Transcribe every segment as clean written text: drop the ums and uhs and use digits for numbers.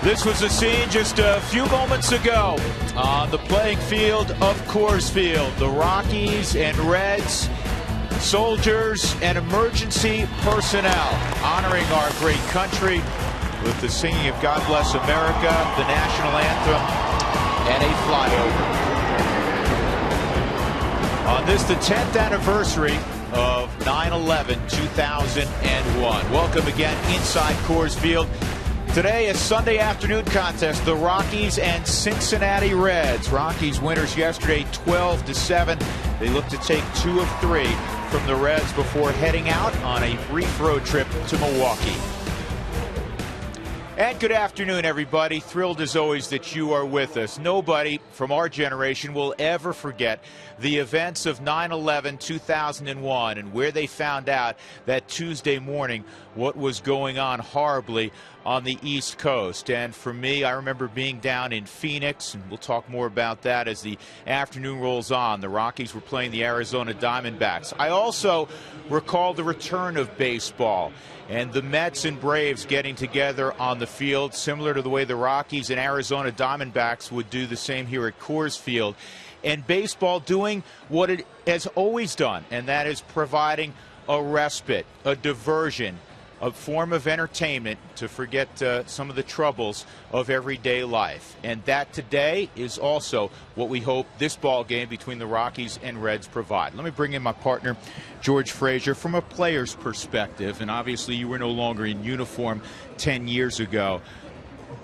This was a scene just a few moments ago on the playing field of Coors Field. The Rockies and Reds, soldiers and emergency personnel honoring our great country with the singing of God Bless America, the national anthem, and a flyover. On this, the 10th anniversary of 9/11/2001. Welcome again inside Coors Field. Today, a Sunday afternoon contest, the Rockies and Cincinnati Reds. Rockies winners yesterday, 12-7. They look to take 2 of 3 from the Reds before heading out on a brief road trip to Milwaukee. And good afternoon, everybody. Thrilled as always that you are with us. Nobody from our generation will ever forget the events of 9/11/2001 and where they found out that Tuesday morning what was going on horribly on the East Coast. And for me, I remember being down in Phoenix, and we'll talk more about that as the afternoon rolls on. The Rockies were playing the Arizona Diamondbacks. I also recall the return of baseball and the Mets and Braves getting together on the field, similar to the way the Rockies and Arizona Diamondbacks would do the same here at Coors Field. And baseball doing what it has always done, and that is providing a respite, a diversion, a form of entertainment to forget some of the troubles of everyday life. And that today is also what we hope this ball game between the Rockies and Reds provide. Let me bring in my partner, George Frazier, from a player's perspective. And obviously you were no longer in uniform 10 years ago.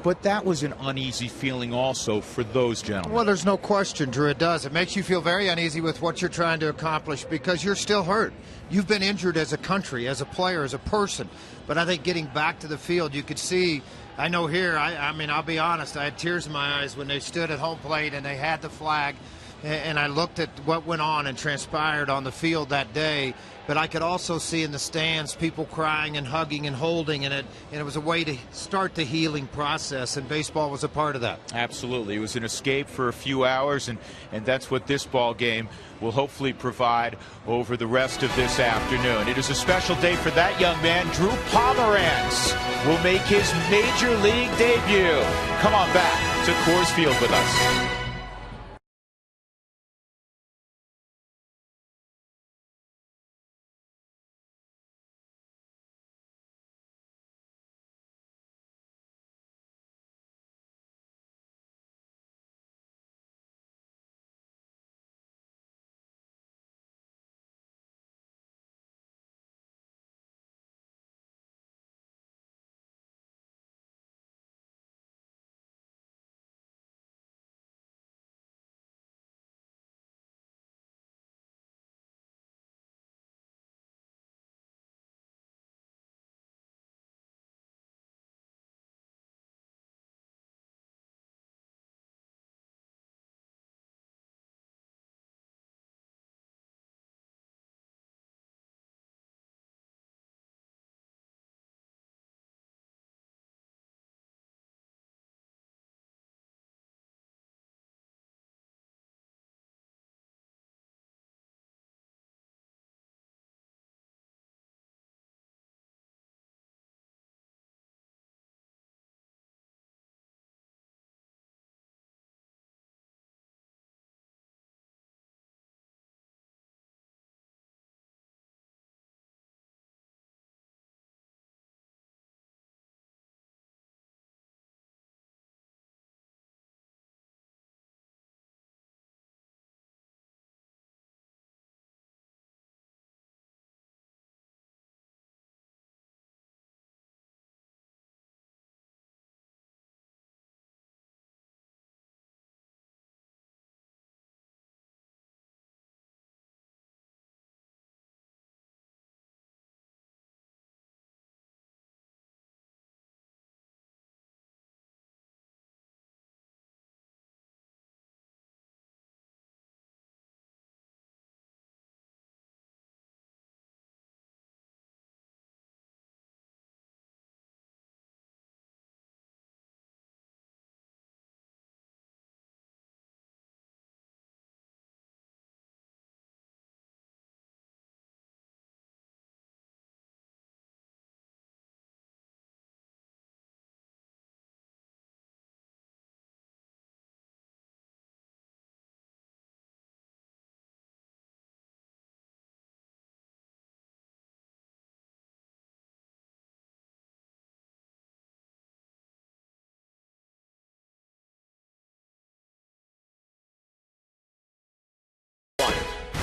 But that was an uneasy feeling also for those gentlemen. Well, there's no question, Drew, it does. It makes you feel very uneasy with what you're trying to accomplish because you're still hurt. You've been injured as a country, as a player, as a person. But I think getting back to the field, you could see, I know here, I mean, I'll be honest, I had tears in my eyes when they stood at home plate and they had the flag. And I looked at what went on and transpired on the field that day. But I could also see in the stands people crying and hugging and holding, and it was a way to start the healing process, and baseball was a part of that. Absolutely. It was an escape for a few hours, and that's what this ball game will hopefully provide over the rest of this afternoon. It is a special day for that young man. Drew Pomeranz will make his major league debut. Come on back to Coors Field with us.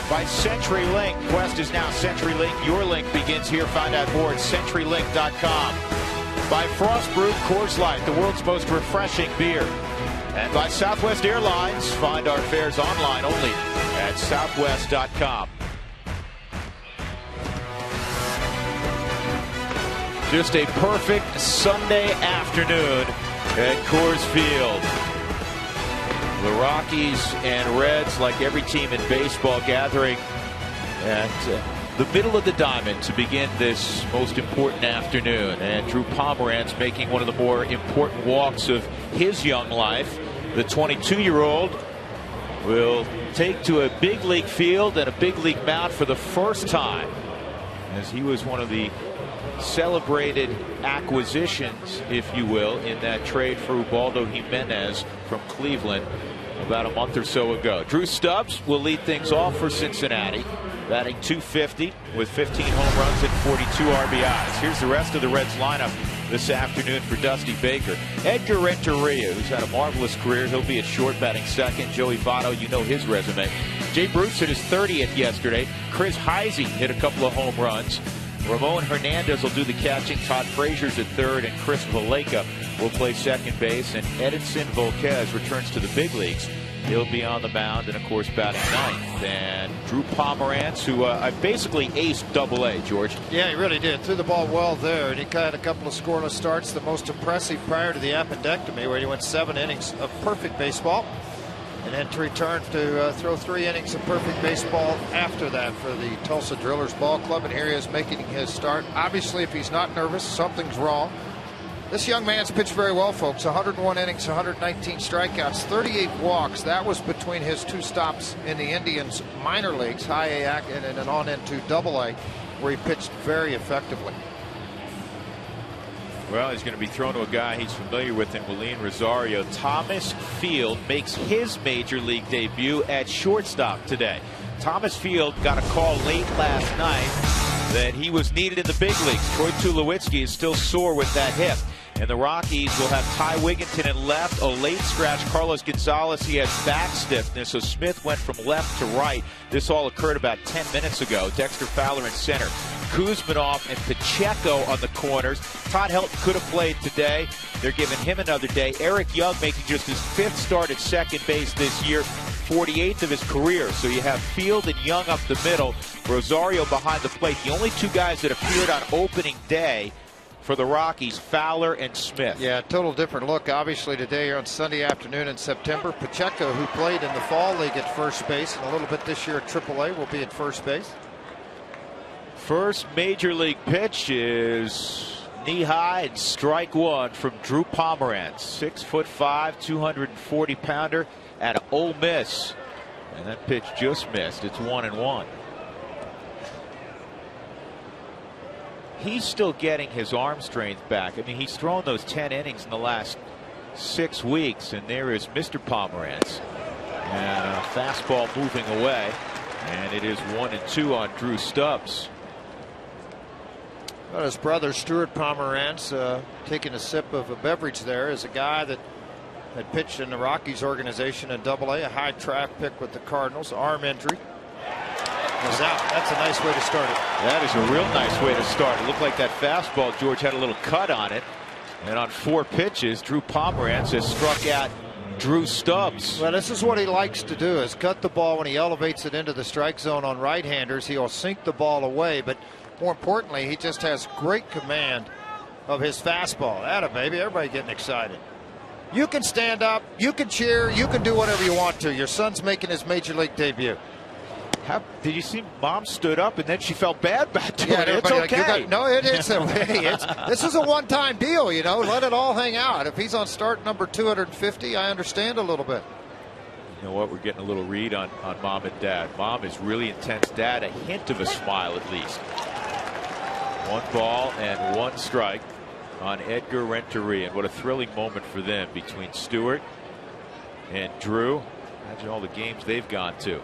by CenturyLink. Quest is now CenturyLink. Your link begins here. Find out more at CenturyLink.com. By Frost Brewed Coors Light, the world's most refreshing beer. And by Southwest Airlines. Find our fares online only at Southwest.com. Just a perfect Sunday afternoon at Coors Field. The Rockies and Reds, like every team in baseball, gathering at the middle of the diamond to begin this most important afternoon. And Drew Pomeranz making one of the more important walks of his young life. The 22-year-old will take to a big league field and a big league mound for the first time, as he was one of the celebrated acquisitions, if you will, in that trade for Ubaldo Jimenez from Cleveland about a month or so ago. Drew Stubbs will lead things off for Cincinnati, batting .250 with 15 home runs and 42 RBIs. Here's the rest of the Reds lineup this afternoon for Dusty Baker. Edgar Renteria, who's had a marvelous career. He'll be at short, batting second. Joey Votto, you know his resume. Jay Bruce hit his 30th yesterday. Chris Heisey hit a couple of home runs. Ramon Hernandez will do the catching. Todd Frazier's at third, and Chris Valleca will play second base. And Edinson Volquez returns to the big leagues. He'll be on the mound and, of course, batting ninth. And Drew Pomeranz, who basically aced Double-A, George. Yeah, he really did. Threw the ball well there, and he had a couple of scoreless starts. The most impressive prior to the appendectomy, where he went 7 innings of perfect baseball. And then to return to throw 3 innings of perfect baseball after that for the Tulsa Drillers Ball Club. And here he is making his start. Obviously, if he's not nervous, something's wrong. This young man's pitched very well, folks. 101 innings, 119 strikeouts, 38 walks. That was between his 2 stops in the Indians minor leagues, high A and then on into Double-A, where he pitched very effectively. Well, he's going to be thrown to a guy he's familiar with in Willeen Rosario. Thomas Field makes his major league debut at shortstop today. Thomas Field got a call late last night that he was needed in the big leagues. Troy Tulowitzki is still sore with that hip. And the Rockies will have Ty Wigginton in left, a late scratch. Carlos Gonzalez, he has back stiffness, so Smith went from left to right. This all occurred about 10 minutes ago. Dexter Fowler in center. Kuzmanov and Pacheco on the corners. Todd Helton could have played today. They're giving him another day. Eric Young making just his 5th start at second base this year, 48th of his career. So you have Field and Young up the middle, Rosario behind the plate. The only 2 guys that appeared on opening day for the Rockies, Fowler and Smith. Yeah, total different look. Obviously today on Sunday afternoon in September, Pacheco, who played in the fall league at first base and a little bit this year at AAA, will be at first base. First major league pitch is knee high and strike 1 from Drew Pomeranz. 6'5", 240 pounder at Ole Miss. And that pitch just missed. It's 1-1. He's still getting his arm strength back. I mean, he's thrown those 10 innings in the last 6 weeks, and there is Mr. Pomeranz. And a fastball moving away, and it is 1-2 on Drew Stubbs. Well, his brother Stuart Pomeranz taking a sip of a beverage there is a guy that had pitched in the Rockies organization in Double-A, a high draft pick with the Cardinals, arm injury. Was out. That's a nice way to start it. That is a real nice way to start. It looked like that fastball, George, had a little cut on it. And on 4 pitches, Drew Pomeranz has struck out Drew Stubbs. Well, this is what he likes to do, is cut the ball when he elevates it into the strike zone on right-handers. He'll sink the ball away, but more importantly, he just has great command of his fastball. Atta baby, everybody getting excited. You can stand up, you can cheer, you can do whatever you want to. Your son's making his major league debut. Did you see Mom stood up and then she felt bad about doing it? It's okay. Like, no, it is. This is a one-time deal, you know. Let it all hang out. If he's on start number 250, I understand a little bit. You know what? We're getting a little read on Mom and Dad. Mom is really intense. Dad, a hint of a smile at least. 1 ball and 1 strike on Edgar Renteria. And what a thrilling moment for them between Stewart and Drew. Imagine all the games they've gone to.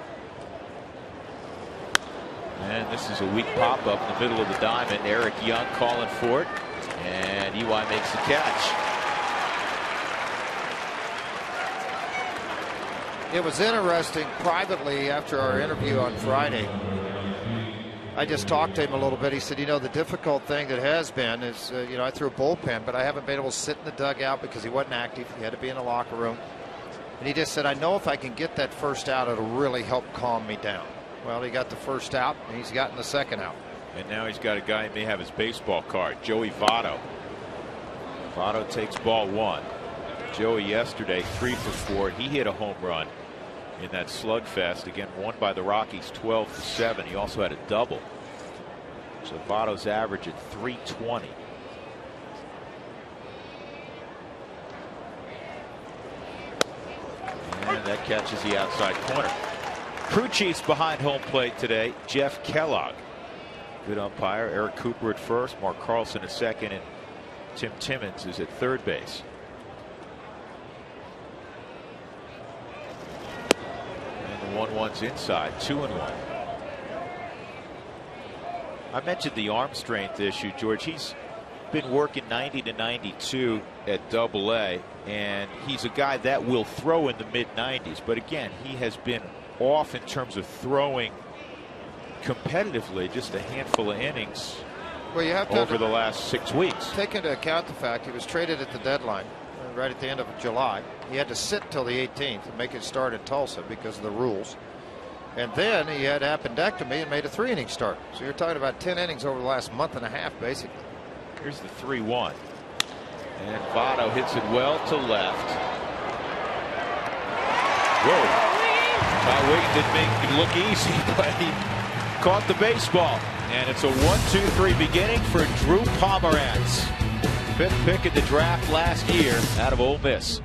And this is a weak pop-up in the middle of the diamond. Eric Young calling for it. And EY makes the catch. It was interesting privately after our interview on Friday. I just talked to him a little bit. He said, you know, the difficult thing that has been is, you know, I threw a bullpen, but I haven't been able to sit in the dugout because he wasn't active. He had to be in the locker room. And he just said, I know if I can get that first out, it'll really help calm me down. Well, he got the first out, and he's gotten the second out. And now he's got a guy who may have his baseball card, Joey Votto. Votto takes ball 1. Joey yesterday 3 for 4. He hit a home run in that slugfest, again won by the Rockies 12-7. He also had a double. So Votto's average at 320. And that catches the outside corner. Crew chiefs behind home plate today. Jeff Kellogg, good umpire. Eric Cooper at first, Mark Carlson at second, and Tim Timmons is at third base. And the 1-1's inside, 2-1. I mentioned the arm strength issue, George. He's been working 90 to 92 at Double-A, and he's a guy that will throw in the mid-90s. But again, he has been off in terms of throwing competitively, just a handful of innings. Well, you have to over the last 6 weeks. Take into account the fact he was traded at the deadline, right at the end of July. He had to sit till the 18th and make it start in Tulsa because of the rules. And then he had appendectomy and made a 3-inning start. So you're talking about 10 innings over the last month and a half, basically. Here's the 3-1. And Votto hits it well to left. Whoa. Kyle Wiggins didn't make it look easy, but he caught the baseball. And it's a 1-2-3 beginning for Drew Pomeranz. 5th pick in the draft last year out of Ole Miss.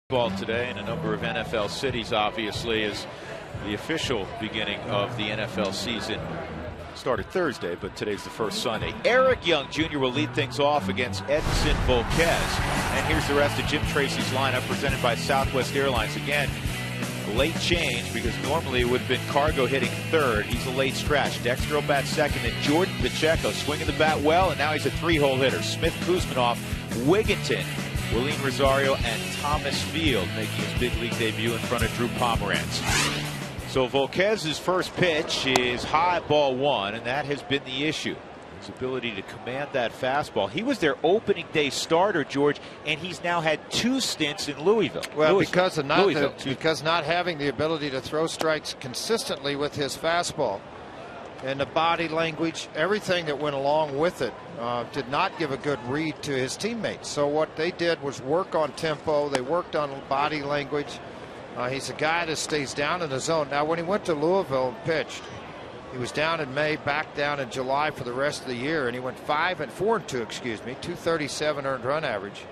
Ball today in a number of NFL cities, obviously, is the official beginning of the NFL season. Started Thursday, but today's the first Sunday. Eric Young Jr. will lead things off against Edinson Volquez. And here's the rest of Jim Tracy's lineup presented by Southwest Airlines. Again, a late change because normally it would have been Cargo hitting third. He's a late scratch. Dexter will bat second, and Jordan Pacheco swinging the bat well, and now he's a 3-hole hitter. Smith Kuzminoff, Wigginton, William Rosario, and Thomas Field making his big league debut in front of Drew Pomeranz. So Volquez's first pitch is high, ball 1, and that has been the issue. His ability to command that fastball. He was their opening day starter, George, and he's now had 2 stints in Louisville. Well, because not having the ability to throw strikes consistently with his fastball, and the body language, everything that went along with it, did not give a good read to his teammates. So what they did was work on tempo. They worked on body language. He's a guy that stays down in the zone. Now, when he went to Louisville and pitched, he was down in May, back down in July for the rest of the year, and he went 4-2, excuse me, 237 earned run average.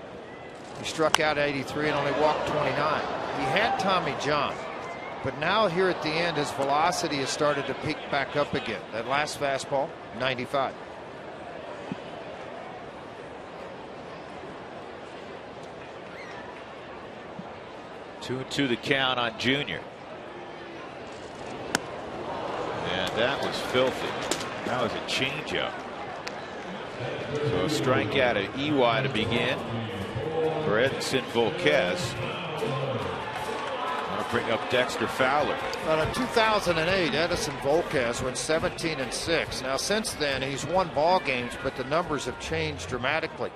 He struck out 83 and only walked 29. He had Tommy John. but now here at the end, his velocity has started to peak back up again. That last fastball, 95. Two and two the count on Junior. And that was filthy. That was a changeup. So a strikeout at EY to begin for Edinson Volquez. Want to bring up Dexter Fowler. Well, in 2008, Edinson Volquez went 17-6. Now since then he's won ball games, but the numbers have changed dramatically.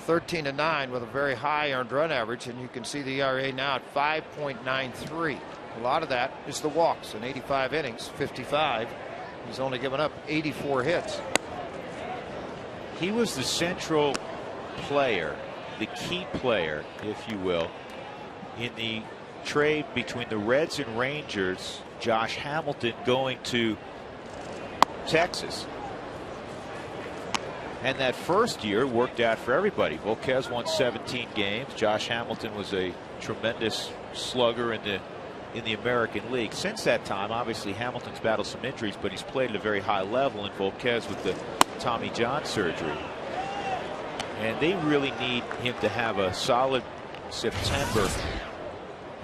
13-9 with a very high earned run average, and you can see the ERA now at 5.93. A lot of that is the walks. In 85 innings, 55. He's only given up 84 hits. He was the central player, the key player, if you will, in the trade between the Reds and Rangers. Josh Hamilton going to Texas. And that first year worked out for everybody. Volquez won 17 games. Josh Hamilton was a tremendous slugger in the American League. Since that time, obviously Hamilton's battled some injuries, but he's played at a very high level, and Volquez with the Tommy John surgery. And they really need him to have a solid September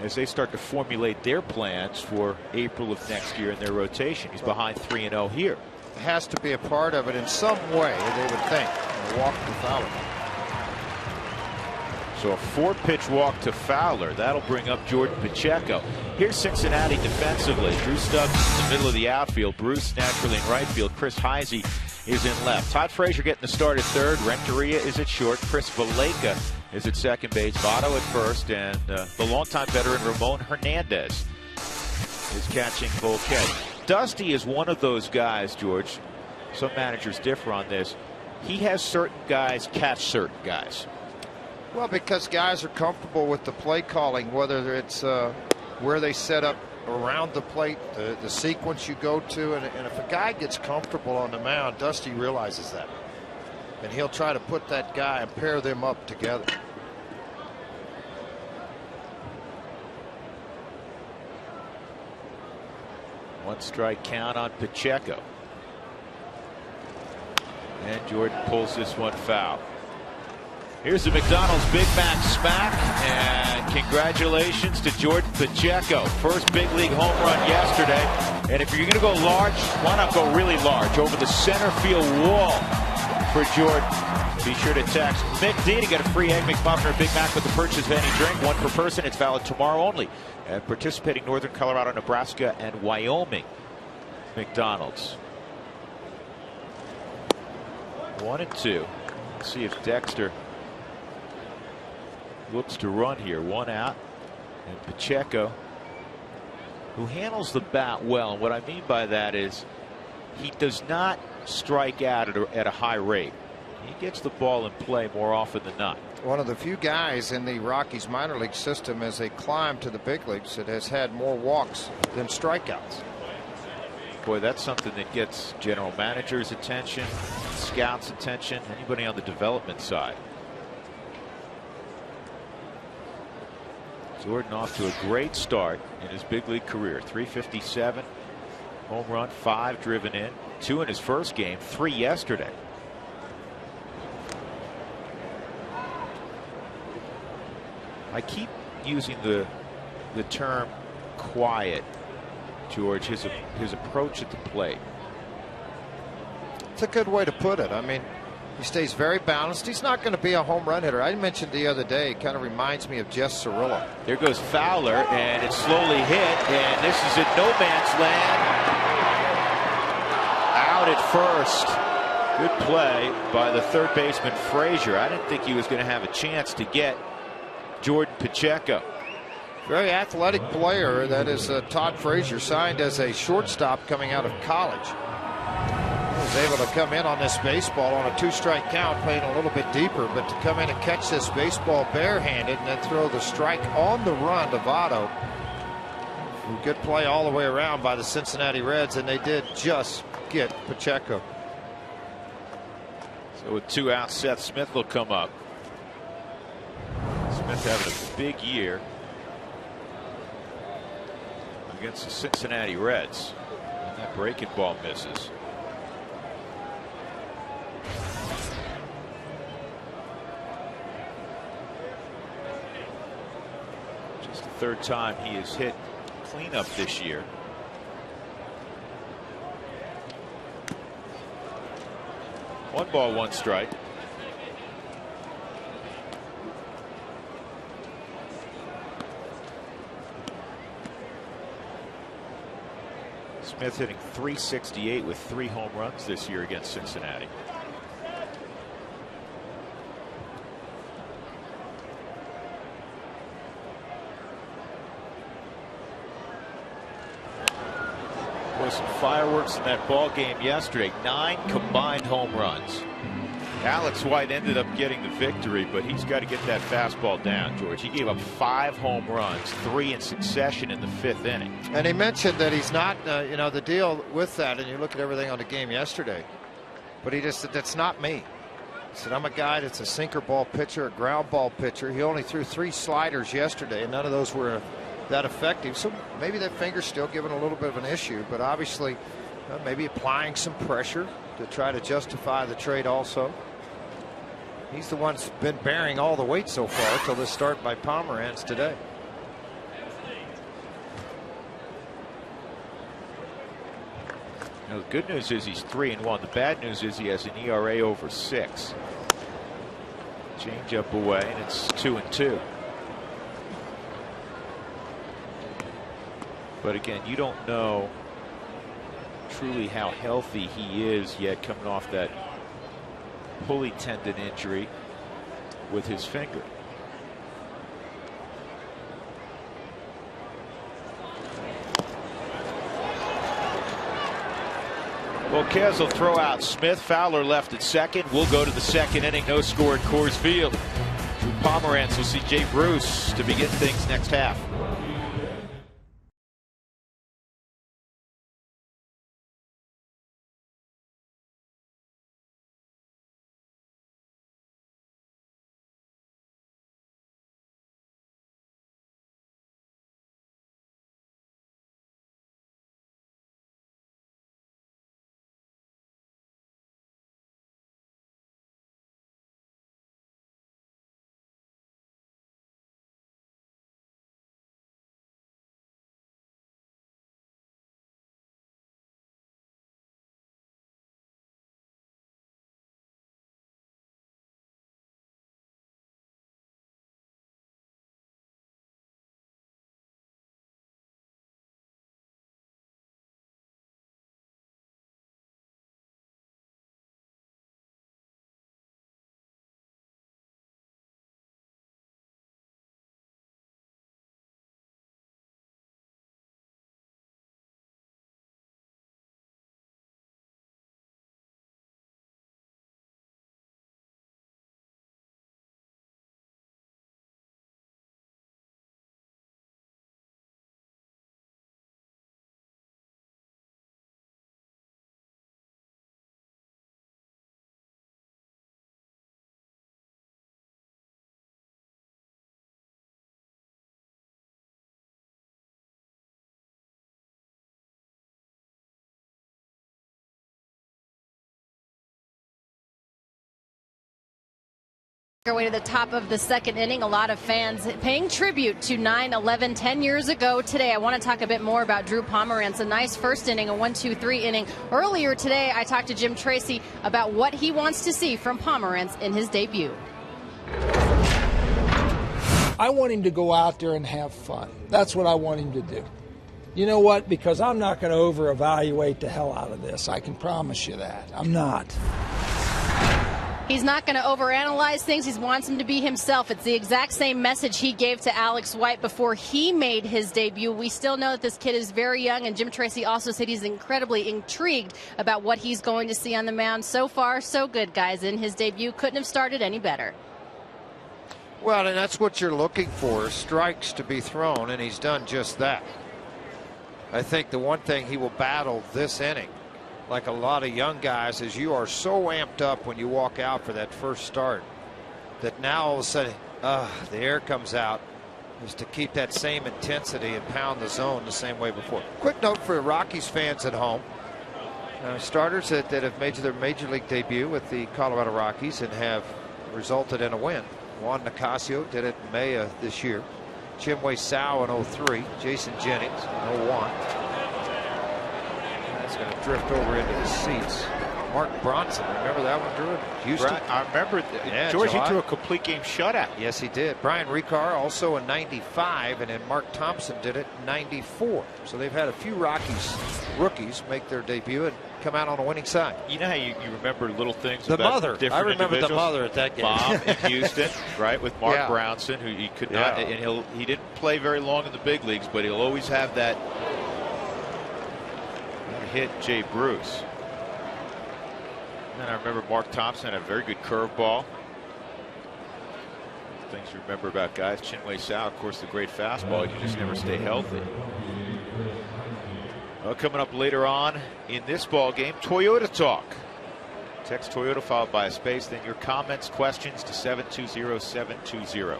as they start to formulate their plans for April of next year in their rotation. He's behind 3-0 here. Has to be a part of it in some way, they would think. A walk to Fowler. So a 4-pitch walk to Fowler. That'll bring up Jordan Pacheco. Here's Cincinnati defensively. Drew Stubbs in the middle of the outfield. Bruce naturally in right field. Chris Heisey is in left. Todd Frazier getting the start at third. Renteria is at short. Chris Valleca is at second base. Votto at first. And the longtime veteran Ramon Hernandez is catching Volquez. Dusty is one of those guys, George. Some managers differ on this. He has certain guys catch certain guys. Well, because guys are comfortable with the play calling, whether it's where they set up around the plate, the sequence you go to, and if a guy gets comfortable on the mound, Dusty realizes that, and he'll try to put that guy and pair them up together. One strike count on Pacheco. And Jordan pulls this one foul. Here's the McDonald's Big Mac smack, and congratulations to Jordan Pacheco. First big league home run yesterday. And if you're going to go large, why not go really large over the center field wall for Jordan? Be sure to text Mick D to get a free Egg McMuffin or Big Mac with the purchase of any drink. One per person. It's valid tomorrow only at participating Northern Colorado, Nebraska, and Wyoming McDonald's. 1-2. Let's see if Dexter looks to run here. One out. And Pacheco, who handles the bat well. And what I mean by that is he does not strike out at a high rate. He gets the ball in play more often than not. One of the few guys in the Rockies minor league system as they climb to the big leagues that has had more walks than strikeouts. Boy, that's something that gets general managers' attention, scouts' attention, anybody on the development side. Jordan off to a great start in his big league career. 357 home run, 5 driven in, 2 in his first game, 3 yesterday. I keep using the term quiet, George, his approach at the plate. It's a good way to put it. I mean, he stays very balanced. He's not going to be a home run hitter. I mentioned the other day, it kind of reminds me of Jess Cirillo. There goes Fowler, and it's slowly hit, and this is at no man's land. Out at first. Good play by the third baseman Frazier. I didn't think he was going to have a chance to get Jordan Pacheco. Very athletic player. That is Todd Frazier, signed as a shortstop coming out of college. He was able to come in on this baseball on a 2-strike count, playing a little bit deeper, but to come in and catch this baseball barehanded and then throw the strike on the run to Votto. Good play all the way around by the Cincinnati Reds, and they did just get Pacheco. So with 2 outs, Seth Smith will come up. Smith having a big year. against the Cincinnati Reds. And that breaking ball misses. Just the third time he has hit cleanup this year. One ball, one strike. Smith hitting .368 with 3 home runs this year against Cincinnati. Was some fireworks in that ball game yesterday. 9 combined home runs. Alex White ended up getting the victory, but he's got to get that fastball down, George. He gave up 5 home runs, 3 in succession in the 5th inning. And he mentioned that he's not, you know, the deal with that, and you look at everything on the game yesterday, but he just said, that's not me. He said, I'm a guy that's a sinker ball pitcher, a ground ball pitcher. He only threw 3 sliders yesterday, and none of those were that effective. So maybe that finger's still giving a little bit of an issue, but obviously maybe applying some pressure to try to justify the trade also. He's the one that's been bearing all the weight so far till this start by Pomeranz today. Now, the good news is he's 3-1. The bad news is he has an ERA over 6. Change up away, and it's 2-2. But again, you don't know truly how healthy he is yet, coming off that pulley tendon injury with his finger. Well, Kez will throw out Smith. Fowler left at second. We'll go to the 2nd inning. No score at Coors Field. Drew Pomeranz will see Jay Bruce to begin things next half. Our way to the top of the 2nd inning. A lot of fans paying tribute to 9/11 10 years ago today. I want to talk a bit more about Drew Pomeranz. A nice 1st inning, a 1-2-3 inning. Earlier today, I talked to Jim Tracy about what he wants to see from Pomeranz in his debut. I want him to go out there and have fun. That's what I want him to do. You know what? Because I'm not going to over-evaluate the hell out of this. I can promise you that. I'm not. He's not going to overanalyze things. He wants him to be himself. It's the exact same message he gave to Alex White before he made his debut. We still know that this kid is very young, and Jim Tracy also said he's incredibly intrigued about what he's going to see on the mound. So far, so good, guys. In his debut, couldn't have started any better. Well, and that's what you're looking for, strikes to be thrown, and he's done just that. I think the one thing he will battle this inning, like a lot of young guys, is you are so amped up when you walk out for that first start that now all of a sudden the air comes out is to keep that same intensity and pound the zone the same way before. Quick note for Rockies fans at home. Starters that have made their major league debut with the Colorado Rockies and have resulted in a win. Juan Nicasio did it in May of this year. Chimway Sao in 03. Jason Jennings in 01. That's going to drift over into the seats. Mark Bronson, remember that one, Drew? Houston. I remember. Yeah, George, July. he threw a complete game shutout. Yes, he did. Brian Ricard also in 95, and then Mark Thompson did it in 94. So they've had a few Rockies rookies make their debut and come out on the winning side. You know how you remember little things The about mother. different I remember the individuals? mother at that game. Mom in Houston, right, with Mark Yeah. Brownson, who he could not, Yeah. and he didn't play very long in the big leagues, but he'll always have that hit Jay Bruce. And I remember Mark Thompson had a very good curveball. Things you remember about guys. Chinwei Sao, of course, the great fastball. You just never stay healthy. Well, coming up later on in this ball game, Toyota Talk. Text Toyota followed by a space, then your comments, questions to 720-720.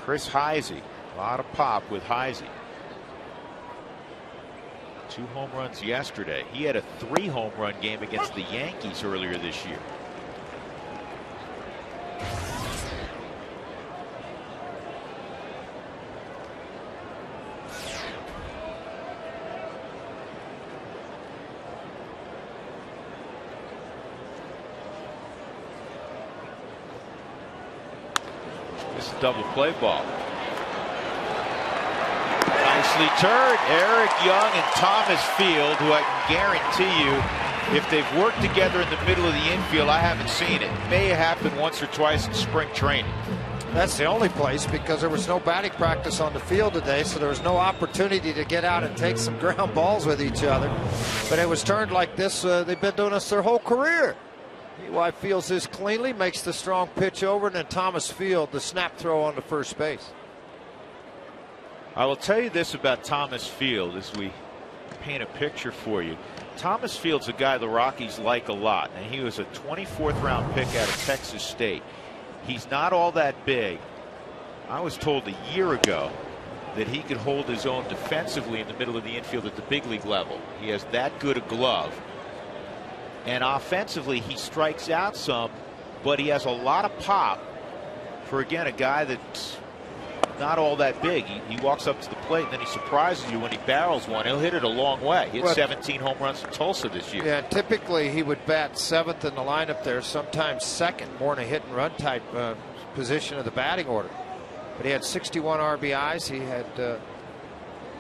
Chris Heisey, a lot of pop with Heisey. 2 home runs yesterday. He had a 3 home run game against the Yankees earlier this year. This is a double play ball. Nicely turned. Eric Young and Thomas Field, who I can guarantee you, if they've worked together in the middle of the infield, I haven't seen it. It may have happened once or twice in spring training. That's the only place, because there was no batting practice on the field today, so there was no opportunity to get out and take some ground balls with each other. But it was turned like this. They've been doing this their whole career. Eli fields this cleanly, makes the strong pitch over, and then Thomas Field, the snap throw on to first base. I will tell you this about Thomas Field as we paint a picture for you. Thomas Field's a guy the Rockies like a lot, and he was a 24th round pick out of Texas State. He's not all that big. I was told a year ago that he could hold his own defensively in the middle of the infield at the big league level. He has that good a glove. And offensively, he strikes out some, but he has a lot of pop for, again, a guy that's not all that big. He walks up to the plate and then he surprises you when he barrels one. He'll hit it a long way. He hit 17 home runs from Tulsa this year. Yeah, typically he would bat 7th in the lineup there, sometimes 2nd, more in a hit and run type position of the batting order. But he had 61 RBIs. He had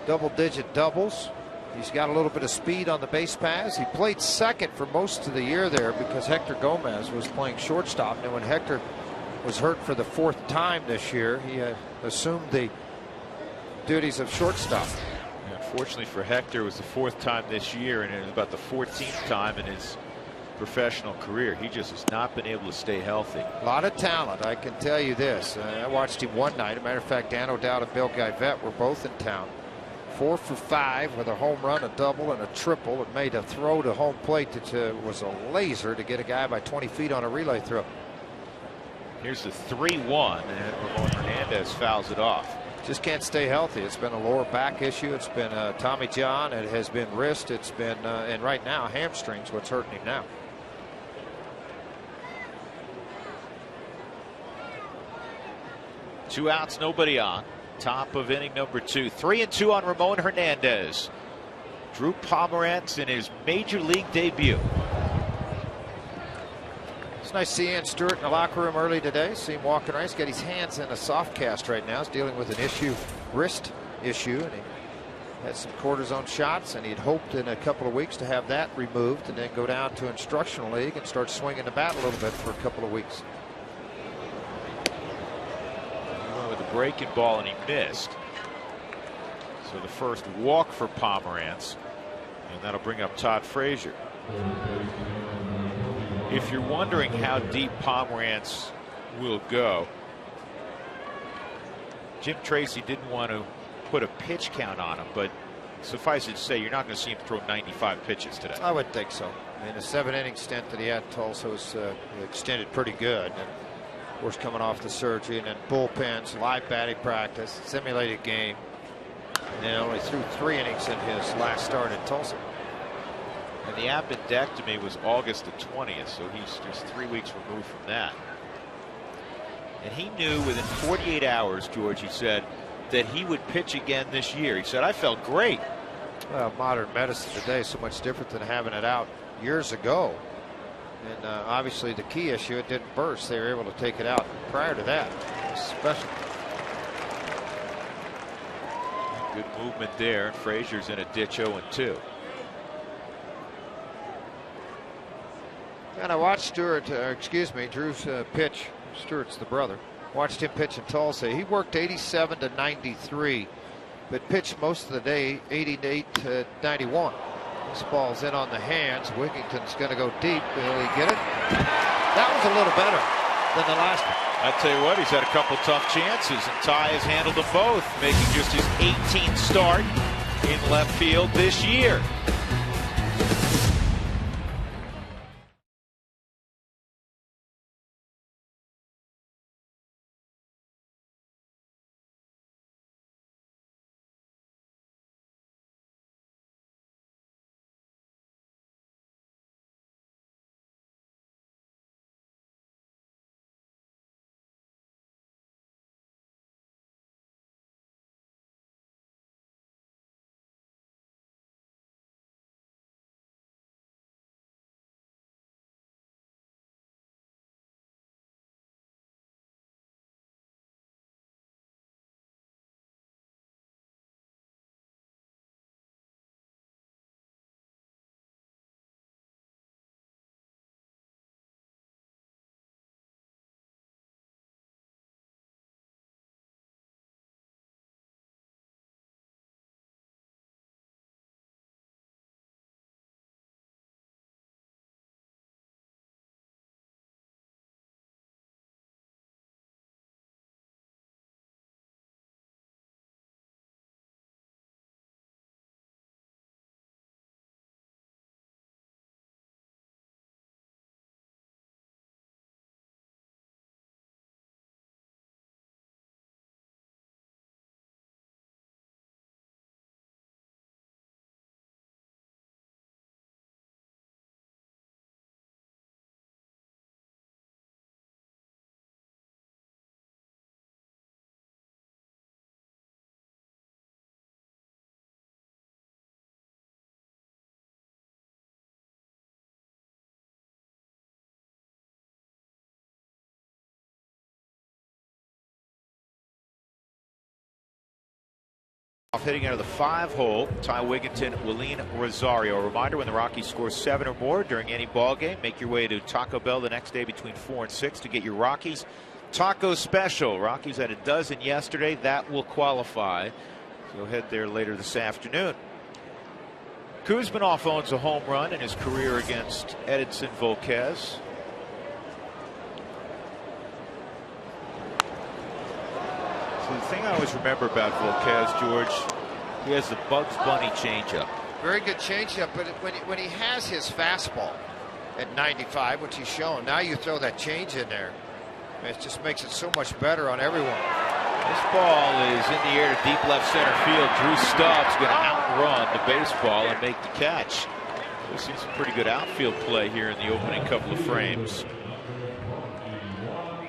double-digit doubles. He's got a little bit of speed on the base paths. He played 2nd for most of the year there because Hector Gomez was playing shortstop. And when Hector was hurt for the 4th time this year, he assumed the duties of shortstop. Unfortunately for Hector, it was the 4th time this year, and it was about the 14th time in his professional career. He just has not been able to stay healthy. A lot of talent, I can tell you this. I watched him one night. As a matter of fact, Dan O'Dowd and Bill Guyvette were both in town. 4 for 5 with a home run, a double, and a triple. It made a throw to home plate that was a laser to get a guy by 20 feet on a relay throw. Here's the 3-1, and Ramon Hernandez fouls it off. Just can't stay healthy. It's been a lower back issue. It's been Tommy John. It has been wrist. It's been, and right now, hamstrings, what's hurting him now. Two outs, nobody on. Top of inning number 2. 3-2 on Ramon Hernandez. Drew Pomerantz in his major league debut. It's nice to see Ian Stewart in the locker room early today. See him walking around. He's got his hands in a soft cast right now. He's dealing with an wrist issue, and he had some cortisone shots, and he'd hoped in a couple of weeks to have that removed and then go down to instructional league and start swinging the bat a little bit for a couple of weeks. With a breaking ball, and he missed. So the first walk for Pomerantz, and that'll bring up Todd Frazier. If you're wondering how deep Pomerantz will go, Jim Tracy didn't want to put a pitch count on him, but suffice it to say, you're not going to see him throw 95 pitches today. I would think so. I mean, the 7-inning stint that he had in Tulsa was extended pretty good. And Of course, coming off the surgery, and then bullpens, live batting practice, simulated game. And only threw 3 innings in his last start at Tulsa. And the appendectomy was August the 20th, so he's just 3 weeks removed from that. And he knew within 48 hours, George, he said, that he would pitch again this year. He said, I felt great. Well, modern medicine today is so much different than having it out years ago. And obviously the key issue, it didn't burst. They were able to take it out prior to that. Special. Good movement there. Frazier's in a ditch 0-2. And I watched Drew's pitch. Stewart's the brother. Watched him pitch in Tulsa. He worked 87 to 93, but pitched most of the day 88 to 91. This ball's in on the hands. Wigington's going to go deep. Will he get it? That was a little better than the last one. I tell you what, he's had a couple tough chances, and Ty has handled them both, making just his 18th start in left field this year. Hitting out of the 5-hole, Ty Wigington, Willeen Rosario. A reminder, when the Rockies score 7 or more during any ball game, make your way to Taco Bell the next day between 4 and 6 to get your Rockies Taco Special. Rockies had a dozen yesterday. That will qualify. So head there later this afternoon. Kuzminoff owns a home run in his career against Edinson Volquez. So the thing I always remember about Volquez, George, he has the Bugs Bunny changeup. Very good changeup, but when he has his fastball at 95, which he's shown, now you throw that change in there. It just makes it so much better on everyone. This ball is in the air to deep left center field. Drew Stubbs going to outrun the baseball and make the catch. We've seen some pretty good outfield play here in the opening couple of frames.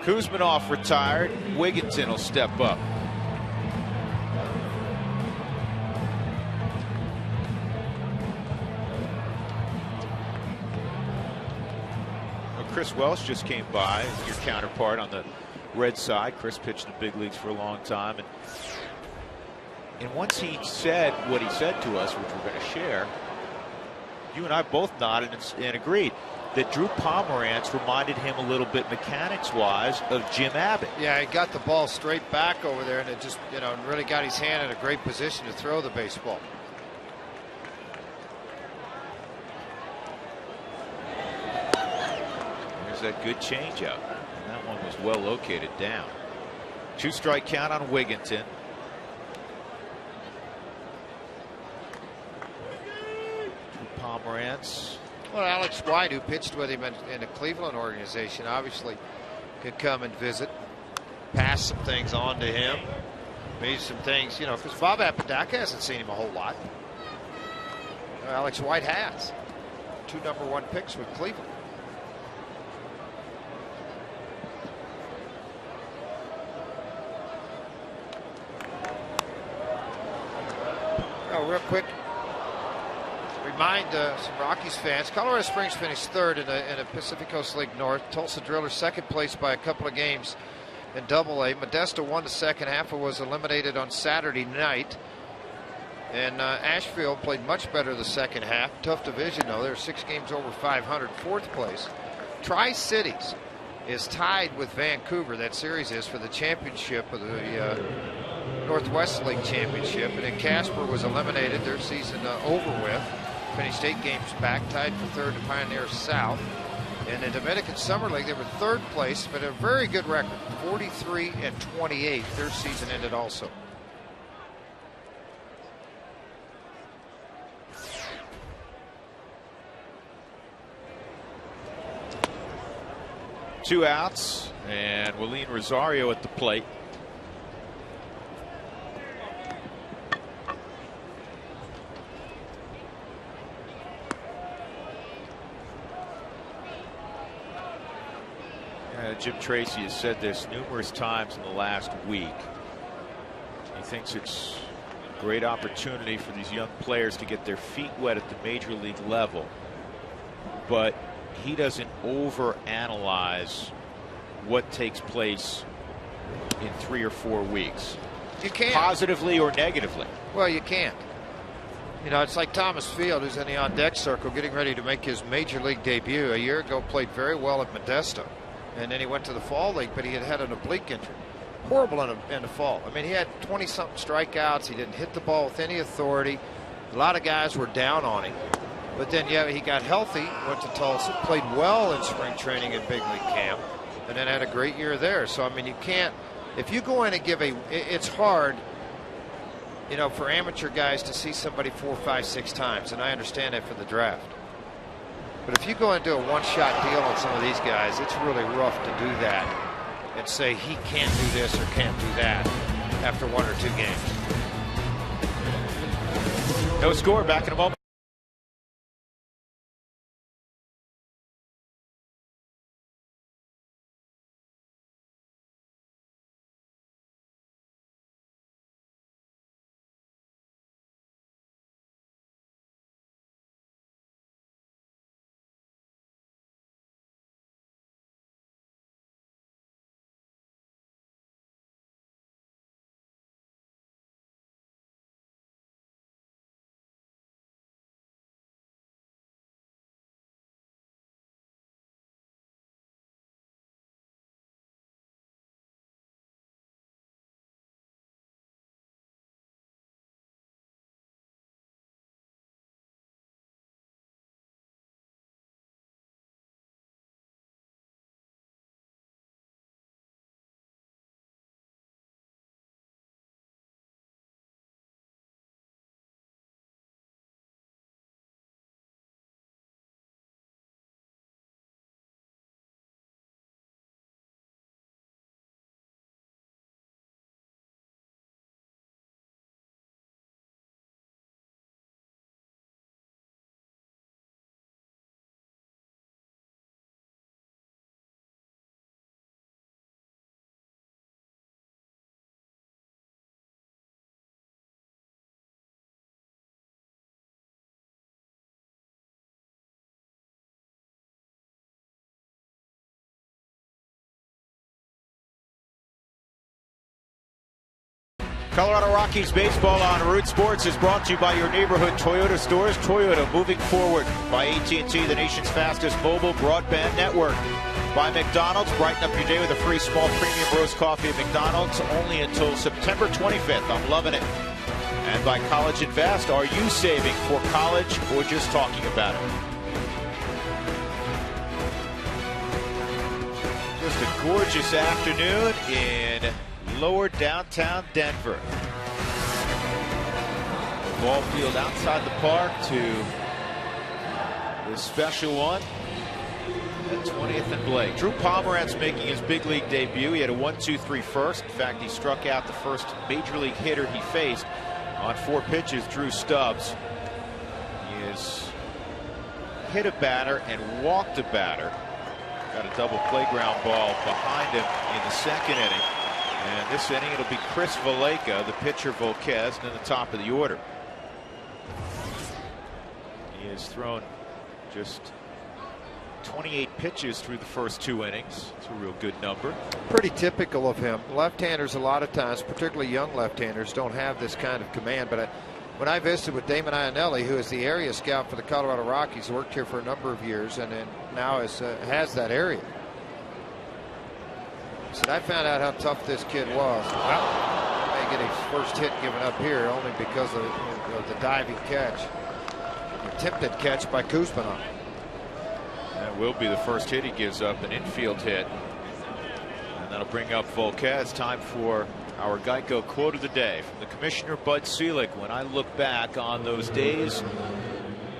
Kuzminoff retired. Wigington will step up. Chris Welsh just came by, your counterpart on the Red side. Chris pitched in the big leagues for a long time, and once he said what he said to us, which we're going to share, you and I both nodded and agreed that Drew Pomerantz reminded him a little bit mechanics-wise of Jim Abbott. Yeah, he got the ball straight back over there, and it just, really got his hand in a great position to throw the baseball. That good changeup. That one was well located down. 2-strike count on Wigington. Pomerantz. Well, Alex White, who pitched with him in the Cleveland organization, obviously can come and visit, pass some things on to him. Maybe some things, you know, because Bob Apodaca hasn't seen him a whole lot. Alex White has. 2 #1 picks with Cleveland. Oh, real quick, remind some Rockies fans, Colorado Springs finished 3rd in the Pacific Coast League North. Tulsa Drillers 2nd place by a couple of games in Double-A. Modesto won the second half and was eliminated on Saturday night. And Asheville played much better the second half. Tough division, though. They're 6 games over 500, 4th place. Tri-Cities is tied with Vancouver. That series is for the championship of the Northwest League Championship. And then Casper was eliminated. Their season over with. Finished 8 games back, tied for 3rd to Pioneer South. In the Dominican Summer League, they were 3rd place, but a very good record, 43-28. Their season ended also. Two outs, and Willeen Rosario at the plate. Jim Tracy has said this numerous times in the last week. He thinks it's a great opportunity for these young players to get their feet wet at the major league level, but he doesn't overanalyze what takes place in 3 or 4 weeks. You can't. Positively or negatively. Well, you can't. You know, it's like Thomas Field, who's in the on-deck circle, getting ready to make his major league debut. A year ago, played very well at Modesto. And then he went to the fall league, but he had an oblique injury. Horrible in the fall. I mean, he had 20-something strikeouts. He didn't hit the ball with any authority. A lot of guys were down on him. But then, yeah, he got healthy, went to Tulsa, played well in spring training at big league camp, and then had a great year there. So, I mean, you can't, if you go in and give it's hard, you know, for amateur guys to see somebody 4, 5, 6 times, and I understand that for the draft. But if you go and do a one-shot deal on some of these guys, it's really rough to do that and say he can't do this or can't do that after 1 or 2 games. No score, back in a moment. Colorado Rockies baseball on Root Sports is brought to you by your neighborhood Toyota stores. Toyota, moving forward. By AT&T, the nation's fastest mobile broadband network. By McDonald's, brighten up your day with a free small premium roast coffee at McDonald's, only until September 25th. I'm loving it. And by College Invest, are you saving for college or just talking about it? Just a gorgeous afternoon in lower downtown Denver. Ball field outside the park to this special one. at 20th and Blake. Drew Pomeranz making his big league debut. He had a 1-2-3 first. In fact, he struck out the first major league hitter he faced on 4 pitches, Drew Stubbs. He has hit a batter and walked a batter. Got a double playground ball behind him in the 2nd inning. And this inning, it'll be Chris Valaika, the pitcher, Volquez, in the top of the order. He has thrown just 28 pitches through the first 2 innings. It's a real good number. Pretty typical of him. Left-handers a lot of times, particularly young left-handers, don't have this kind of command. But when I visited with Damon Ionelli, who is the area scout for the Colorado Rockies, worked here for a number of years and now has that area. He said, I found out how tough this kid was. Well, he may get his first hit given up here only because of the diving catch. Attempted catch by Kuzmanov. That will be the first hit he gives up, an infield hit. And that'll bring up Volquez. Time for our Geico quote of the day from the commissioner, Bud Selig. When I look back on those days,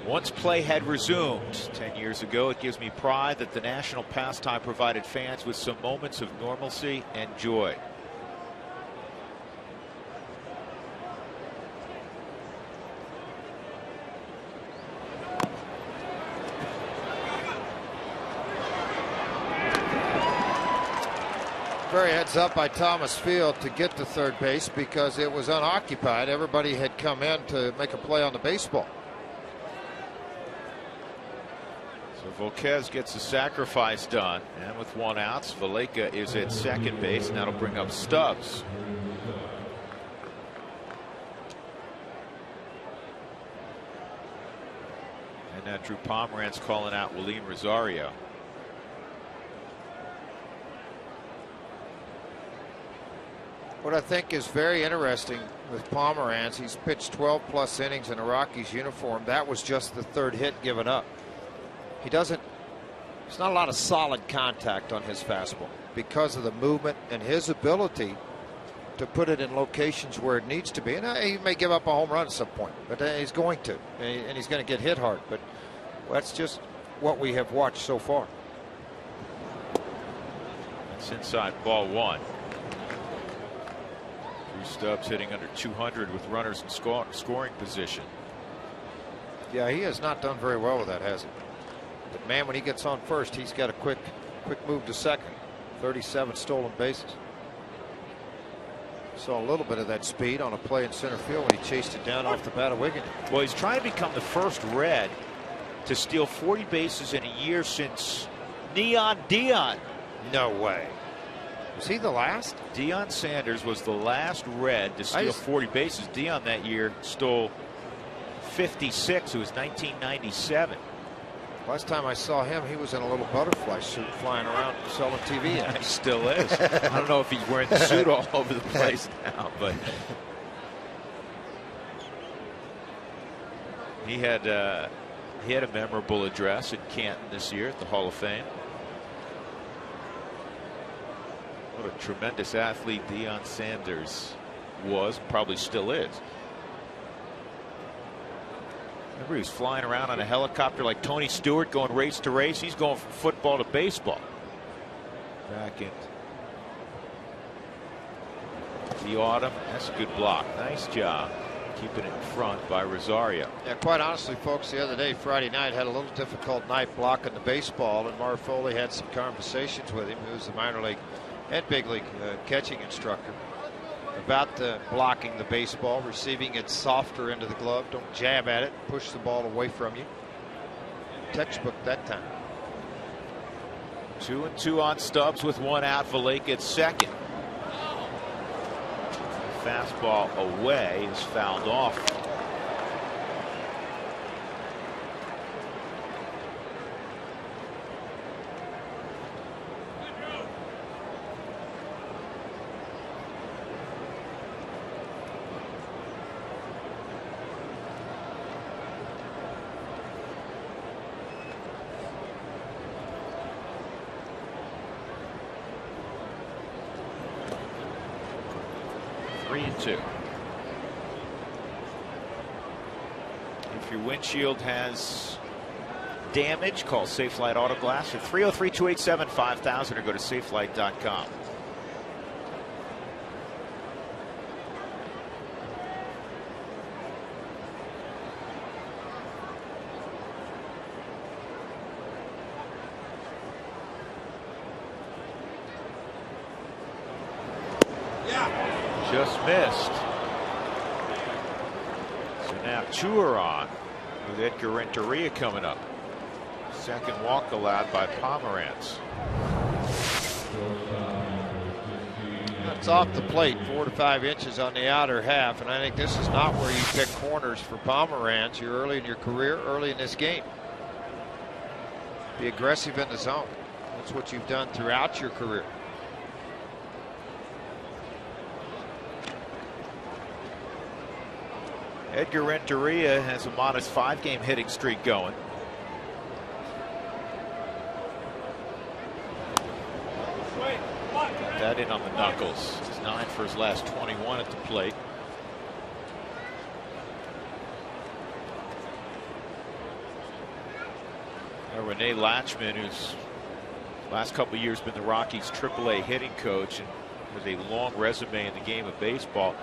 once play had resumed 10 years ago, it gives me pride that the national pastime provided fans with some moments of normalcy and joy. Very heads up by Thomas Field to get to third base because it was unoccupied. Everybody had come in to make a play on the baseball. So Volquez gets the sacrifice done, and with 1 out, Valaika is at second base, and that'll bring up Stubbs. And now Drew Pomeranz calling out William Rosario. What I think is very interesting with Pomeranz, he's pitched 12+ innings in a Rockies uniform. That was just the 3rd hit given up. There's not a lot of solid contact on his fastball because of the movement and his ability to put it in locations where it needs to be. And he may give up a home run at some point, but he's going to, and he's going to get hit hard. But that's just what we have watched so far. It's inside, ball 1. Drew Stubbs hitting under 200 with runners in scoring position. Yeah, he has not done very well with that, has he? But man, when he gets on first, he's got a quick move to second. 37 stolen bases. Saw a little bit of that speed on a play in center field when he chased it down off the bat of Wiggins. Well, he's trying to become the first Red to steal 40 bases in a year since Neon Dion. No way. Was he the last? Deion Sanders was the last Red to steal 40 bases. Dion that year stole 56. It was 1997. Last time I saw him, he was in a little butterfly suit flying around selling TV ads. He still is. I don't know if he's wearing the suit all over the place now, but he had a memorable address in Canton this year at the Hall of Fame. What a tremendous athlete Deion Sanders was, probably still is. Remember, he was flying around on a helicopter like Tony Stewart, going race to race. He's going from football to baseball. Back in the autumn. That's a good block. Nice job keeping it in front by Rosario. Yeah, quite honestly, folks, the other day, Friday night, had a little difficult night blocking the baseball, and Marv Foley had some conversations with him, who's the minor league and big league catching instructor, about blocking the baseball, receiving it softer into the glove. Don't jab at it, push the ball away from you. Textbook that time. 2-2 on Stubbs with 1 out. Valaika at second. Fastball away is fouled off. If your windshield has damage, call Safelite Auto Glass at 303-287-5000 or go to safelite.com. Just missed. So now 2 are on with Edgar Renteria coming up. Second walk allowed by Pomerantz. It's off the plate, 4 to 5 inches on the outer half, and I think this is not where you pick corners for Pomerantz. You're early in your career, early in this game. Be aggressive in the zone. That's what you've done throughout your career. Edgar Renteria has a modest 5-game hitting streak going. Got that in on the knuckles. He's 9 for his last 21 at the plate. Now Renee Latchman, who's last couple of years been the Rockies' AAA hitting coach and has a long resume in the game of baseball.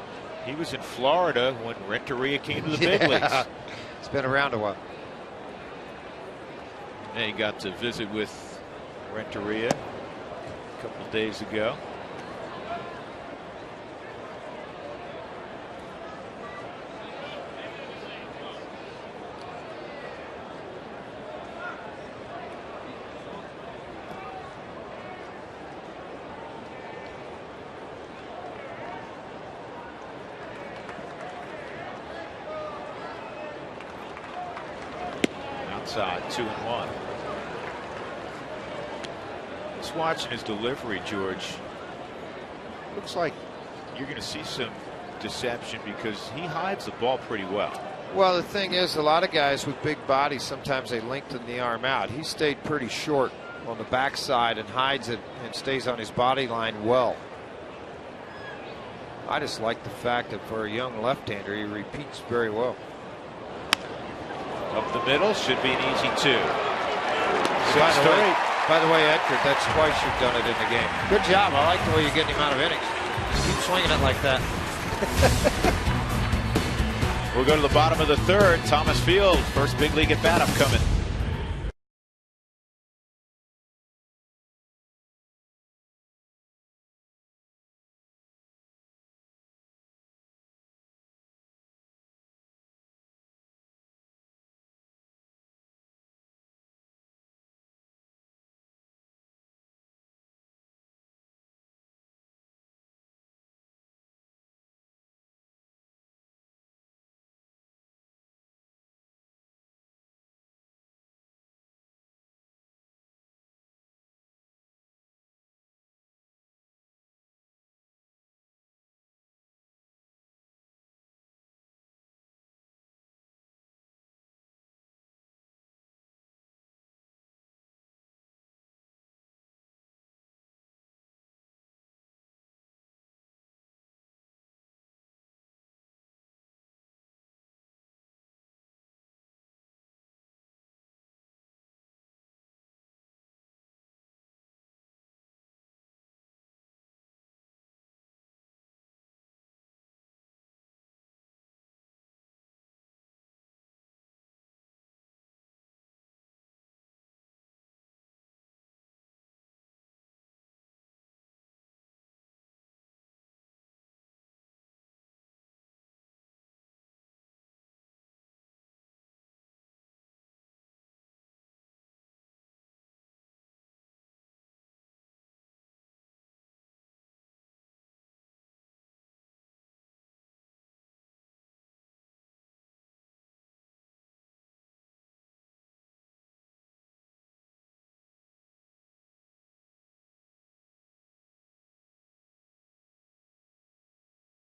He was in Florida when Renteria came to the big leagues. It's been around a while. And he got to visit with Renteria a couple of days ago. Outside, 2-1. Just watching his delivery, George. Looks like you're going to see some deception because he hides the ball pretty well. Well, the thing is, a lot of guys with big bodies, sometimes they lengthen the arm out. He stayed pretty short on the backside and hides it and stays on his body line well. I just like the fact that for a young left-hander, he repeats very well. Up the middle, should be an easy 2. By the way, Edgar, that's twice you've done it in the game. Good job. I like the way you're getting him out of innings. Just keep swinging it like that. We'll go to the bottom of the 3rd. Thomas Field, first big league at bat upcoming.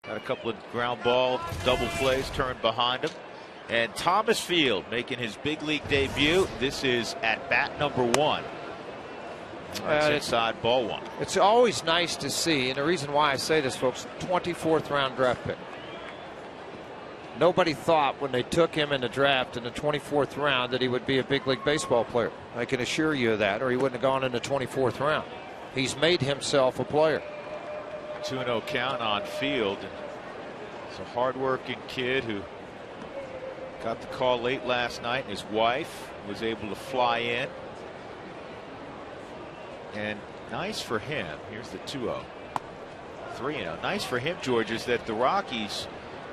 Got a couple of ground ball double plays turned behind him. And Thomas Field making his big league debut. This is at bat number 1. That's inside ball 1. It's always nice to see, and the reason why I say this, folks, 24th round draft pick. Nobody thought when they took him in the draft in the 24th round that he would be a big league baseball player. I can assure you of that, or he wouldn't have gone in the 24th round. He's made himself a player. 2-0 count on Field. He's a hardworking kid who got the call late last night, and his wife was able to fly in. And nice for him. Here's the 2-0. 3-0. Nice for him, George, is that the Rockies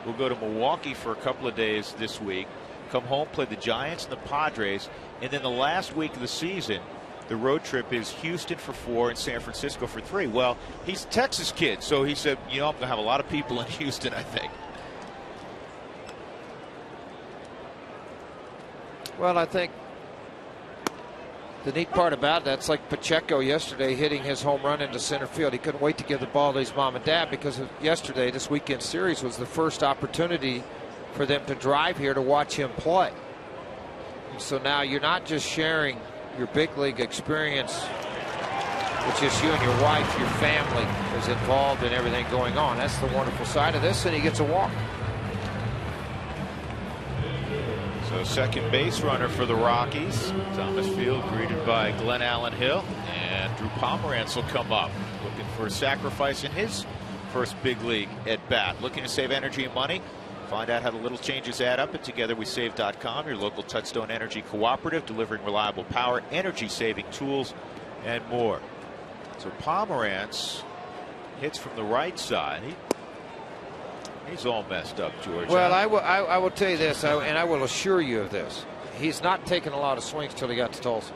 will go to Milwaukee for a couple of days this week, come home, play the Giants and the Padres, and then the last week of the season, the road trip is Houston for 4 and San Francisco for 3. Well, he's a Texas kid, so he said, you know, I'm going to have a lot of people in Houston, I think. Well, I think the neat part about that's like Pacheco yesterday hitting his home run into center field. He couldn't wait to give the ball to his mom and dad because of yesterday, this weekend series, was the first opportunity for them to drive here to watch him play. And so now you're not just sharing your big league experience with just you and your wife, your family is involved in everything going on. That's the wonderful side of this, and he gets a walk. So second base runner for the Rockies. Thomas Field greeted by Glenn Allen Hill, and Drew Pomeranz will come up looking for a sacrifice in his first big league at bat. Looking to save energy and money? Find out how the little changes add up at TogetherWeSave.com, your local Touchstone Energy cooperative, delivering reliable power, energy saving tools, and more. So Pomeranz hits from the right side. He's all messed up, George. Well, I will tell you this, and I will assure you of this. He's not taking a lot of swings till he got to Tulsa.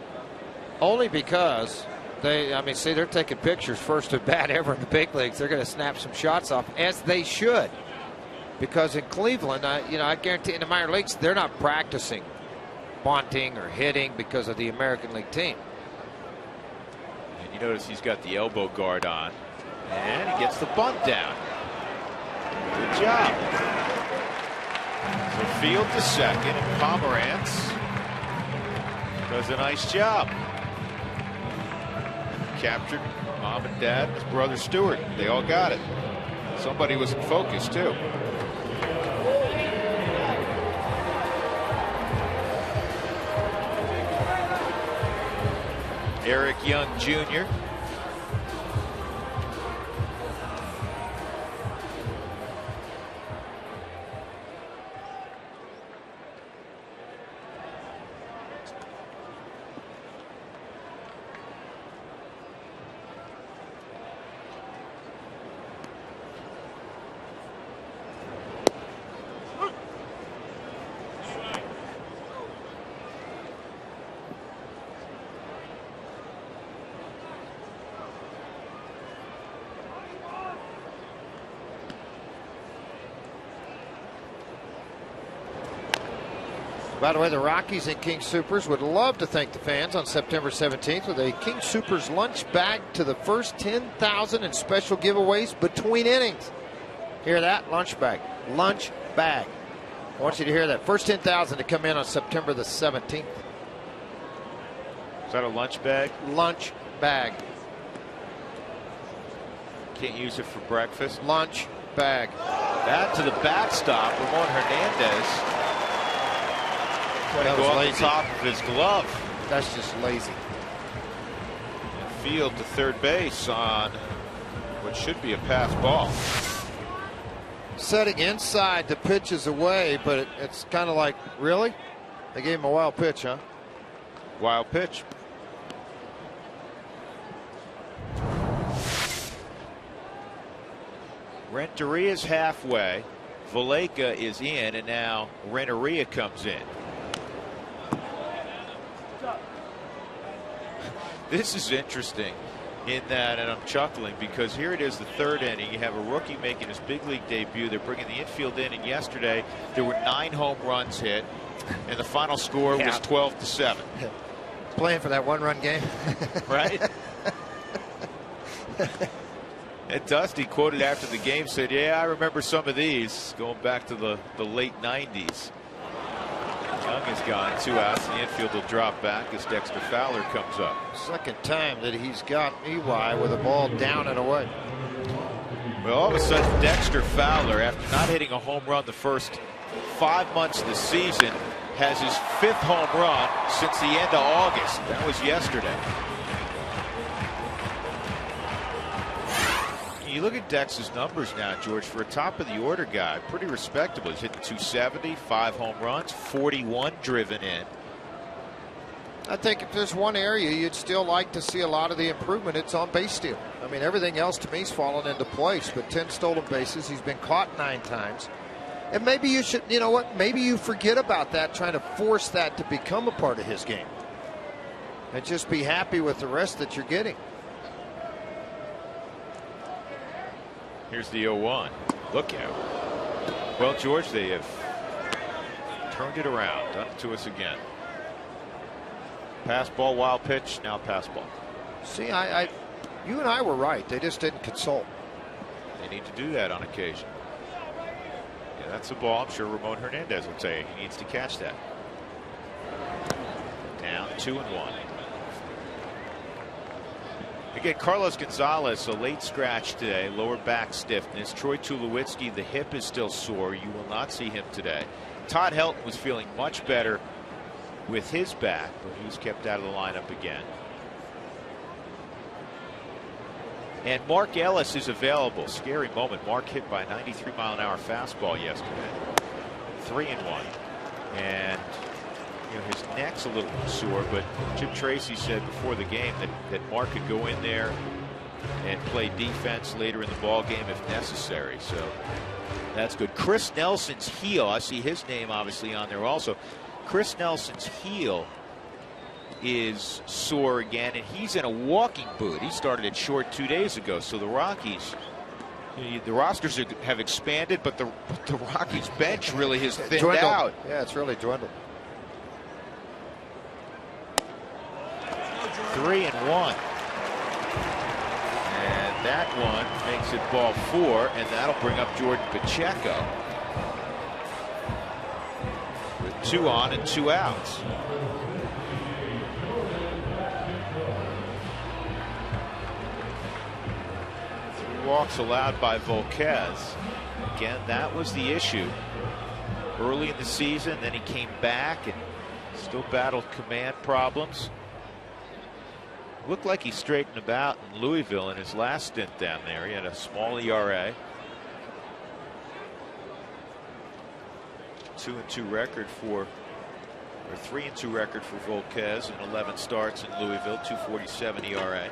Only because they're taking pictures first at bat ever in the big leagues. They're going to snap some shots off, as they should. Because in Cleveland, I guarantee in the minor leagues, they're not practicing bunting or hitting because of the American League team. And you notice he's got the elbow guard on, and he gets the bunt down. Good job. So Field to second, and Pomeranz does a nice job. Captured mom and dad, his brother Stewart. They all got it. Somebody was in focus too. Eric Young Jr. By the way, the Rockies and King Soopers would love to thank the fans on September 17th with a King Soopers lunch bag to the first 10,000 in special giveaways between innings. Hear that? Lunch bag. Lunch bag. I want you to hear that. First 10,000 to come in on September the 17th. Is that a lunch bag? Lunch bag. Can't use it for breakfast. Lunch bag. That to the backstop. Ramon Hernandez. That Go was off lazy. the top of his glove. That's just lazy. And Field to third base on what should be a pass ball. Setting inside, the pitch is away, but it's kind of like, really? They gave him a wild pitch, huh? Wild pitch. Renteria's halfway. Valleca is in, and now Renteria comes in. This is interesting in that, and I'm chuckling because here it is, the third inning. You have a rookie making his big league debut. They're bringing the infield in, and yesterday there were 9 home runs hit, and the final score was 12-7. Playing for that one-run game. Right? And Dusty quoted after the game said, yeah, I remember some of these going back to the late 90s. Young is gone, 2 outs. The infield will drop back as Dexter Fowler comes up. Second time that he's got EY with a ball down and away. Well, all of a sudden, Dexter Fowler, after not hitting a home run the first 5 months of the season, has his 5th home run since the end of August. That was yesterday. You look at Dex's numbers now, George, for a top of the order guy, pretty respectable. He's hitting 270, 5 home runs, 41 driven in. I think if there's one area you'd still like to see a lot of the improvement, it's on base steal. I mean, everything else to me's fallen into place, but 10 stolen bases. He's been caught 9 times. And maybe you should, you know what, maybe you forget about that, trying to force that to become a part of his game. And just be happy with the rest that you're getting. Here's the 0-1. Look out. Well, George, they have turned it around, done it to us again. Pass ball, wild pitch, now pass ball. See, you and I were right. They just didn't consult. They need to do that on occasion. Yeah, that's a ball. I'm sure Ramon Hernandez will tell you he needs to catch that. Down 2-1. Again, Carlos Gonzalez, a late scratch today, lower back stiffness. Troy Tulowitzki, the hip is still sore. You will not see him today. Todd Helton was feeling much better with his back, but he was kept out of the lineup again. And Mark Ellis is available. Scary moment. Mark hit by a 93-mile-an-hour fastball yesterday. 3-1. And you know, his neck's a little sore, but Chip Tracy said before the game that Mark could go in there and play defense later in the ball game if necessary. So that's good. Chris Nelson's heel, I see his name obviously on there also. Chris Nelson's heel is sore again, and he's in a walking boot. He started at short 2 days ago. So the Rockies, the rosters have expanded, but the Rockies bench really has thinned out. Yeah, it's really dwindled. 3-1. And that one makes it ball 4, and that'll bring up Jordan Pacheco with 2 on and 2 outs. 3 walks allowed by Volquez. Again, that was the issue early in the season. Then he came back and still battled command problems. Looked like he straightened about in Louisville in his last stint down there. He had a small ERA. 2-2 record for, or 3-2 record for Volquez in 11 starts in Louisville. 2.47 ERA.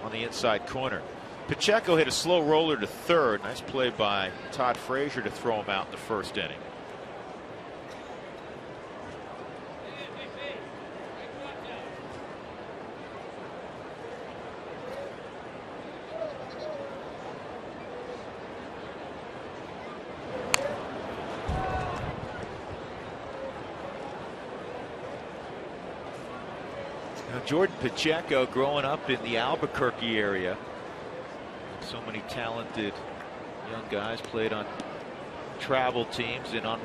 On the inside corner, Pacheco hit a slow roller to third. Nice play by Todd Frazier to throw him out in the first inning. Jordan Pacheco growing up in the Albuquerque area. So many talented young guys played on travel teams, and on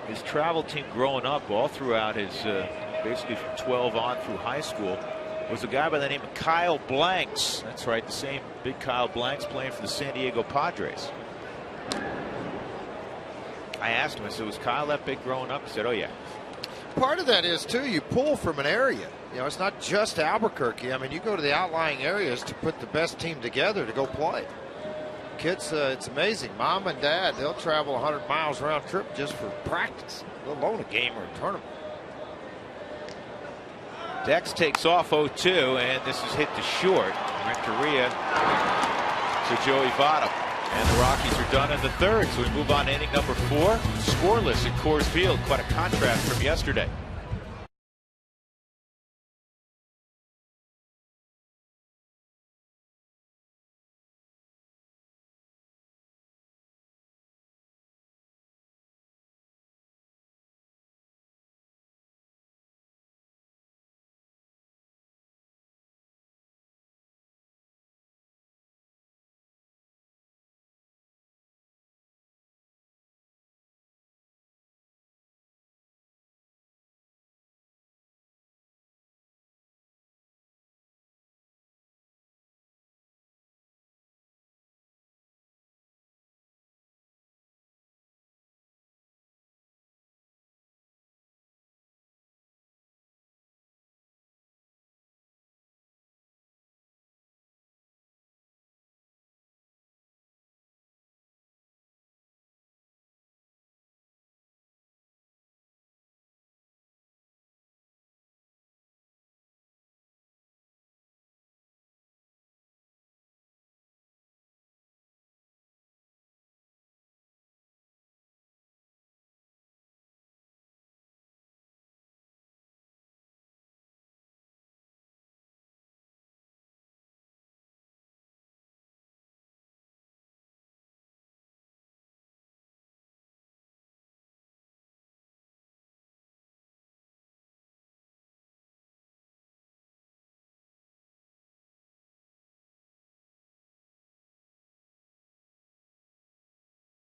his travel team growing up all throughout his basically from 12 on through high school was a guy by the name of Kyle Blanks. That's right, the same big Kyle Blanks playing for the San Diego Padres. I asked him, I said, was Kyle that big growing up? He said, oh yeah. Part of that is too, you pull from an area. You know, it's not just Albuquerque. I mean, you go to the outlying areas to put the best team together to go play. Kids, it's amazing. Mom and dad, they'll travel 100 miles round trip just for practice, let alone a game or a tournament. Dex takes off 0-2, and this is hit to short. Renteria to Joey Votto. And the Rockies are done in the third, so we move on to inning number 4. Scoreless at Coors Field. Quite a contrast from yesterday.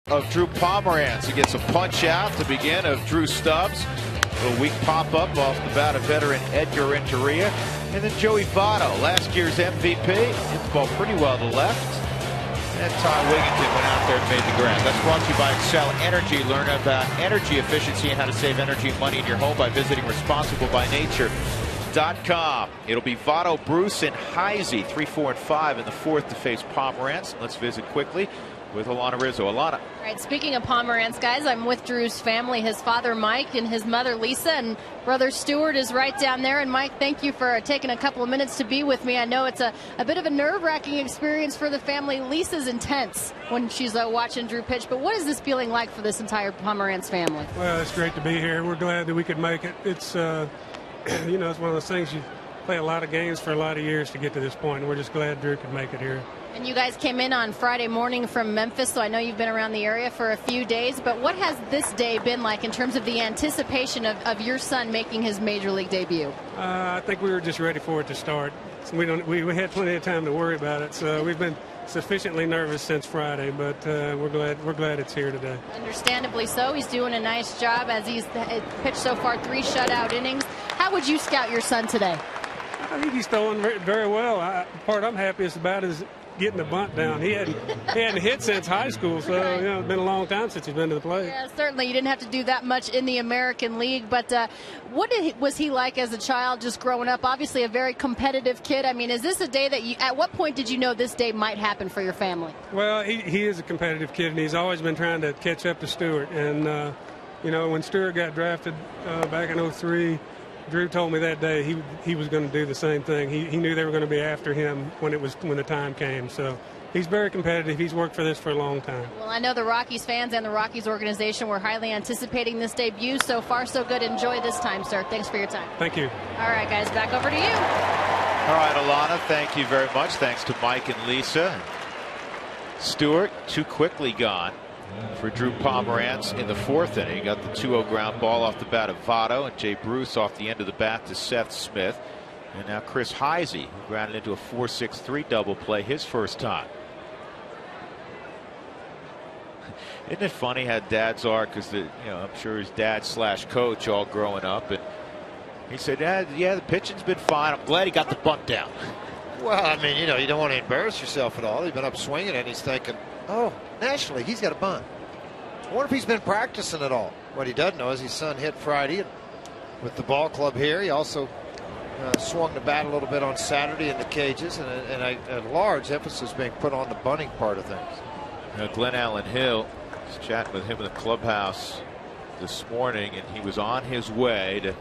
of Drew Pomeranz. He gets a punch out to begin of Drew Stubbs. A little weak pop-up off the bat of veteran Edgar Renteria. And then Joey Votto, last year's MVP, hit the ball pretty well to left. And Ty Wigginton went out there and made the grab. That's brought to you by Excel Energy. Learn about energy efficiency and how to save energy and money in your home by visiting responsiblebynature.com. It'll be Votto, Bruce, and Heisey, 3, 4, and 5 in the fourth to face Pomeranz. Let's visit quickly with Alana Rizzo. Alana. All right, speaking of Pomeranz, guys, I'm with Drew's family, his father Mike and his mother Lisa, and brother Stuart is right down there. And Mike, thank you for taking a couple of minutes to be with me. I know it's a bit of a nerve-wracking experience for the family. Lisa's intense when she's watching Drew pitch, but what is this feeling like for this entire Pomeranz family? Well, it's great to be here. We're glad that we could make it. It's you know, it's one of those things, you play a lot of games for a lot of years to get to this point, and we're just glad Drew could make it here. And you guys came in on Friday morning from Memphis, so I know you've been around the area for a few days, but what has this day been like in terms of the anticipation of your son making his major league debut? I think we were just ready for it to start. So we had plenty of time to worry about it, so we've been sufficiently nervous since Friday, but we're glad it's here today. Understandably so. He's doing a nice job as he's pitched so far 3 shutout innings. How would you scout your son today? I think he's throwing very well. The part I'm happiest about is getting the bunt down. He hadn't hit since high school, so you know, it's been a long time since he's been to the plate. Yeah, certainly. You didn't have to do that much in the American League, but what was he like as a child, just growing up? Obviously, a very competitive kid. I mean, is this a day that at what point did you know this day might happen for your family? Well, he is a competitive kid, and he's always been trying to catch up to Stewart. And you know, when Stewart got drafted back in '03. Drew told me that day he was going to do the same thing. He knew they were going to be after him when the time came. So he's very competitive. He's worked for this for a long time. Well, I know the Rockies fans and the Rockies organization were highly anticipating this debut. So far, so good. Enjoy this time, sir. Thanks for your time. Thank you. All right, guys, back over to you. All right, Alana, thank you very much. Thanks to Mike and Lisa. Stewart, too quickly gone for Drew Pomeranz in the fourth inning. He got the 2-0 ground ball off the bat of Votto, and Jay Bruce off the end of the bat to Seth Smith. And now Chris Heisey, who grounded into a 4-6-3 double play his first time. Isn't it funny how dads are? Because I'm sure his dad / coach all growing up, and he said, yeah, the pitching's been fine. I'm glad he got the bunt down. Well, I mean, you don't want to embarrass yourself at all. He's been up swinging, and he's thinking, oh, nationally, he's got a bunt. I wonder if he's been practicing at all. What he doesn't know is his son hit Friday with the ball club here. He also swung the bat a little bit on Saturday in the cages, and a large emphasis being put on the bunting part of things. Glenn Allen Hill was chatting with him in the clubhouse this morning, and he was on his way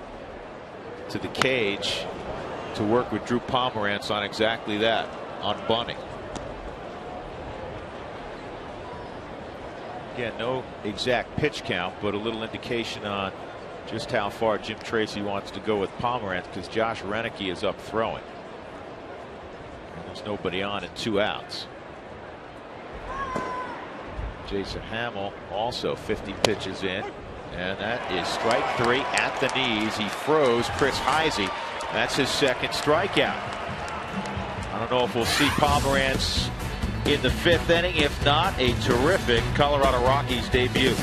to the cage to work with Drew Pomeranz on exactly that, on bunting. Again, no exact pitch count, but a little indication on just how far Jim Tracy wants to go with Pomeranz, because Josh Renicky is up throwing. And there's nobody on and 2 outs. Jason Hamill also 50 pitches in, and that is strike 3 at the knees. He froze Chris Heisey. That's his second strikeout. I don't know if we'll see Pomeranz in the 5th inning. If not, a terrific Colorado Rockies debut.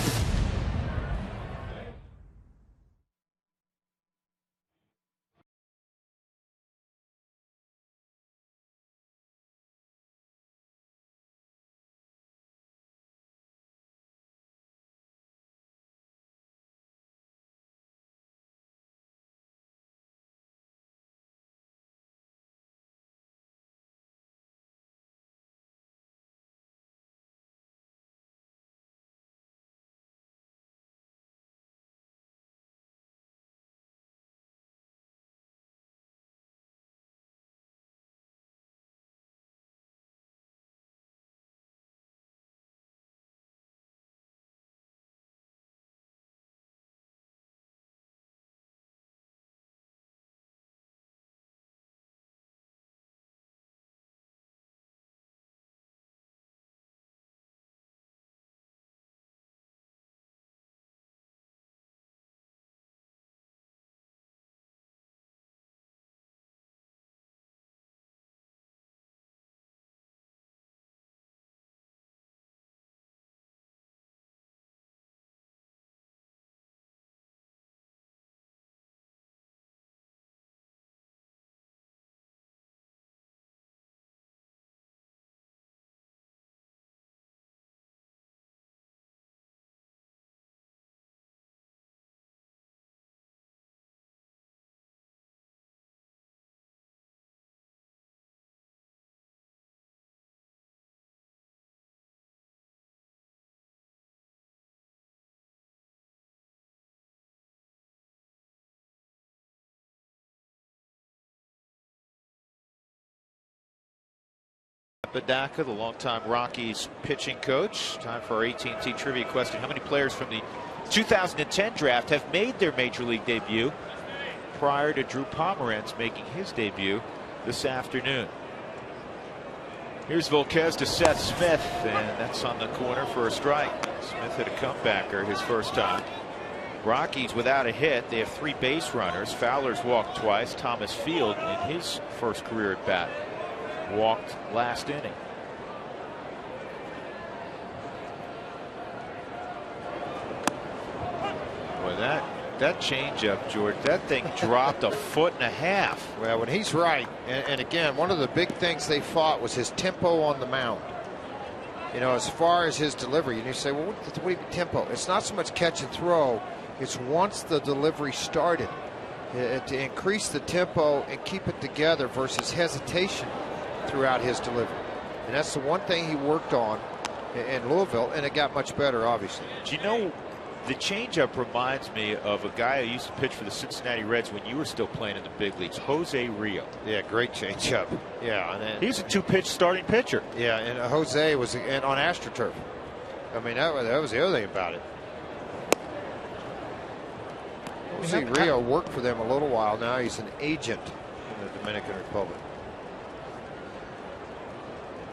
Badaka, the longtime Rockies pitching coach. Time for our AT&T trivia question. How many players from the 2010 draft have made their major league debut prior to Drew Pomeranz making his debut this afternoon? Here's Volquez to Seth Smith, and that's on the corner for a strike. Smith hit a comebacker his first time. Rockies without a hit. They have 3 base runners. Fowler's walked twice. Thomas Field, in his first career at bat, walked last inning. Boy, that changeup, George, that thing dropped 1.5 feet. Well, when he's right, and again, one of the big things they fought was his tempo on the mound. You know, as far as his delivery, and you say, well, what do you mean tempo? It's not so much catch and throw. It's once the delivery started, to increase the tempo and keep it together versus hesitation throughout his delivery. And that's the one thing he worked on in Louisville, and it got much better, obviously. Do you know, the changeup reminds me of a guy who used to pitch for the Cincinnati Reds when you were still playing in the big leagues, Jose Rio. Yeah, great changeup. Yeah, and he's a 2-pitch starting pitcher. Yeah, and Jose was on AstroTurf. I mean, that was the other thing about it. Jose Rio worked for them a little while. Now he's an agent in the Dominican Republic.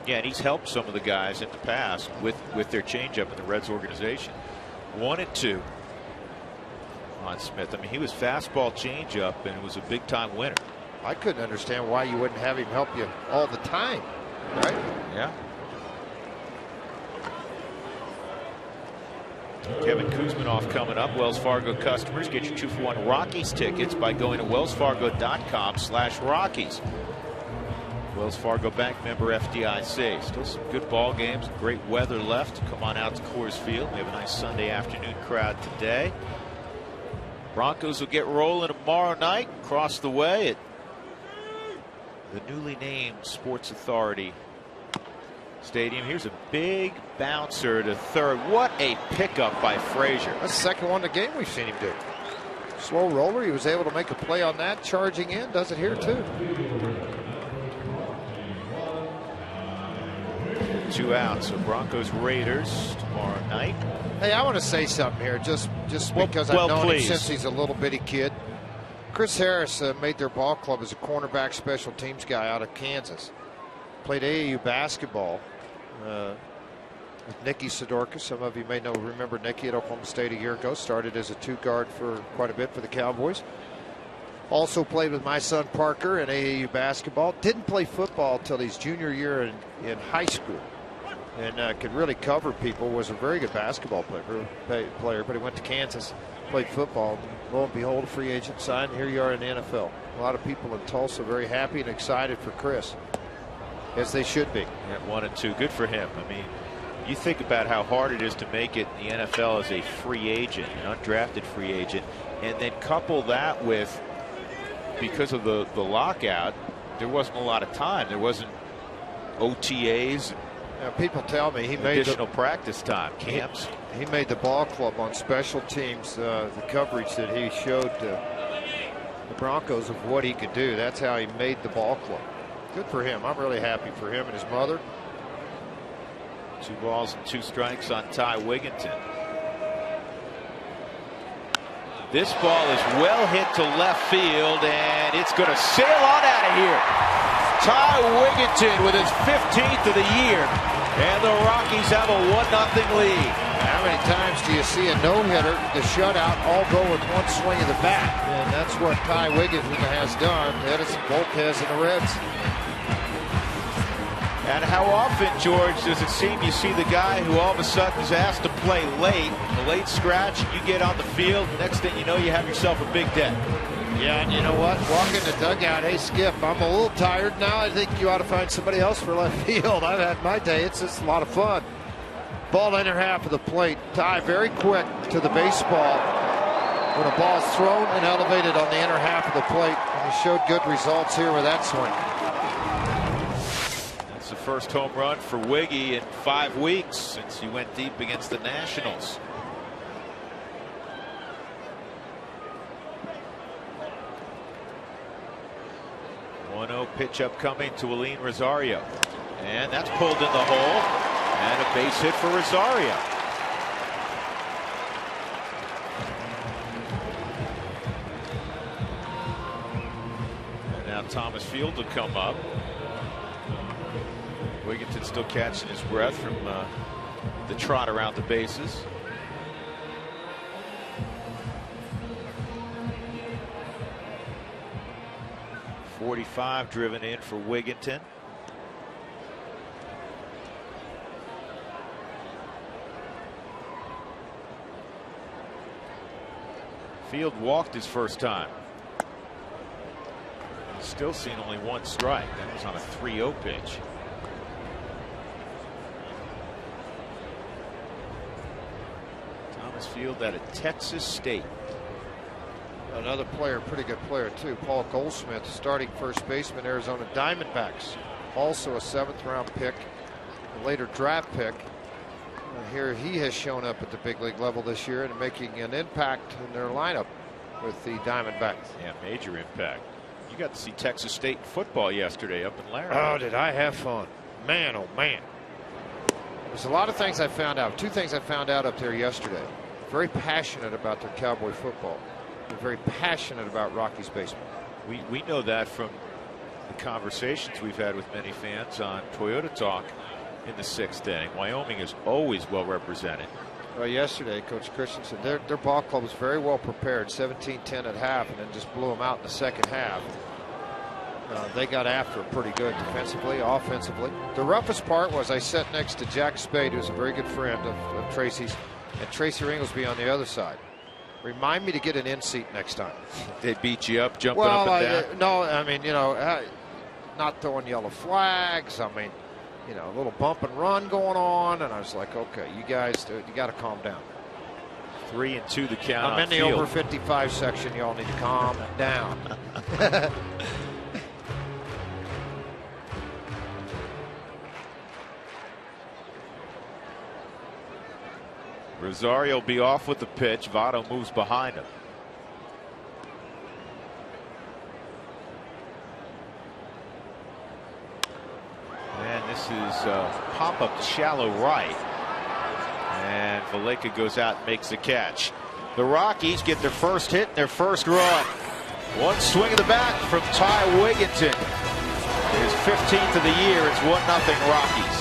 Yeah, and he's helped some of the guys in the past with their changeup in the Reds organization. 1-2 on Smith. I mean, he was fastball changeup, and it was a big time winner. I couldn't understand why you wouldn't have him help you all the time, right? Yeah. Kevin Kuzminoff coming up. Wells Fargo customers, get your 2-for-1 Rockies tickets by going to wellsfargo.com/Rockies. Wells Fargo Bank member FDIC. Still some good ball games, great weather left. Come on out to Coors Field. We have a nice Sunday afternoon crowd today. Broncos will get rolling tomorrow night across the way at the newly named Sports Authority Stadium. Here's a big bouncer to third. What a pickup by Frazier. That's the second one of the game we've seen him do. Slow roller. He was able to make a play on that, charging in. Does it here too. 2 outs. So Broncos Raiders tomorrow night. Hey, I want to say something here, just because I've known him since he's a little bitty kid. Chris Harris made their ball club as a cornerback special teams guy out of Kansas. Played AAU basketball with Nicky Sidorka. Some of you may remember Nicky at Oklahoma State a year ago. Started as a 2-guard for quite a bit for the Cowboys. Also played with my son Parker in AAU basketball. Didn't play football until his junior year in high school. And could really cover people. Was a very good basketball player, but he went to Kansas, played football. Lo and behold, a free agent signed. Here you are in the NFL. A lot of people in Tulsa very happy and excited for Chris, as they should be. Yeah, 1-2, good for him. I mean, you think about how hard it is to make it in the NFL as a free agent, an undrafted free agent, and then couple that with, because of the lockout, there wasn't a lot of time. There wasn't OTAs. People tell me he made additional practice time, camps. He made the ball club on special teams. The coverage that he showed the Broncos of what he could do. That's how he made the ball club. Good for him. I'm really happy for him and his mother. 2 balls and 2 strikes on Ty Wigginton. This ball is well hit to left field, and it's going to sail on out of here. Ty Wigginton with his 15th of the year, and the Rockies have a 1-0 lead. How many times do you see a no-hitter, the shutout, all go with one swing of the bat? And that's what Ty Wigginton has done. Edison Volquez and the Reds. And how often, George, does it seem you see the guy who all of a sudden is asked to play late, a late scratch, and you get on the field, next thing you know, you have yourself a big day. Yeah, and you know what? Walk in the dugout, hey, Skip, I'm a little tired now. I think you ought to find somebody else for left field. I've had my day. It's just a lot of fun. Ball inner half of the plate. Ty very quick to the baseball when a ball is thrown and elevated on the inner half of the plate. And he showed good results here with that swing. That's the first home run for Wiggy in 5 weeks since he went deep against the Nationals. Pitch up coming to Aline Rosario. And that's pulled in the hole. And a base hit for Rosario. And now Thomas Field will come up. Wigginton still catching his breath from the trot around the bases. .45 driven in for Wigginton. Field walked his first time. Still seen only one strike. That was on a 3-0 pitch. Thomas Field out of Texas State. Another player, pretty good player too, Paul Goldschmidt, starting first baseman, Arizona Diamondbacks. Also a 7th round pick, a later draft pick. Here he has shown up at the big league level this year and making an impact in their lineup with the Diamondbacks. Yeah, major impact. You got to see Texas State football yesterday up in Laramie. Oh, did I have fun. Man, oh man. There's a lot of things I found out. 2 things I found out up there yesterday. Very passionate about their Cowboy football. They're very passionate about Rockies baseball. We know that from the conversations we've had with many fans on Toyota Talk in the 6th inning. Wyoming is always well represented. Well, yesterday, Coach Christensen, their ball club was very well prepared, 17-10 at half, and then just blew them out in the second half. They got after it pretty good defensively, offensively. The roughest part was I sat next to Jack Spade, who's a very good friend of Tracy's, and Tracy Ringlesby on the other side. Remind me to get an in seat next time. They beat you up, jumping up and down? No, I mean, you know, not throwing yellow flags. I mean, you know, a little bump and run going on, and I was like, okay, you guys, you got to calm down. 3-2 the count. I'm in the field. over 55 section. Y'all need to calm down. Rosario will be off with the pitch. Votto moves behind him. And this is pop up to shallow right. And Valleca goes out and makes the catch. The Rockies get their first hit, their first run. One swing of the bat from Ty Wigginton. His 15th of the year. It's 1-0 Rockies.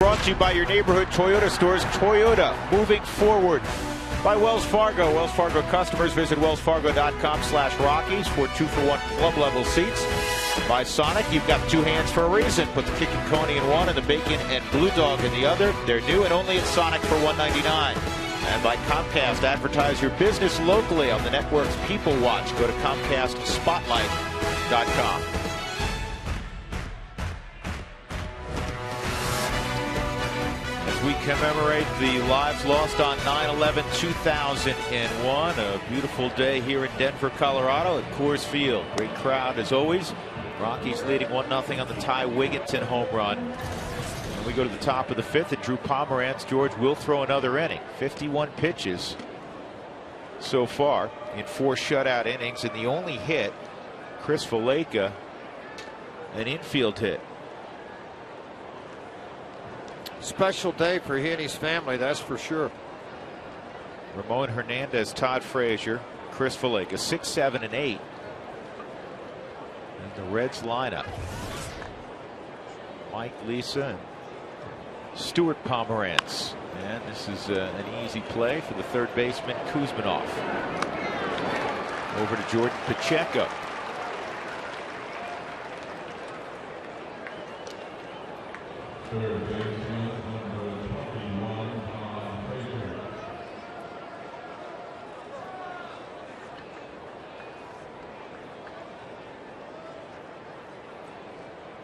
Brought to you by your neighborhood Toyota stores. Toyota, moving forward. By Wells Fargo. Wells Fargo customers visit wellsfargo.com/Rockies for 2-for-1 club level seats. By Sonic, you've got 2 hands for a reason. Put the kicking coney in one and the bacon and blue dog in the other. They're new and only at Sonic for $1.99. And by Comcast, advertise your business locally on the network's People Watch. Go to ComcastSpotlight.com. as we commemorate the lives lost on 9/11/2001. A beautiful day here in Denver, Colorado at Coors Field. Great crowd as always. Rockies leading 1-0 on the Ty Wigginton home run. And we go to the top of the 5th at Drew Pomeranz. George will throw another inning. 51 pitches so far in 4 shutout innings, and the only hit, Chris Valaika, an infield hit. Special day for he and his family, that's for sure. Ramon Hernandez, Todd Frazier, Chris Valaika, 6, 7, and 8 in the Reds lineup. Mike Lisa and Stuart Pomeranz, and this is an easy play for the third baseman Kuzminoff. Over to Jordan Pacheco.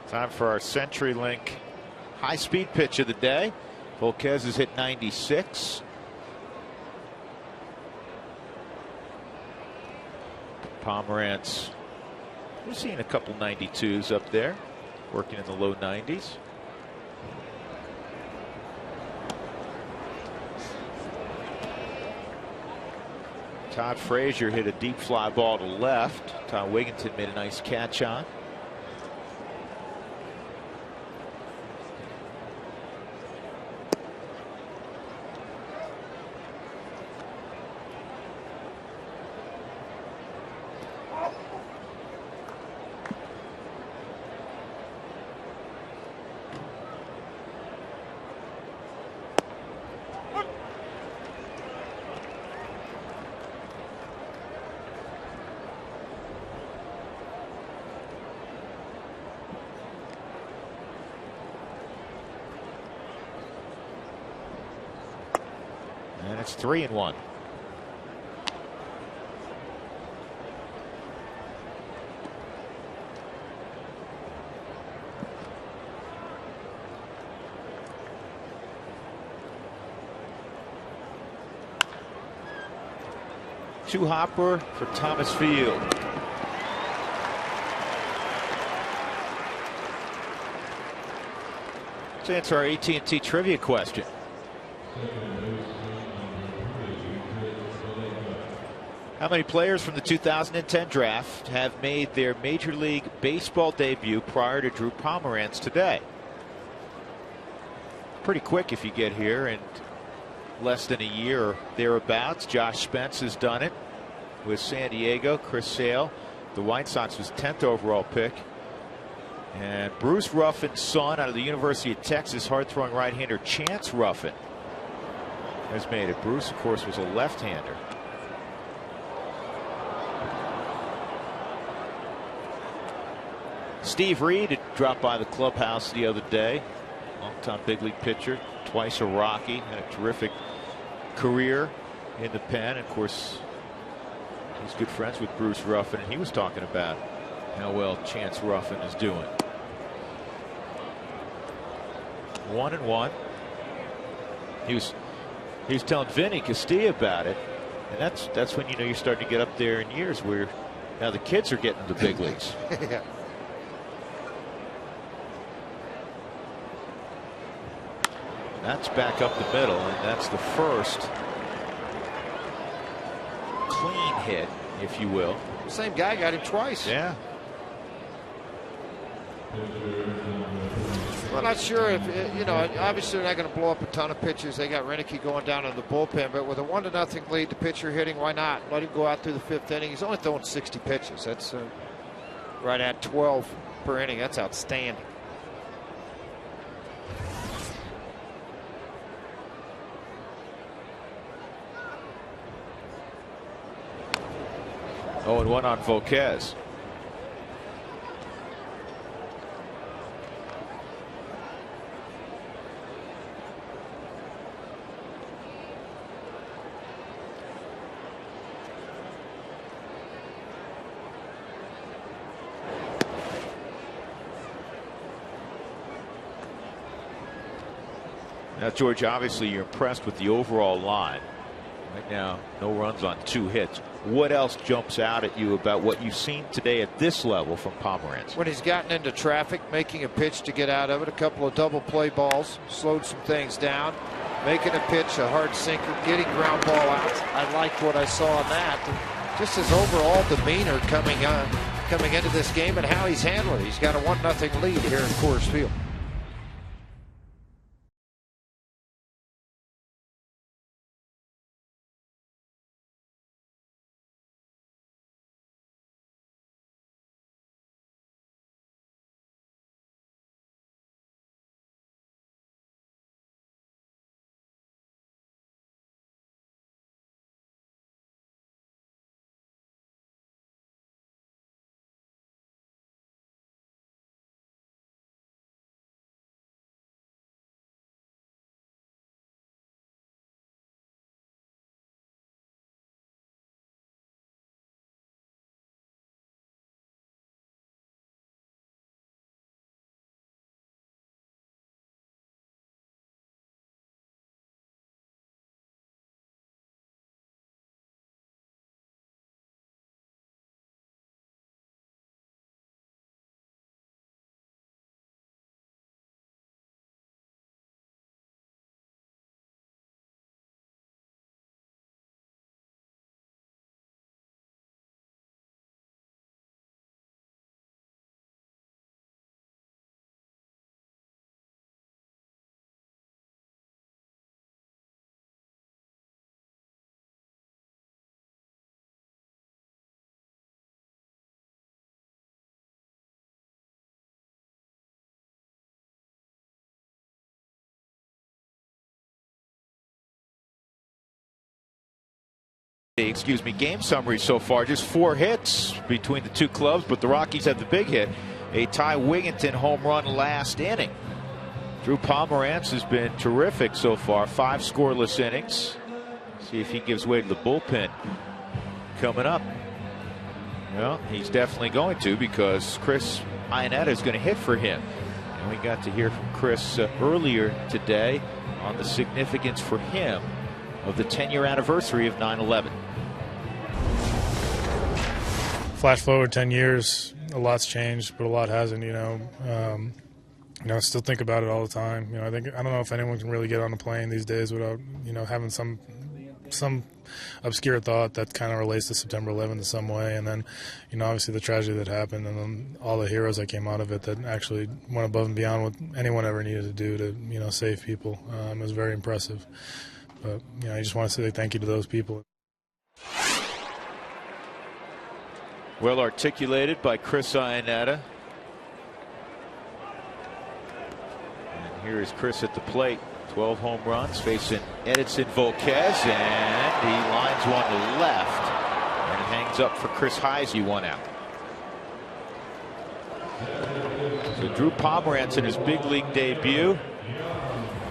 Time for our CenturyLink high-speed pitch of the day. Volquez has hit 96. Pomeranz, we're seeing a couple 92s up there, working in the low 90s. Todd Frazier hit a deep fly ball to left. Ty Wigginton made a nice catch on. And it's 3-1. Two hopper for Thomas Field. Let's answer our AT&T trivia question. How many players from the 2010 draft have made their Major League Baseball debut prior to Drew Pomeranz today? Pretty quick if you get here in less than a year or thereabouts. Josh Spence has done it with San Diego. Chris Sale, the White Sox, was 10th overall pick. And Bruce Ruffin's son out of the University of Texas, hard-throwing right-hander Chance Ruffin has made it. Bruce, of course, was a left-hander. Steve Reed had dropped by the clubhouse the other day. Longtime big league pitcher, twice a Rocky, had a terrific career in the pen. Of course, he's good friends with Bruce Ruffin, and he was talking about how well Chance Ruffin is doing. 1-1. He was telling Vinny Castilla about it, and that's when you know you're starting to get up there in years where now the kids are getting to the big leagues. Yeah. That's back up the middle, and that's the first clean hit, if you will. Same guy got him twice. Yeah. I'm not sure if, you know, obviously they're not going to blow up a ton of pitches. They got Renicky going down in the bullpen, but with a 1-0 lead, the pitcher hitting, why not? Let him go out through the 5th inning. He's only throwing 60 pitches. That's right at 12 per inning. That's outstanding. Oh, and 1 on Volquez. Now, George, obviously you're impressed with the overall line. Right now, no runs on 2 hits. What else jumps out at you about what you've seen today at this level from Pomerantz? When he's gotten into traffic, making a pitch to get out of it, a couple of double play balls, slowed some things down, making a pitch, a hard sinker, getting ground ball outs. I liked what I saw in that. And just his overall demeanor coming into this game and how he's handling it. He's got a 1-0 lead here in Coors Field. Game summary so far. Just 4 hits between the 2 clubs, but the Rockies have the big hit. A Ty Wigginton home run last inning. Drew Pomerantz has been terrific so far. 5 scoreless innings. See if he gives way to the bullpen coming up. Well, he's definitely going to, because Chris Iannetta is going to hit for him. And we got to hear from Chris earlier today on the significance for him of the 10-year anniversary of 9/11. Flash forward 10 years, a lot's changed, but a lot hasn't. I still think about it all the time. I don't know if anyone can really get on a plane these days without having some obscure thought that kind of relates to September 11th in some way. And then obviously the tragedy that happened, and then all the heroes that came out of it that actually went above and beyond what anyone ever needed to do to save people. It was very impressive. But I just want to say thank you to those people. Well articulated by Chris Iannetta. And here is Chris at the plate. 12 home runs facing Edinson Volquez, and he lines one to left and hangs up for Chris Heisey, 1 out. So Drew Pomerantz in his big league debut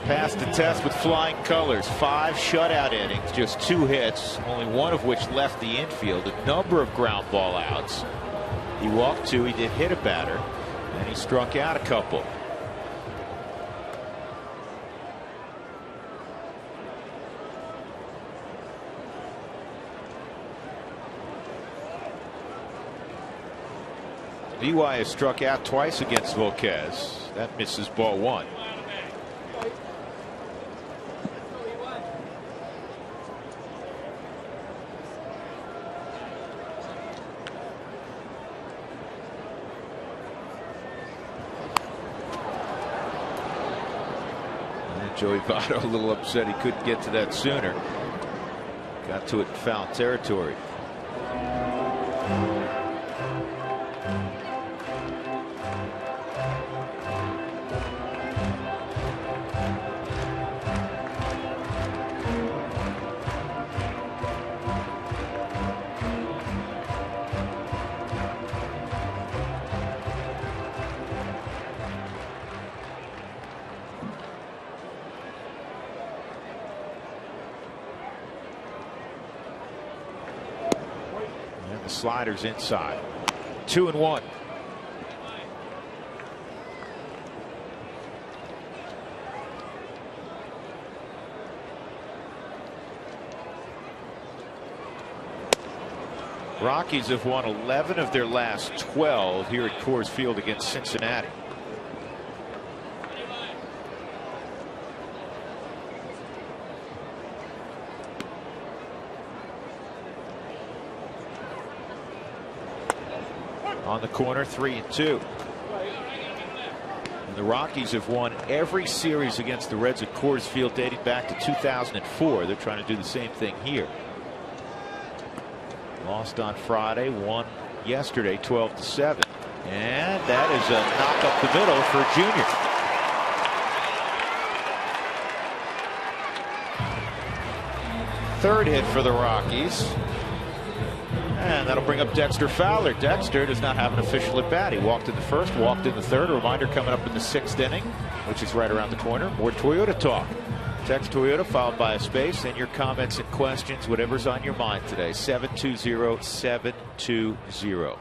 passed the test with flying colors. 5 shutout innings, just 2 hits, only 1 of which left the infield. A number of ground ball outs. He walked 2, he did hit a batter, and he struck out a couple. Levi has struck out twice against Volquez. That misses ball 1. Joey Votto a little upset he couldn't get to that sooner. Got to it in foul territory. The sliders inside. 2-1. Rockies have won 11 of their last 12 here at Coors Field against Cincinnati. On the corner, 3-2. And the Rockies have won every series against the Reds at Coors Field dating back to 2004. They're trying to do the same thing here. Lost on Friday, won yesterday 12-7. And that is a knock up the middle for Junior. Third hit for the Rockies. And that'll bring up Dexter Fowler. Dexter does not have an official at bat. He walked in the first, walked in the third. A reminder coming up in the 6th inning, which is right around the corner. More Toyota talk. Text Toyota followed by a space, and your comments and questions, whatever's on your mind today. 720-720.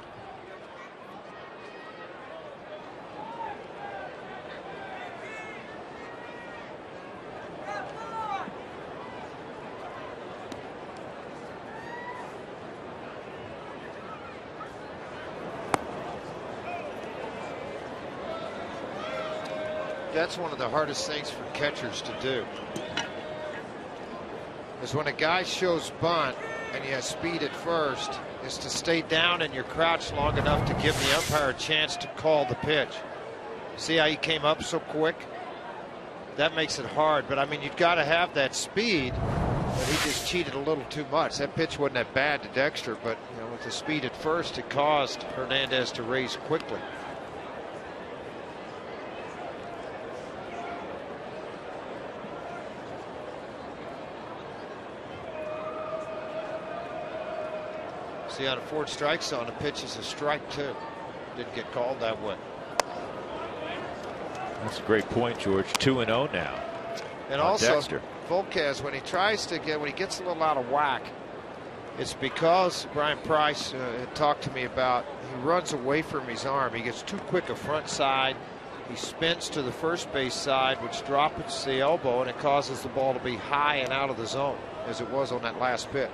That's one of the hardest things for catchers to do. Is when a guy shows bunt and he has speed at first, is to stay down in your crouch long enough to give the umpire a chance to call the pitch. See how he came up so quick? That makes it hard, but I mean, you've got to have that speed, but he just cheated a little too much. That pitch wasn't that bad to Dexter, but you know, with the speed at first, it caused Hernandez to raise quickly. See, on a 4 strike zone, the pitch is a strike too. Didn't get called that way. That's a great point, George. 2-0 now. And also, Dexter. Volquez, when he tries to get, when he gets a little out of whack, it's because Brian Price had talked to me about he runs away from his arm. He gets too quick a front side. He spins to the first base side, which drops the elbow, and it causes the ball to be high and out of the zone, as it was on that last pitch.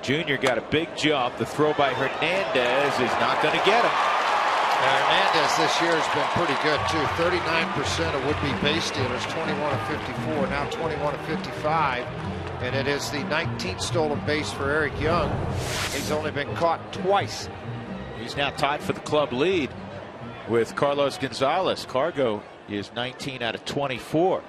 Junior got a big jump. The throw by Hernandez is not going to get him. Hernandez this year has been pretty good too. 39% of would-be base stealers, 21 of 54, now 21 of 55. And it is the 19th stolen base for Eric Young. He's only been caught twice. He's now tied for the club lead with Carlos Gonzalez. Cargo is 19 out of 24.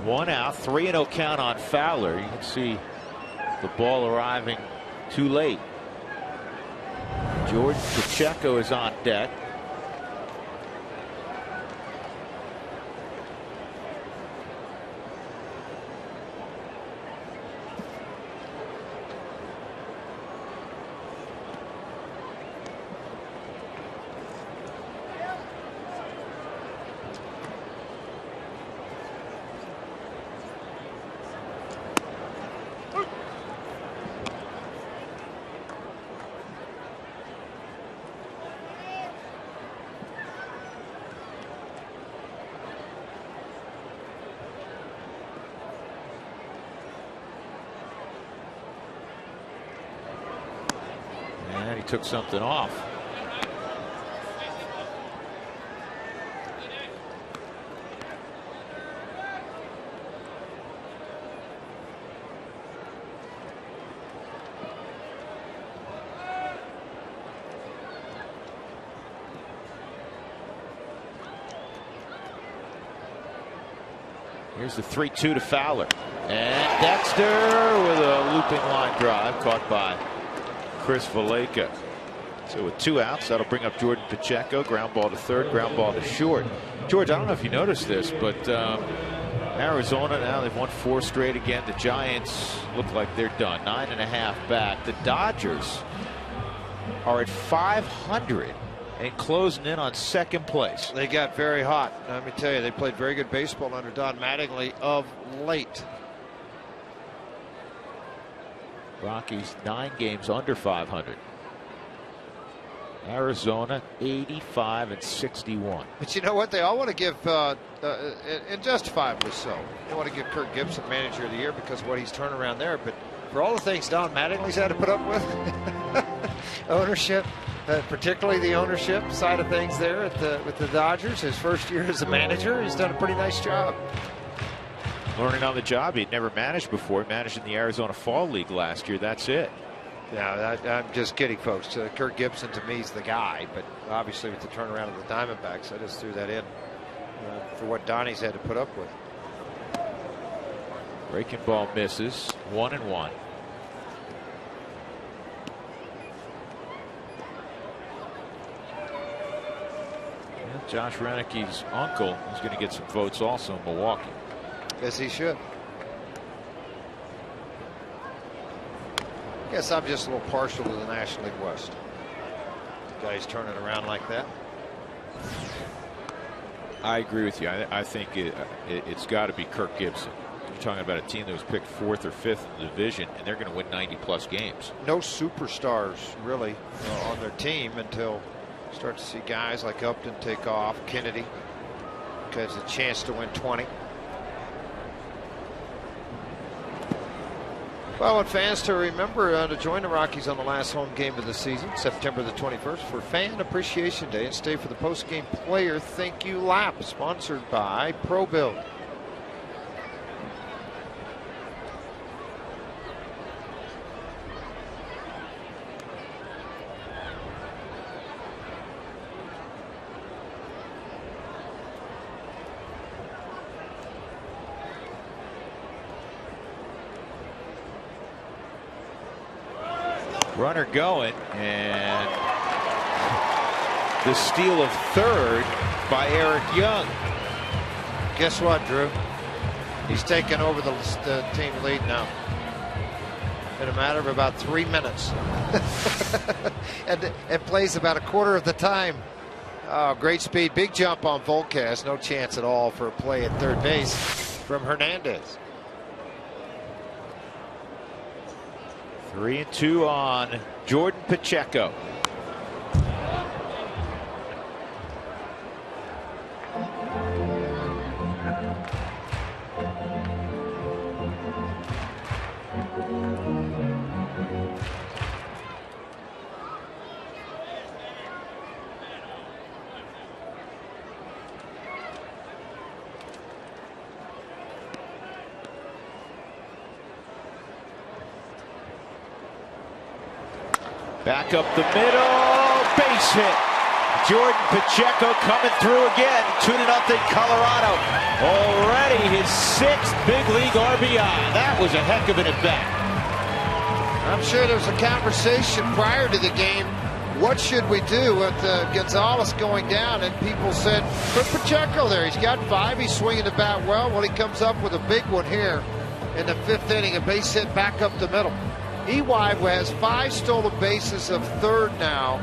One out, 3-0 count on Fowler. You can see the ball arriving too late. Jordan Pacheco is on deck. And he took something off. Here's the 3-2 to Fowler. And Dexter with a looping line drive caught by Chris Valaika. So with 2 outs, that'll bring up Jordan Pacheco. Ground ball to third, ground ball to short. George, I don't know if you noticed this, but Arizona now, they've won 4 straight again. The Giants look like they're done. 9.5 back. The Dodgers are at 500 and closing in on second place. They got very hot. Let me tell you, they played very good baseball under Don Mattingly of late. Rockies 9 games under 500. Arizona 85 and 61. But you know what? They all want to give, and justifiably so, they want to give Kirk Gibson Manager of the Year because of what he's turned around there. But for all the things Don Mattingly's had to put up with, ownership, particularly the ownership side of things there with the Dodgers, his first year as a manager, he's done a pretty nice job. Learning on the job. He'd never managed before. He managed in the Arizona Fall League last year. That's it. Yeah, I'm just kidding, folks. Kirk Gibson to me is the guy, but obviously with the turnaround of the Diamondbacks, I just threw that in for what Donnie's had to put up with. Breaking ball misses. 1-1. Josh Renicke's uncle is going to get some votes also in Milwaukee. Yes, he should. Guess I'm just a little partial to the National League West. Guys turning around like that. I agree with you. I think it's got to be Kirk Gibson. You're talking about a team that was picked 4th or 5th in the division, and they're going to win 90-plus games. No superstars, really, on their team until you start to see guys like Upton take off. Kennedy has a chance to win 20. Well, I want fans to remember to join the Rockies on the last home game of the season, September the 21st, for Fan Appreciation Day, and stay for the post-game player thank you lap, sponsored by ProBuild. Runner going, and the steal of third by Eric Young. Guess what, Drew? He's taken over the team lead now in a matter of about 3 minutes. and plays about a quarter of the time. Oh, great speed. Big jump on Volquez. No chance at all for a play at third base from Hernandez. 3-2 on Jordan Pacheco. Back up the middle, base hit. Jordan Pacheco coming through again. 2-0 Colorado. Already his 6th big league RBI. That was a heck of an at-bat. I'm sure there was a conversation prior to the game. What should we do with Gonzalez going down? And people said, put Pacheco there. He's got 5. He's swinging the bat well. Well, he comes up with a big one here in the 5th inning. A base hit back up the middle. EY has 5 stolen bases of third now.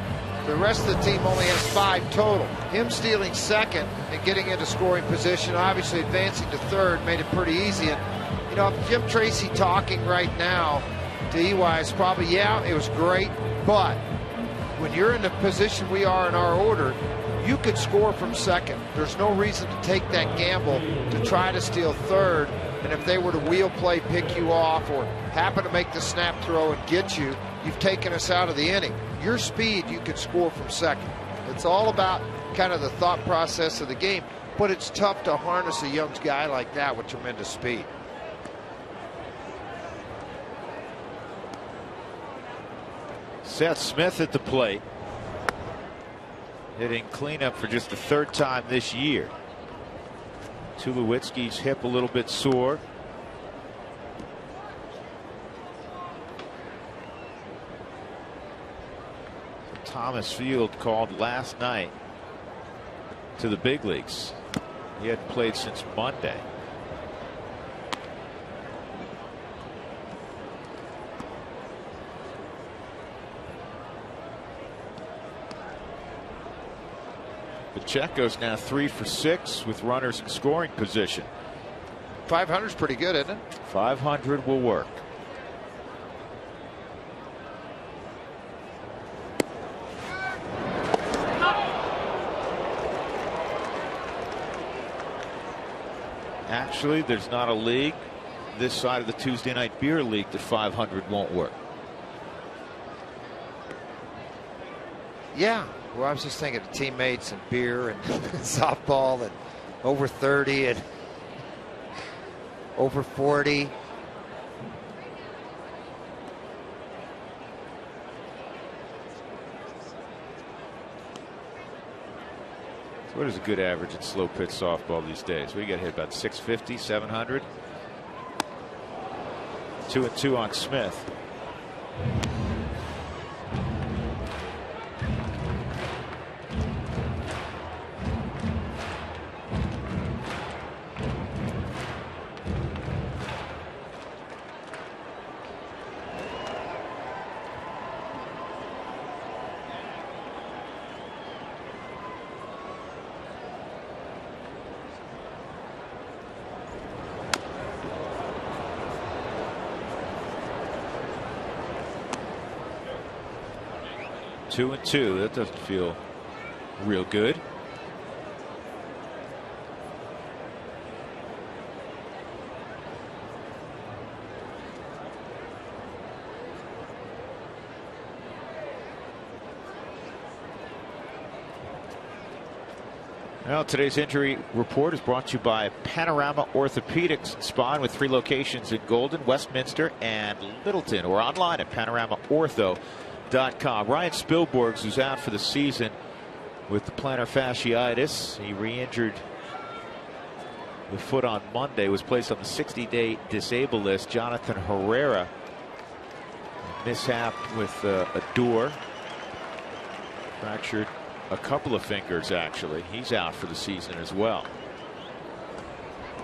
The rest of the team only has 5 total. Him stealing second and getting into scoring position, obviously advancing to third, made it pretty easy. And, you know, Jim Tracy talking right now to EY is probably, yeah, it was great, but when you're in the position we are in our order, you could score from second. There's no reason to take that gamble to try to steal third. And if they were to wheel play, pick you off, or happen to make the snap throw and get you, you've taken us out of the inning. Your speed, you could score from second. It's all about kind of the thought process of the game, but it's tough to harness a young guy like that with tremendous speed. Seth Smith at the plate, hitting cleanup for just the 3rd time this year. Tulowitzki's hip a little bit sore. Thomas Field called last night to the big leagues. He hadn't played since Monday. Pacheco's now 3 for 6 with runners in scoring position. 500's pretty good, isn't it? 500 will work. Actually, there's not a league this side of the Tuesday Night Beer League that 500 won't work. Yeah. Well, I was just thinking of teammates and beer and softball and over 30 and over 40. What is a good average in slow pitch softball these days? We got hit about 650, 700. 2-2 on Smith. Two and two. That doesn't feel real good. Well, today's injury report is brought to you by Panorama Orthopedics and Spine, with 3 locations in Golden, Westminster, and Littleton, or online at panoramaortho.com. Ryan Spilborghs, who's out for the season with the plantar fasciitis. He re-injured the foot on Monday, was placed on the 60-day disabled list. Jonathan Herrera, mishap with a door, fractured a couple of fingers actually. He's out for the season as well.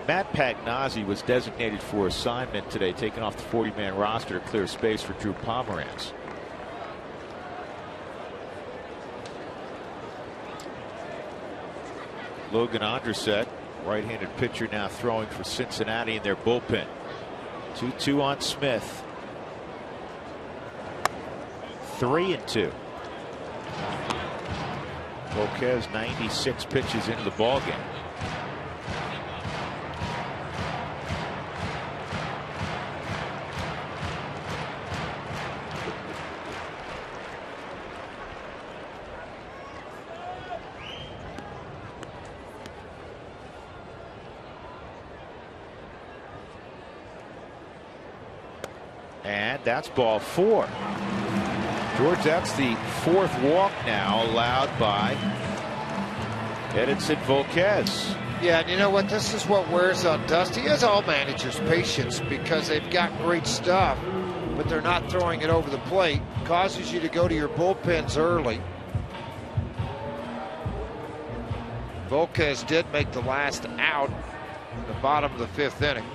Matt Pagnozzi was designated for assignment today, taken off the 40-man roster to clear space for Drew Pomeranz. Logan Andrusek, right-handed pitcher, now throwing for Cincinnati in their bullpen. 2-2 on Smith. 3-2. Volquez 96 pitches into the ballgame. And that's ball 4. George, that's the 4th walk now allowed by Edinson Volquez. Yeah, and you know what? This is what wears on Dusty, as all managers' patience, because they've got great stuff, but they're not throwing it over the plate. Causes you to go to your bullpens early. Volquez did make the last out in the bottom of the 5th inning.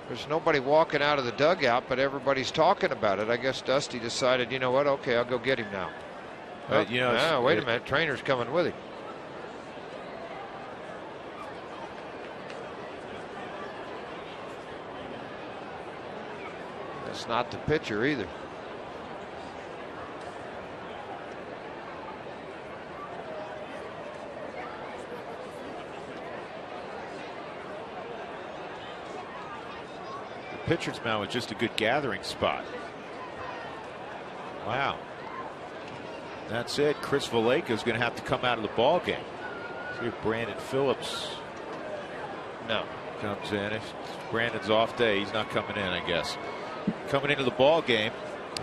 There's nobody walking out of the dugout, but everybody's talking about it. I guess Dusty decided, you know what, okay, I'll go get him now. You know, wait a minute, trainer's coming with him. That's not the pitcher either. Pitcher's mound was just a good gathering spot. Wow. That's it. Chris Valleca is going to have to come out of the ball game. See if Brandon Phillips comes in. If Brandon's off day, he's not coming in, I guess. Coming into the ball game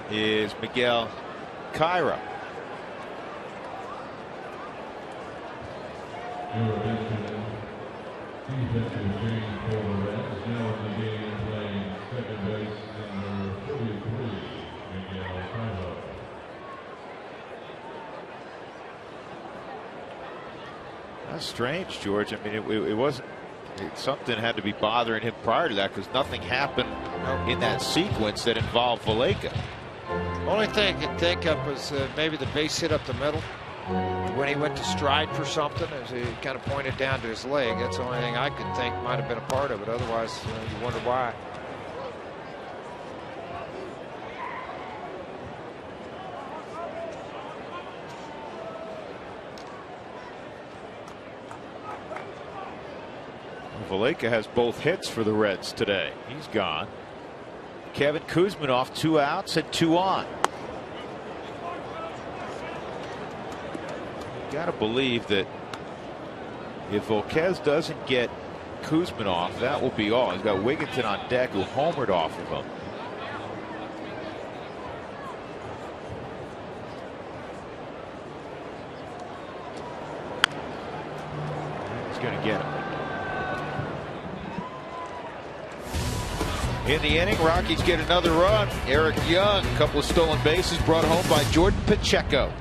is Miguel Cairo. That's strange, George. I mean, it wasn't. Something had to be bothering him prior to that, because nothing happened in that sequence that involved Valleca. Only thing I could think of was maybe the base hit up the middle when he went to stride for something, as he kind of pointed down to his leg. That's the only thing I could think might have been a part of it. Otherwise, you wonder why. Valaika has both hits for the Reds today. He's gone. Kevin Kuzminoff, 2 outs and 2 on. You got to believe that if Volquez doesn't get Kuzminoff, that will be all. He's got Wigginton on deck, who homered off of him. He's going to get him. In the inning, Rockies get another run. Eric Young, a couple of stolen bases brought home by Jordan Pacheco.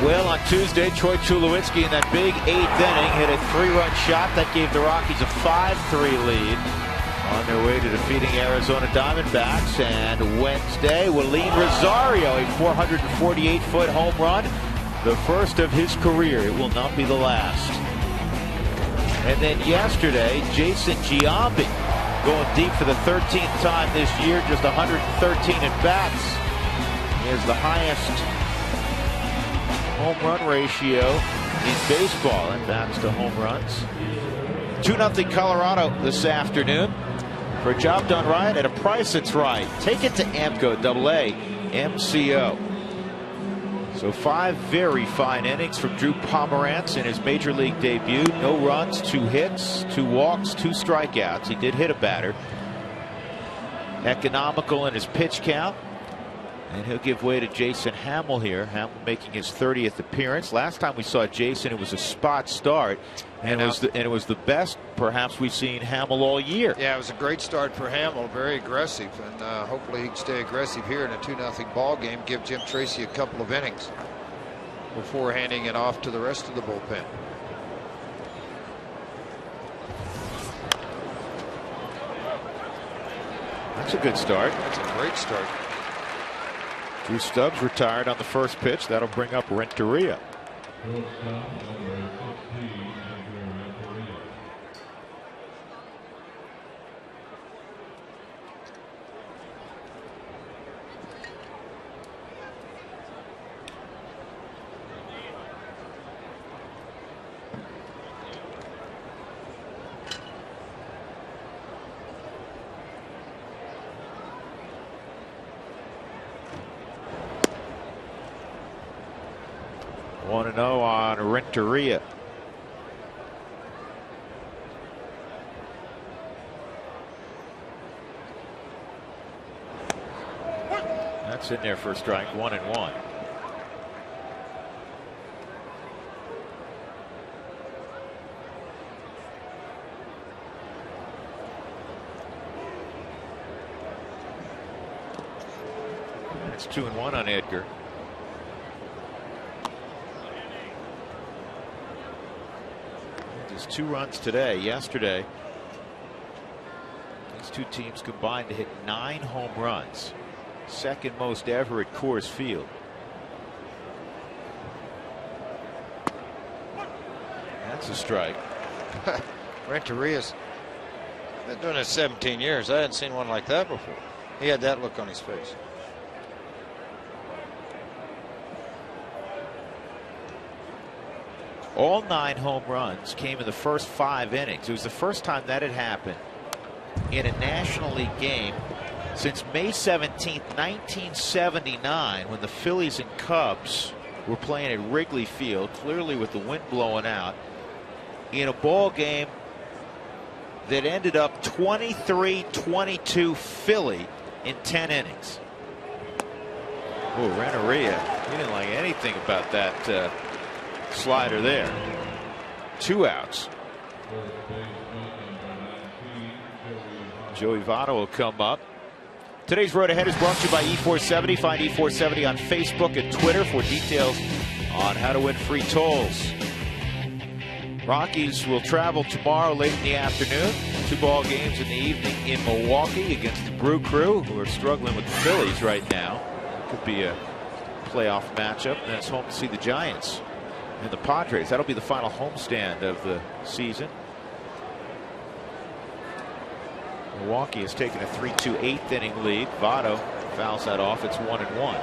Well, on Tuesday, Troy Tulowitzki in that big 8th inning hit a 3-run shot that gave the Rockies a 5-3 lead on their way to defeating Arizona Diamondbacks. And Wednesday, Willeen Rosario, a 448-foot home run, the first of his career. It will not be the last. And then yesterday, Jason Giambi going deep for the 13th time this year, just 113 at bats. He has the highest home run ratio in baseball, and bats to home runs. 2-0 Colorado this afternoon. For a job done right at a price that's right, take it to AMCO AA MCO. So 5 very fine innings from Drew Pomerantz in his major league debut. No runs, 2 hits, 2 walks, 2 strikeouts. He did hit a batter. Economical in his pitch count. And he'll give way to Jason Hamill here. Hamill making his 30th appearance. Last time we saw Jason, it was a spot start, and it was the best perhaps we've seen Hamill all year. Yeah, it was a great start for Hamill, very aggressive, and hopefully he can stay aggressive here in a 2-0 ball game. Give Jim Tracy a couple of innings before handing it off to the rest of the bullpen. That's a good start. That's a great start. Drew Stubbs retired on the first pitch. That'll bring up Renteria. 1-0 on Renteria. That's in there for a strike. 1-1. It's 2-1 on Edgar. Just 2 runs today. Yesterday, he's These two teams combined to hit 9 home runs, second most ever at Coors Field. That's a strike. Renteria's been doing it 17 years. I hadn't seen one like that before. He had that look on his face. All 9 home runs came in the first 5 innings. It was the first time that had happened in a National League game since May 17th, 1979, when the Phillies and Cubs were playing at Wrigley Field, clearly with the wind blowing out, in a ball game that ended up 23-22 Philly in 10 innings. Oh, Renteria, he didn't like anything about that slider there. 2 outs. Joey Votto will come up. Today's Road Ahead is brought to you by E470. Find E470 on Facebook and Twitter for details on how to win free tolls. Rockies will travel tomorrow late in the afternoon. 2 ball games in the evening in Milwaukee against the Brew Crew, who are struggling with the Phillies right now. Could be a playoff matchup. And it's home to see the Giants and the Padres. That'll be the final homestand of the season. Milwaukee has taken a 3-2 8th inning lead. Votto fouls that off. It's 1-1.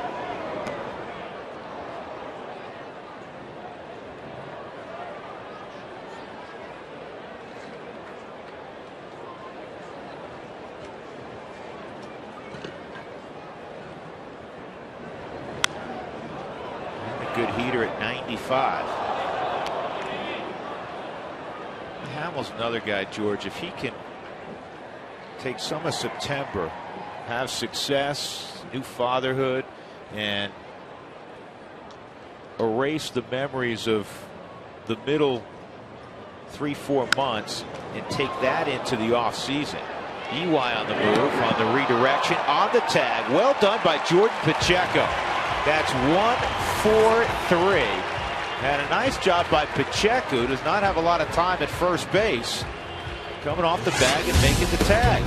Good heater at 95. Hamill's another guy, George. If he can take some of September, have success, new fatherhood, and erase the memories of the middle 3-4 months and take that into the offseason. EY on the move, on the redirection, on the tag. Well done by Jordan Pacheco. That's 1-4-3. And a nice job by Pacheco, who does not have a lot of time at first base, coming off the bag and making the tag.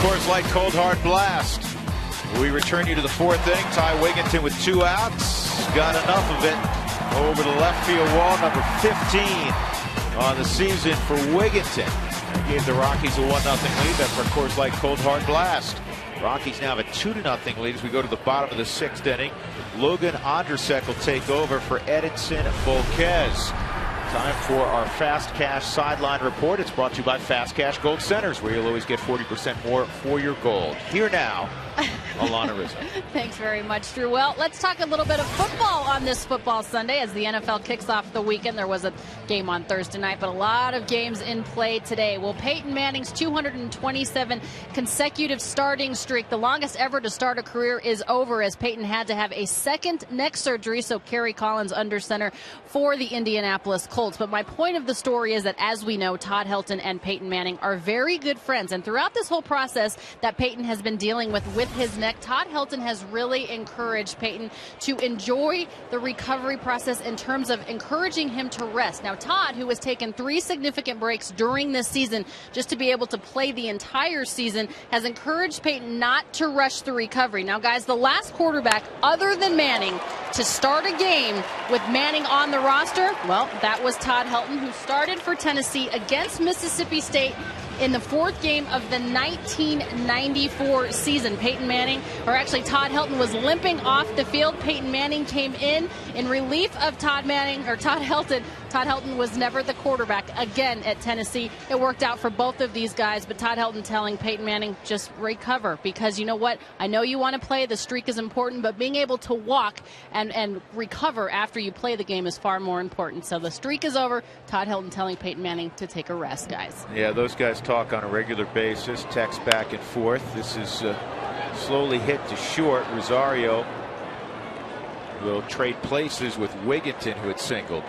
Coors Light Cold Hard Blast. We return you to the 4th inning. Ty Wigginton with 2 outs. Got enough of it over the left field wall. Number 15 on the season for Wigginton. Gave the Rockies a 1-0 lead. That's our Coors Light Cold Hard Blast. Rockies now have a 2-0 lead as we go to the bottom of the 6th inning. Logan Ondrasek will take over for Edinson Volquez. Time for our Fast Cash Sideline Report. It's brought to you by Fast Cash Gold Centers, where you'll always get 40% more for your gold. Here now, Alana Rizzo. Thanks very much, Drew. Well, let's talk a little bit of football on this football Sunday as the NFL kicks off the weekend. There was a game on Thursday night, but a lot of games in play today. Well, Peyton Manning's 227 consecutive starting streak, the longest ever to start a career, is over as Peyton had to have a second neck surgery, so Kerry Collins under center for the Indianapolis Colts. But my point of the story is that, as we know, Todd Helton and Peyton Manning are very good friends, and throughout this whole process that Peyton has been dealing with his neck, Todd Helton has really encouraged Peyton to enjoy the recovery process in terms of encouraging him to rest. Now, Todd, who has taken 3 significant breaks during this season just to be able to play the entire season, has encouraged Peyton not to rush the recovery. Now, guys, the last quarterback other than Manning to start a game with Manning on the roster, well, that was Todd Helton, who started for Tennessee against Mississippi State in the 4th game of the 1994 season. Peyton Manning, or actually Todd Helton, was limping off the field. Peyton Manning came in relief of Todd Helton. Todd Helton was never the quarterback again at Tennessee. It worked out for both of these guys, but Todd Helton telling Peyton Manning, just recover, because you know what? I know you want to play. The streak is important, but being able to walk and recover after you play the game is far more important. So the streak is over. Todd Helton telling Peyton Manning to take a rest, guys. Yeah, those guys talk on a regular basis, text back and forth. This is slowly hit to short. Rosario will trade places with Wigginton, who had singled.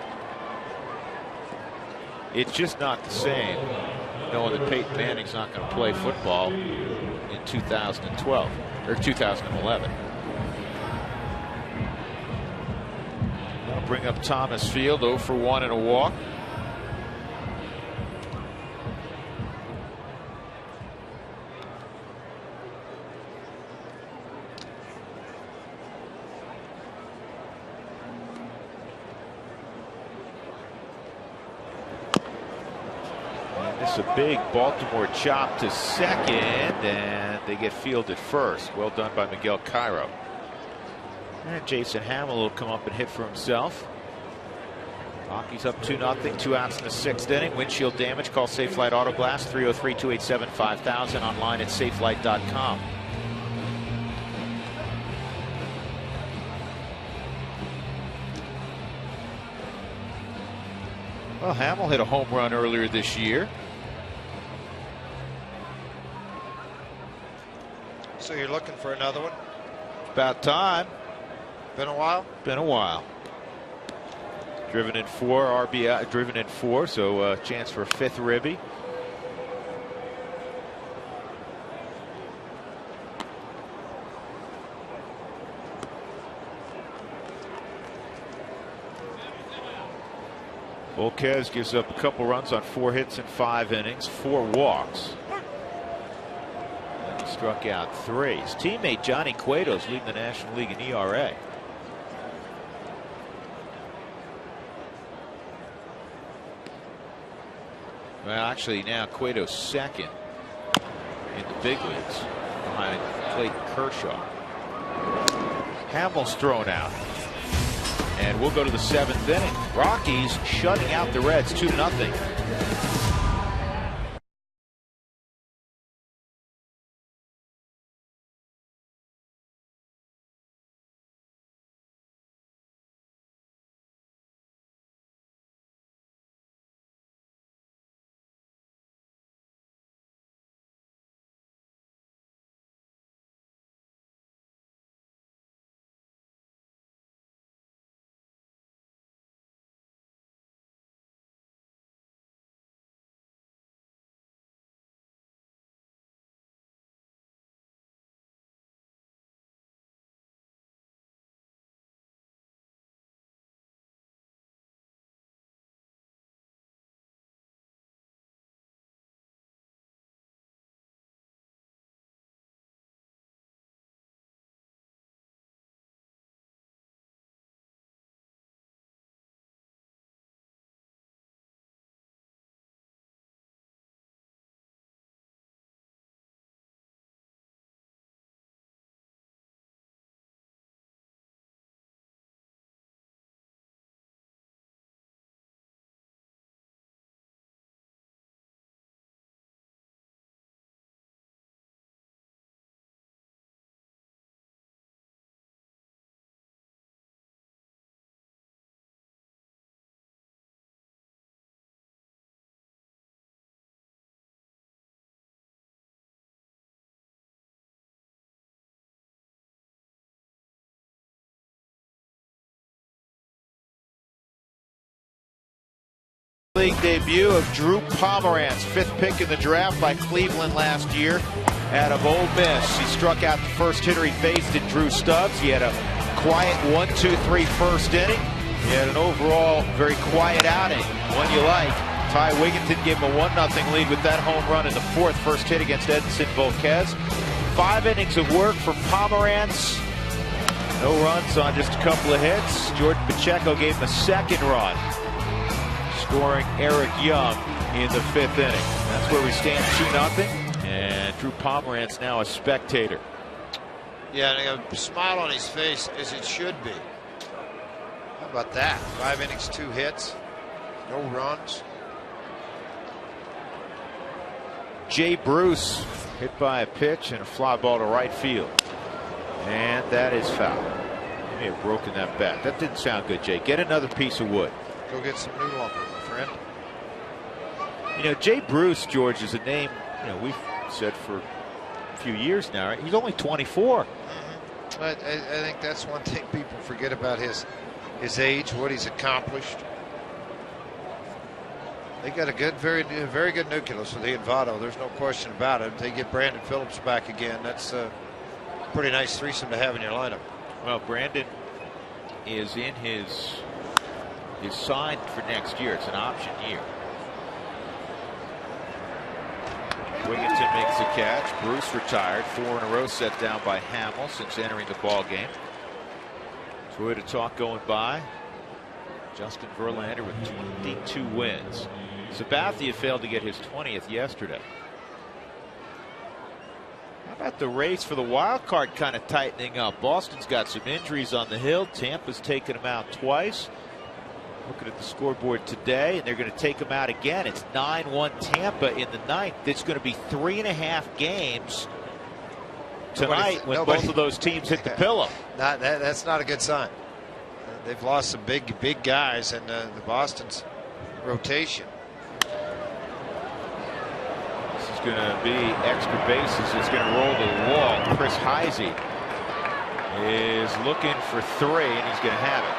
It's just not the same knowing that Peyton Manning's not going to play football in 2012 or 2011. I'll bring up Thomas Field, 0 for 1 and a walk. It's a big Baltimore chop to second, and they get Field at first. Well done by Miguel Cairo. And Jason Hamill will come up and hit for himself. Rockies up 2-0, 2 outs in the 6th inning. Windshield damage, call Safelite Auto Glass, 303-287-5000, online at safelight.com. Well, Hamill hit a home run earlier this year. So you're looking for another one? About time. Been a while? Been a while. Driven in 4 RBI, driven in 4, so a chance for a 5th ribby. Volquez gives up a couple runs on 4 hits in 5 innings, 4 walks. And he struck out 3. His teammate Johnny Cueto's leading the National League in ERA. Well, actually now Cueto's second in the big leagues behind Clayton Kershaw. Hamill's thrown out. And we'll go to the 7th inning. Rockies shutting out the Reds 2-0. league debut of Drew Pomeranz, 5th pick in the draft by Cleveland last year out of Ole Miss. He struck out the first hitter he faced in Drew Stubbs. He had a quiet 1-2-3 first inning. He had an overall very quiet outing, one you like. Ty Wigginton gave him a 1-0 lead with that home run in the 4th, first hit against Edinson Volquez. 5 innings of work for Pomeranz. No runs on just a couple of hits. Jordan Pacheco gave him a 2nd run, scoring Eric Young in the 5th inning. That's where we stand, 2-0. And Drew Pomeranz now a spectator. Yeah, and a smile on his face, as it should be. How about that? 5 innings, 2 hits, no runs. Jay Bruce hit by a pitch and a fly ball to right field. And that is foul. He may have broken that bat. That didn't sound good, Jay. Get another piece of wood. Go get some new lumber, my friend. You know, Jay Bruce, George, is a name, you know, we've said for a few years now, right? He's only 24. I think that's one thing people forget about his age, what he's accomplished. They got a good, very good nucleus with the Envato. There's no question about it. If they get Brandon Phillips back again, that's a pretty nice threesome to have in your lineup. Well, Brandon is in his signed for next year. It's an option year. Wigginton makes the catch. Bruce retired. 4 in a row set down by Hamill since entering the ball game. Toyota talk going by. Justin Verlander with 22 wins. Sabathia failed to get his 20th yesterday. How about the race for the wild card kind of tightening up? Boston's got some injuries on the hill. Tampa's taken them out twice. Looking at the scoreboard today, and they're going to take them out again. It's 9-1 Tampa in the 9th. It's going to be 3.5 games tonight when both of those teams hit the pillow. That's not a good sign. They've lost some big guys in the Boston's rotation. This is going to be extra bases. It's going to roll to the wall. Chris Heisey is looking for 3, and he's going to have it.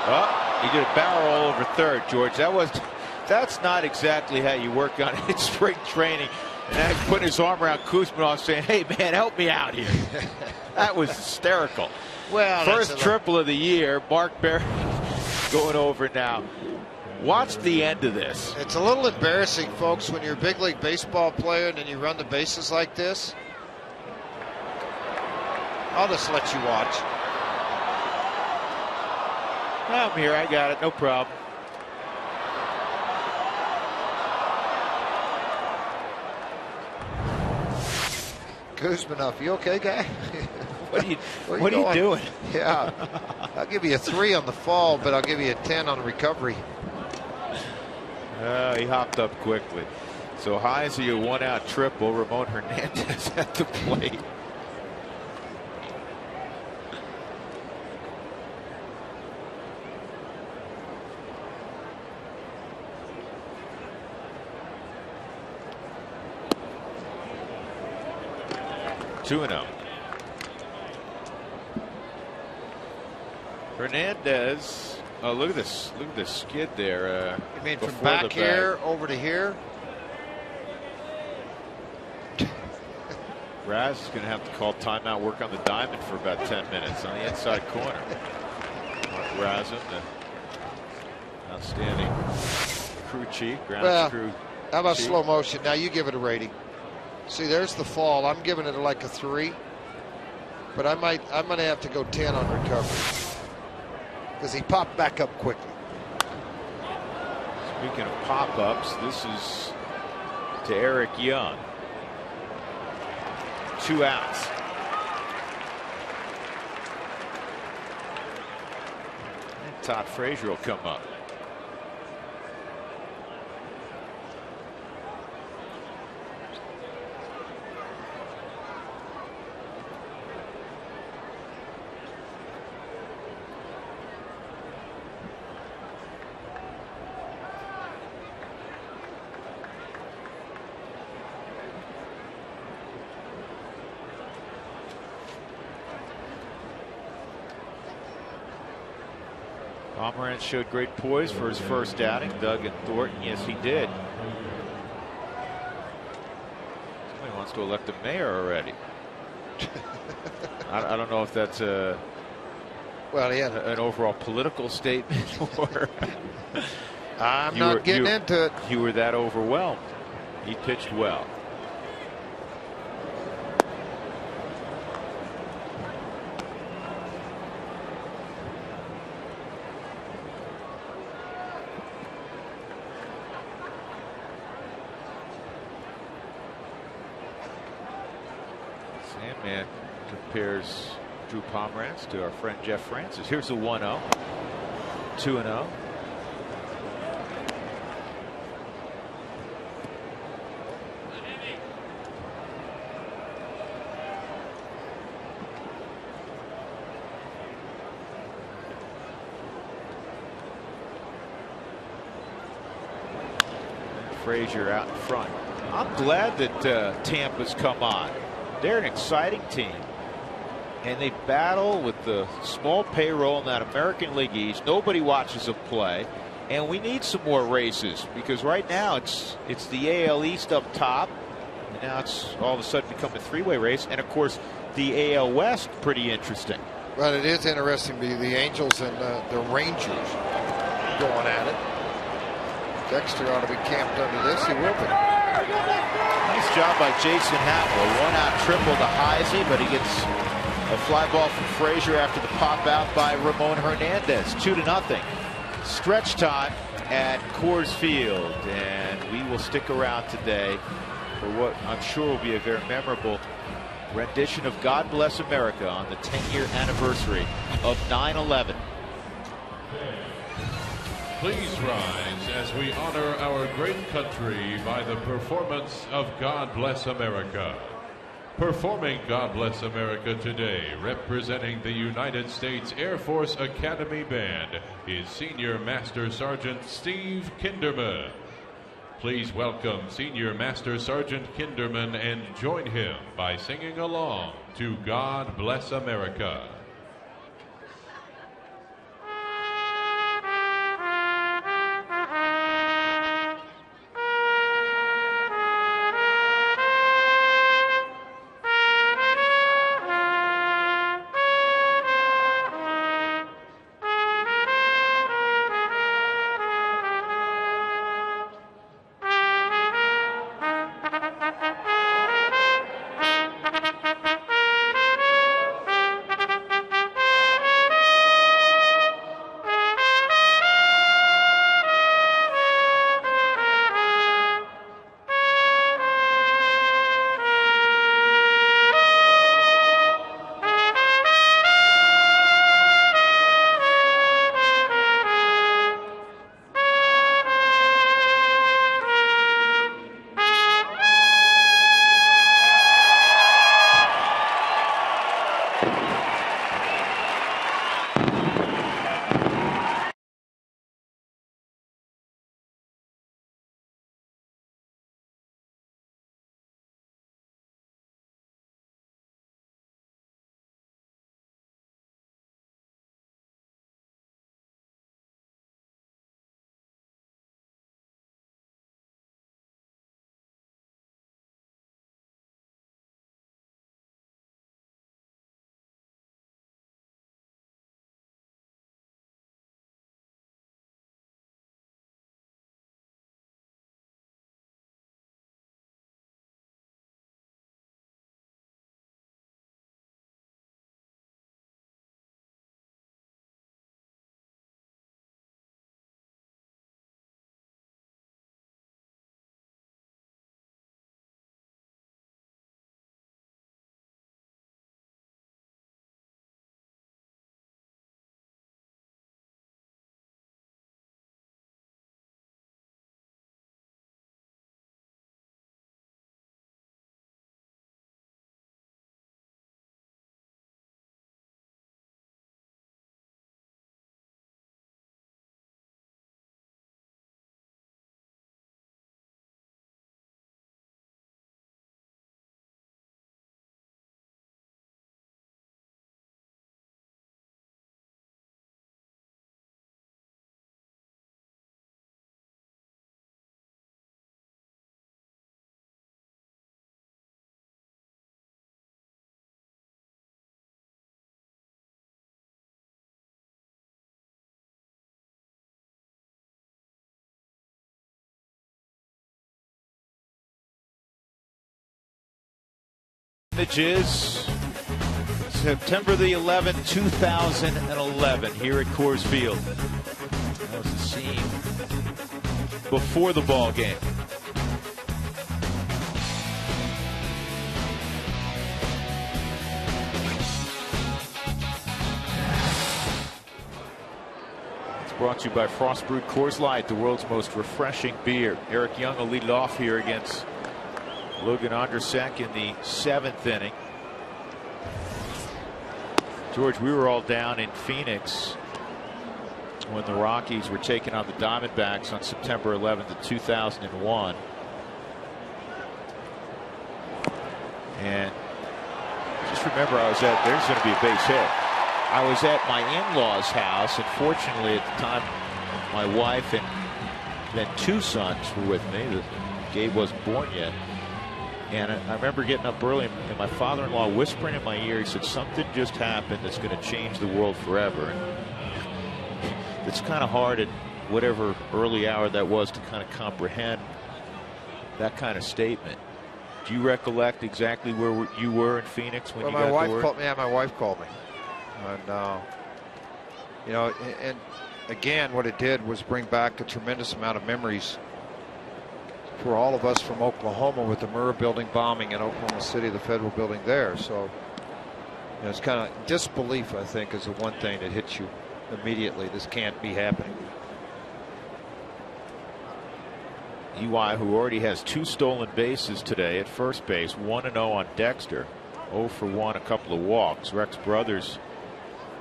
Oh, he did a barrel roll over third, George. That's not exactly how you work on it in spring training. And then putting his arm around Kuzminov saying, hey, man, help me out here. That was hysterical. Well, first triple of the year. Mark Berry going over now. Watch the end of this. It's a little embarrassing, folks, when you're a big league baseball player and then you run the bases like this. I'll just let you watch. I'm here. I got it. No problem. Kuzminov, you okay, guy? What are you doing? Yeah, I'll give you a 3 on the fall, but I'll give you a 10 on the recovery. He hopped up quickly. So Heisey, a 1-out triple. Ramon Hernandez at the plate. Two-0. Hernandez. Oh, look at this! Look at this skid there. You mean from back here over to here? Raz is going to have to call timeout, work on the diamond for about 10 minutes on the inside corner. Razum, the outstanding crew chief, ground crew. How about chief. Slow motion? Now you give it a rating. See, there's the fall. I'm giving it like a 3, but I'm going to have to go 10 on recovery because he popped back up quickly. Speaking of pop-ups, this is to Eric Young. 2 outs. And Todd Frazier will come up. Pomerantz showed great poise for his first outing. Doug and Thornton, yes, he did. Somebody wants to elect a mayor already. I don't know if that's a an overall political statement or I'm not getting into it. You were that overwhelmed. He pitched well. Sandman compares Drew Pomerantz to our friend Jeff Francis. Here's the 1-0. 2-0. Frazier out in front. I'm glad that Tampa's come on. They're an exciting team, and they battle with the small payroll in that American League East. Nobody watches them play, and we need some more races because right now it's the AL East up top, and now it's all of a sudden become a three-way race, and of course the AL West pretty interesting. Well, it is interesting. The Angels and the Rangers going at it. Dexter ought to be camped under this. He will be. Nice job by Jason Hamill. A one-out triple to Heisey, but he gets a fly ball from Frazier after the pop out by Ramon Hernandez. 2-0. Stretch time at Coors Field, and we will stick around today for what I'm sure will be a very memorable rendition of God Bless America on the 10-year anniversary of 9/11. Please rise as we honor our great country by the performance of God Bless America. Performing God Bless America today, representing the United States Air Force Academy Band, is Senior Master Sergeant Steve Kinderman. Please welcome Senior Master Sergeant Kinderman and join him by singing along to God Bless America. images. September the 11th, 2011, here at Coors Field. That was the scene before the ball game. It's brought to you by Frost Brewed Coors Light, the world's most refreshing beer. Eric Young will lead it off here against Logan Ondrusek in the 7th inning. George, we were all down in Phoenix when the Rockies were taking on the Diamondbacks on September 11th of 2001. And just remember, there's going to be a base hit. I was at my in-laws' house, and fortunately at the time my wife and then 2 sons were with me. Gabe wasn't born yet. And I remember getting up early and my father-in-law whispering in my ear, he said, something just happened that's going to change the world forever. And it's kind of hard at whatever early hour that was to kind of comprehend that kind of statement. Do you recollect exactly where you were in Phoenix when you got my to work? wife called me. Yeah, my wife called me. And, you know, and again, what it did was bring back a tremendous amount of memories for all of us from Oklahoma with the Murrah building bombing in Oklahoma City, the federal building there. So, you know, it's kind of disbelief, I think, is the one thing that hits you immediately. This can't be happening. EY, who already has 2 stolen bases today at first base, 1-0 on Dexter, 0 for 1, a couple of walks. Rex Brothers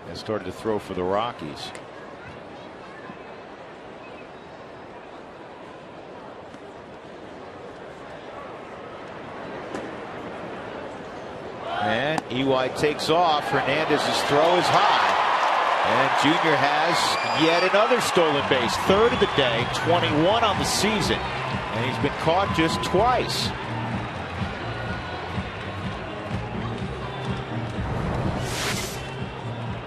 has started to throw for the Rockies. And EY takes off. Hernandez's throw is high. And Junior has yet another stolen base. 3rd of the day, 21 on the season. And he's been caught just twice.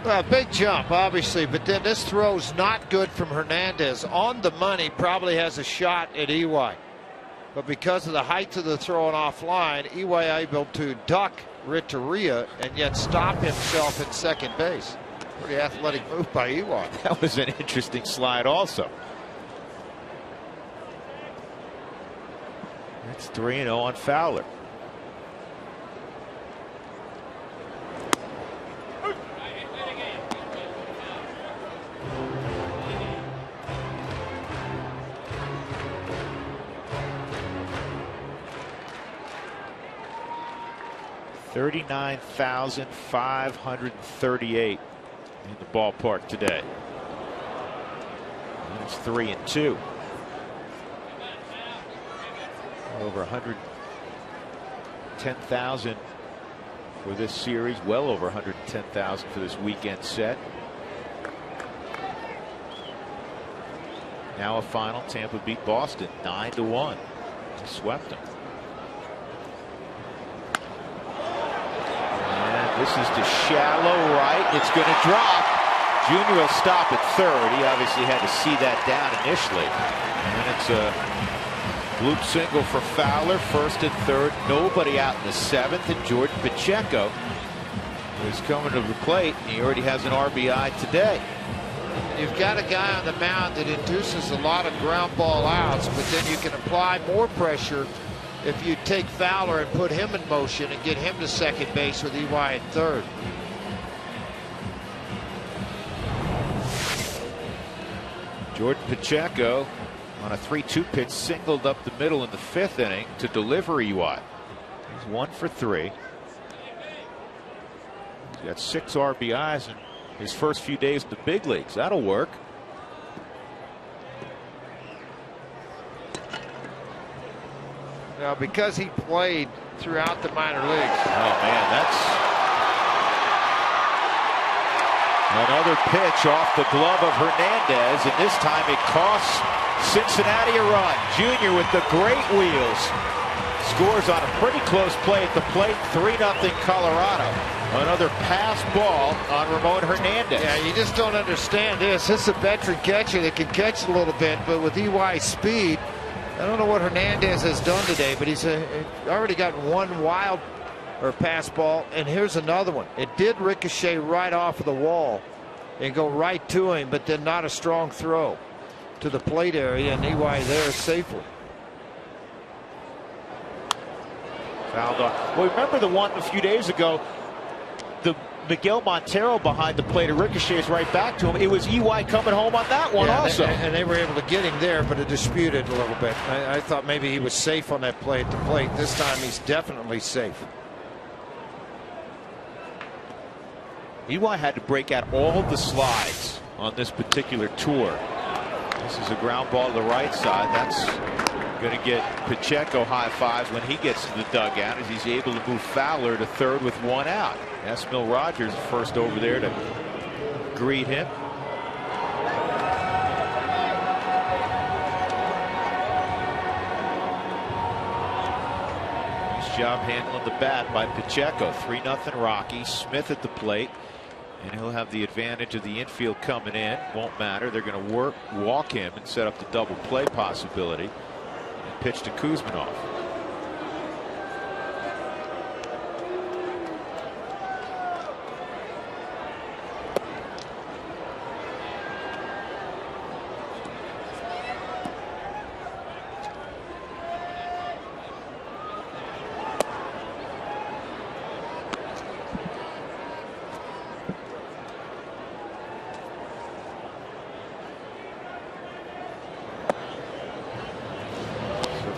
Well, big jump, obviously, but then this throw's not good from Hernandez. On the money, probably has a shot at EY. But because of the height of the throw and offline, EY able to duck Renteria and yet stop himself at second base. Pretty athletic move by EY. That was an interesting slide also. It's 3-0 on Fowler. $39,538 in the ballpark today. And it's 3-2. Over 110,000 for this series. Well over 110,000 for this weekend set. Now a final. Tampa beat Boston 9-1. They swept them. This is to shallow right. It's going to drop. Junior will stop at 3rd. He obviously had to see that down initially. And it's a bloop single for Fowler. 1st and 3rd. Nobody out in the 7th. And Jordan Pacheco is coming to the plate. He already has an RBI today. You've got a guy on the mound that induces a lot of ground ball outs, but then you can apply more pressure if you take Fowler and put him in motion and get him to second base with EY at 3rd. Jordan Pacheco on a 3-2 pitch singled up the middle in the 5th inning to deliver EY. He's 1 for 3. He's got 6 RBIs in his first few days in the big leagues. That'll work. Now, because he played throughout the minor leagues. Oh, man, that's another pitch off the glove of Hernandez, and this time it costs Cincinnati a run. Junior with the great wheels scores on a pretty close play at the plate. 3-0 Colorado. Another pass ball on Ramon Hernandez. Yeah, you just don't understand this. This is a veteran catcher that can catch a little bit, but with EY's speed, I don't know what Hernandez has done today, but he's already got one wild or pass ball. And here's another one. It did ricochet right off of the wall and go right to him, but then not a strong throw to the plate area, and EY there safely. Fouled off. Well, remember the one a few days ago, the Miguel Montero behind the plate, it ricochets right back to him. It was EY coming home on that one also. And they were able to get him there, but it disputed a little bit. I thought maybe he was safe on that play at the plate. This time he's definitely safe. EY had to break out all of the slides on this particular tour. This is a ground ball to the right side. That's going to get Pacheco high fives when he gets to the dugout as he's able to move Fowler to third with one out. Esmil Rogers first over there to greet him. Nice job handling the bat by Pacheco. 3-0 Rockies. Smith at the plate. And he'll have the advantage of the infield coming in. Won't matter. They're going to walk him and set up the double play possibility. And pitch to Kuzminov.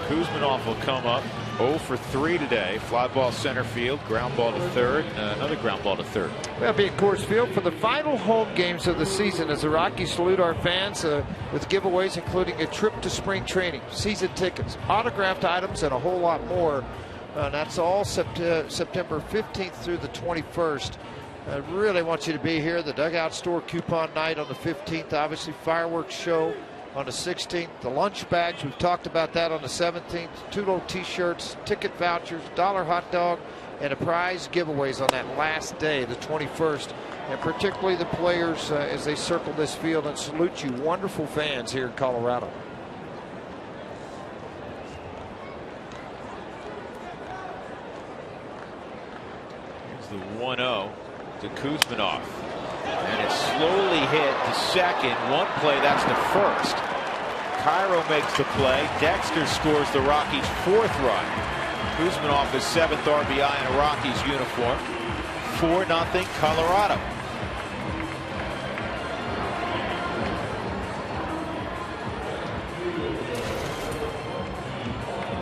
Kuzminov will come up 0 for 3 today. Fly ball center field, ground ball to third, another ground ball to third. That'll be at Coors Field for the final home games of the season as the Rockies salute our fans with giveaways including a trip to spring training, season tickets, autographed items, and a whole lot more. That's all September 15th through the 21st. I really want you to be here. The Dugout Store coupon night on the 15th, obviously fireworks show on the 16th, the lunch bags, we've talked about that on the 17th, Tulo t-shirts, ticket vouchers, dollar hot dog, and a prize giveaways on that last day, the 21st, and particularly the players as they circle this field and salute you wonderful fans here in Colorado. Here's the 1-0 to Kuzminov. And it's slowly hit to second. One play, that's to first. Cairo makes the play. Dexter scores the Rockies' 4th run. Kuzminov is 7th RBI in a Rockies uniform. 4-0 Colorado.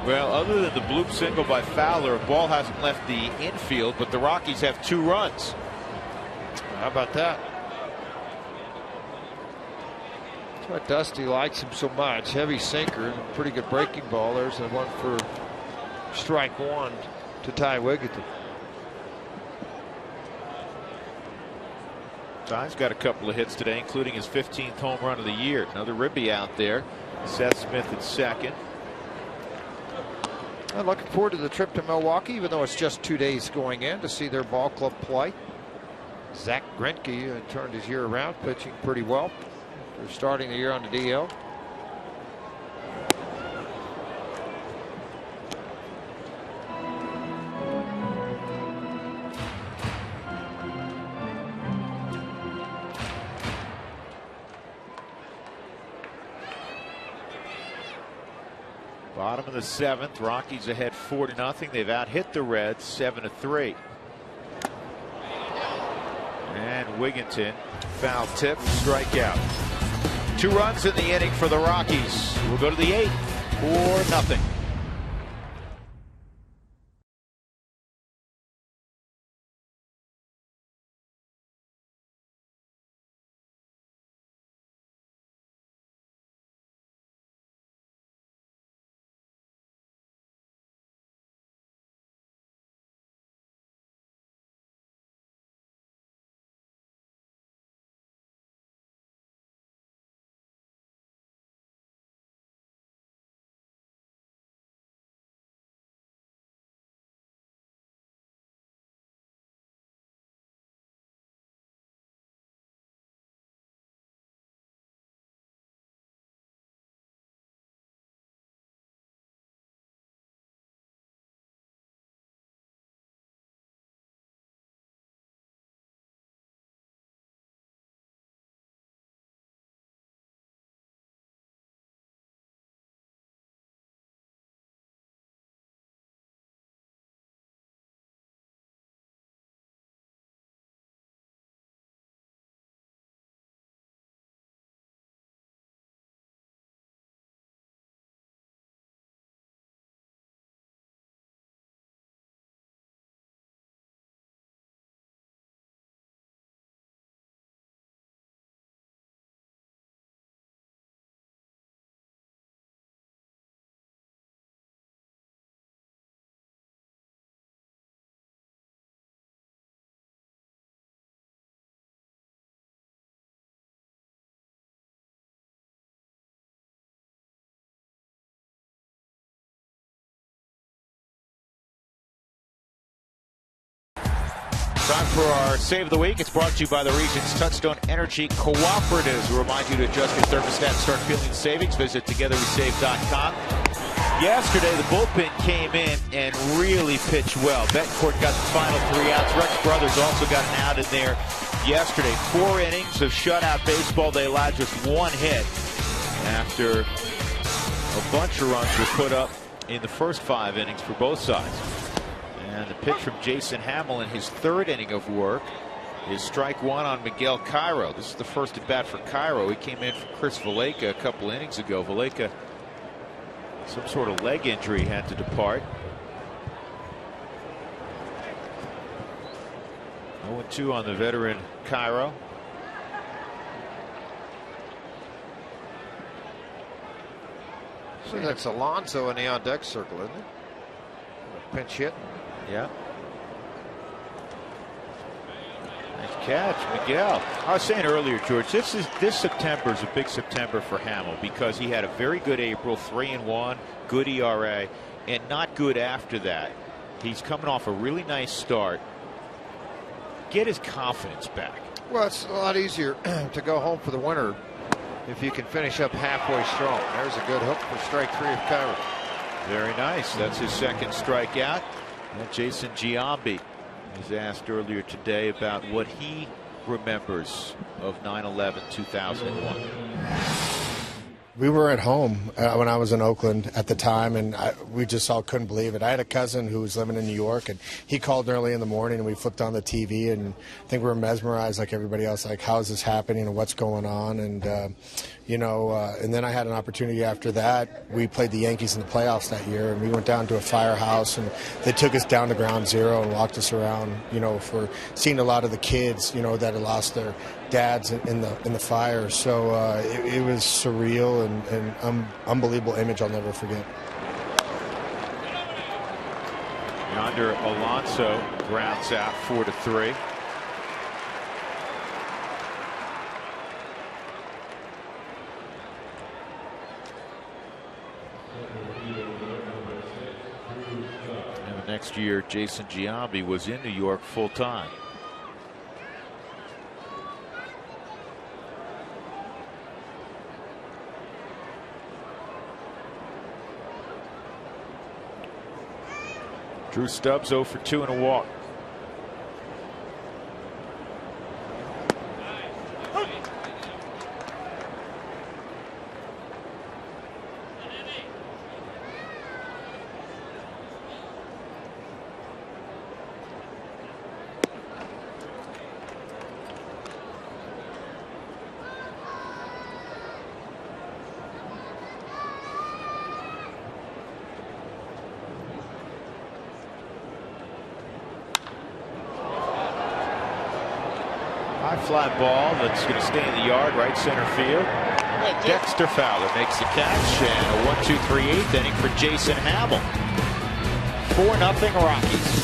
Well, other than the bloop single by Fowler, a ball hasn't left the infield, but the Rockies have 2 runs. How about that? That's why Dusty likes him so much. Heavy sinker and pretty good breaking ball. There's the one for strike 1 to Ty Wigginton. Ty's got a couple of hits today, including his 15th home run of the year. Another Ribby out there. Seth Smith at second. I'm looking forward to the trip to Milwaukee, even though it's just 2 days going in, to see their ball club play. Zach Greinke turned his year around, pitching pretty well. They're starting the year on the DL. Bottom of the 7th, Rockies ahead 4-0. They've out-hit the Reds 7-3. And Wigginton, foul tip, strikeout. 2 runs in the inning for the Rockies. We'll go to the 8th, 4-0. Time for our Save of the Week. It's brought to you by the region's Touchstone Energy Cooperatives. We remind you to adjust your thermostat and start feeling the savings. Visit togetherwesave.com. Yesterday, the bullpen came in and really pitched well. Betancourt got the final 3 outs. Rex Brothers also got an out in there yesterday. 4 innings of shutout baseball. They allowed just 1 hit after a bunch of runs were put up in the first 5 innings for both sides. And the pitch from Jason Hamill in his 3rd inning of work is strike 1 on Miguel Cairo. This is the first at bat for Cairo. He came in for Chris Valleca a couple innings ago. Valleca, some sort of leg injury, had to depart. 0-2 on the veteran Cairo. So that's Alonso in the on deck circle, isn't it? Pinch hit. Yeah. Nice catch, Miguel. I was saying earlier, George, this September is a big September for Hamill because he had a very good April, 3-1, good ERA, and not good after that. He's coming off a really nice start. Get his confidence back. Well, it's a lot easier to go home for the winter if you can finish up halfway strong. There's a good hook for strike 3 of Cairo. Very nice. That's his 2nd strikeout. And Jason Giambi was asked earlier today about what he remembers of 9/11/2001. We were at home when I was in Oakland at the time, and we just all couldn't believe it. I had a cousin who was living in New York, and he called early in the morning, and we flipped on the TV, and I think we were mesmerized like everybody else, like, how is this happening and what's going on? And, and then I had an opportunity after that. We played the Yankees in the playoffs that year, and we went down to a firehouse, and they took us down to ground zero and walked us around, for seeing a lot of the kids, that had lost their dads in the fire. So it was surreal and unbelievable image I'll never forget. Yonder Alonso grounds out 4-3. And the next year, Jason Giambi was in New York full time. Drew Stubbs 0 for 2 and a walk. High fly ball that's going to stay in the yard, right center field. Dexter Fowler makes the catch, and a 1-2-3 8th inning for Jason Hamill. 4-0 Rockies.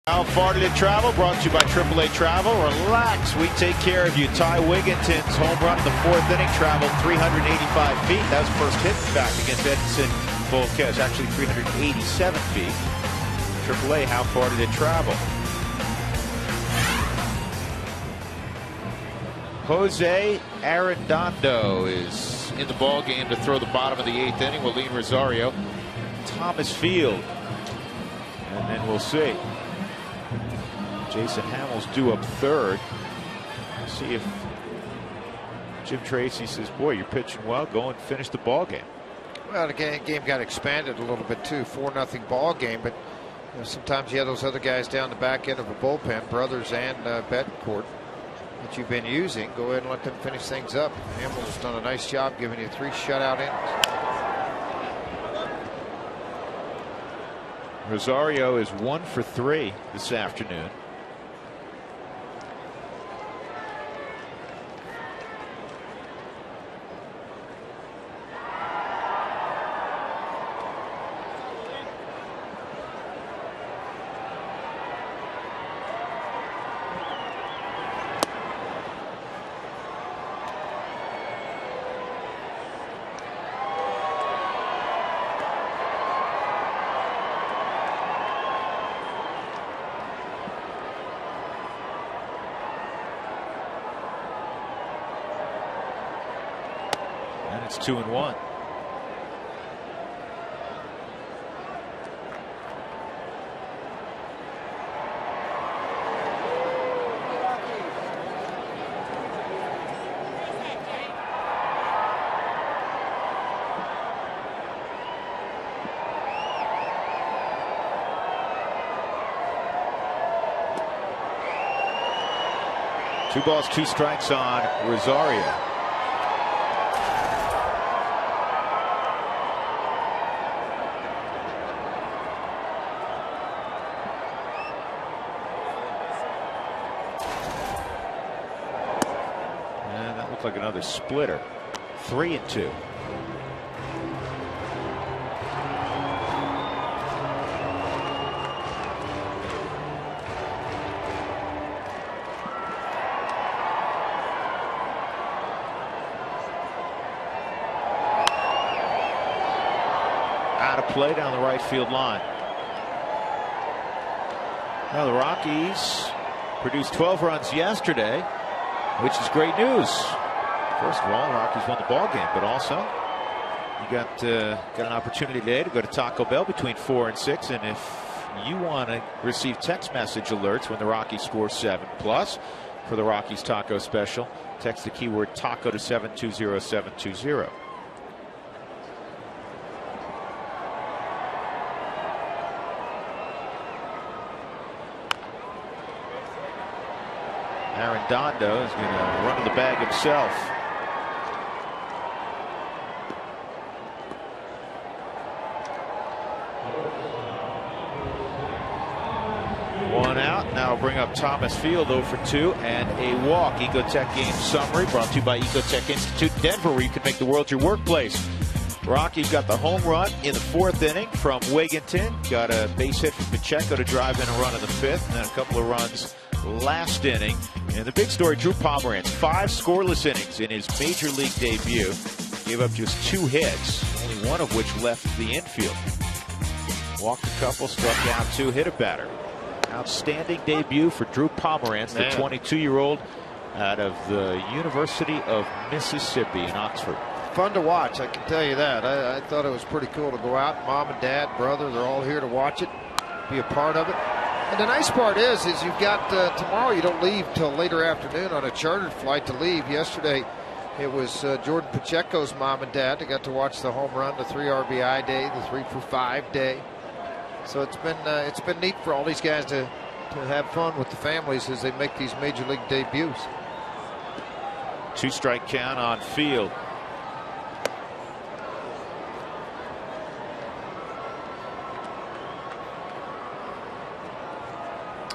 How far did it travel? Brought to you by AAA Travel. Relax, we take care of you. Ty Wigginton's home run in the 4th inning traveled 385 feet. That was first hit back against Edinson Volquez. Actually 387 feet. AAA, how far did it travel? Jose Arredondo is in the ball game to throw the bottom of the 8th inning. Willeen Rosario, Thomas Field, and then we'll see. Jason Hamill's due up 3rd. See if Jim Tracy says, "Boy, you're pitching well. Go and finish the ball game." Well, the game got expanded a little bit too. 4-0 ball game, but sometimes you have those other guys down the back end of a bullpen, Brothers and Betancourt, that you've been using. Go ahead and let them finish things up. Hamill's done a nice job giving you 3 shutout innings. Rosario is 1 for 3 this afternoon. It's 2-1. Two balls, 2 strikes on Rosario. Like another splitter. 3-2. Out of play down the right field line. Now the Rockies produced 12 runs yesterday, which is great news. First of all, the Rockies won the ball game, but also you got an opportunity today to go to Taco Bell between 4 and 6. And if you want to receive text message alerts when the Rockies score 7+ for the Rockies Taco Special, text the keyword taco to 720-720. Arredondo is going to run to the bag himself. One out. Now bring up Thomas Field, 0 for 2 and a walk. Ecotech Game Summary brought to you by Ecotech Institute Denver, where you can make the world your workplace. Rockies got the home run in the 4th inning from Wigginton. Got a base hit from Pacheco to drive in a run in the 5th, and then a couple of runs last inning. And the big story, Drew Pomeranz, 5 scoreless innings in his major league debut. Gave up just 2 hits, only one of which left the infield. Walked a couple, struck out 2, hit a batter. Outstanding debut for Drew Pomeranz, the 22-year-old out of the University of Mississippi in Oxford. Fun to watch, I can tell you that. I thought it was pretty cool to go out. Mom and Dad, brother, they're all here to watch it, be a part of it. And the nice part is you've got tomorrow. You don't leave till later afternoon on a chartered flight to leave. Yesterday, it was Jordan Pacheco's mom and dad. They got to watch the home run, the 3 RBI day, the 3 for 5 day. So it's been neat for all these guys to have fun with the families as they make these major league debuts. 2-strike count on Field.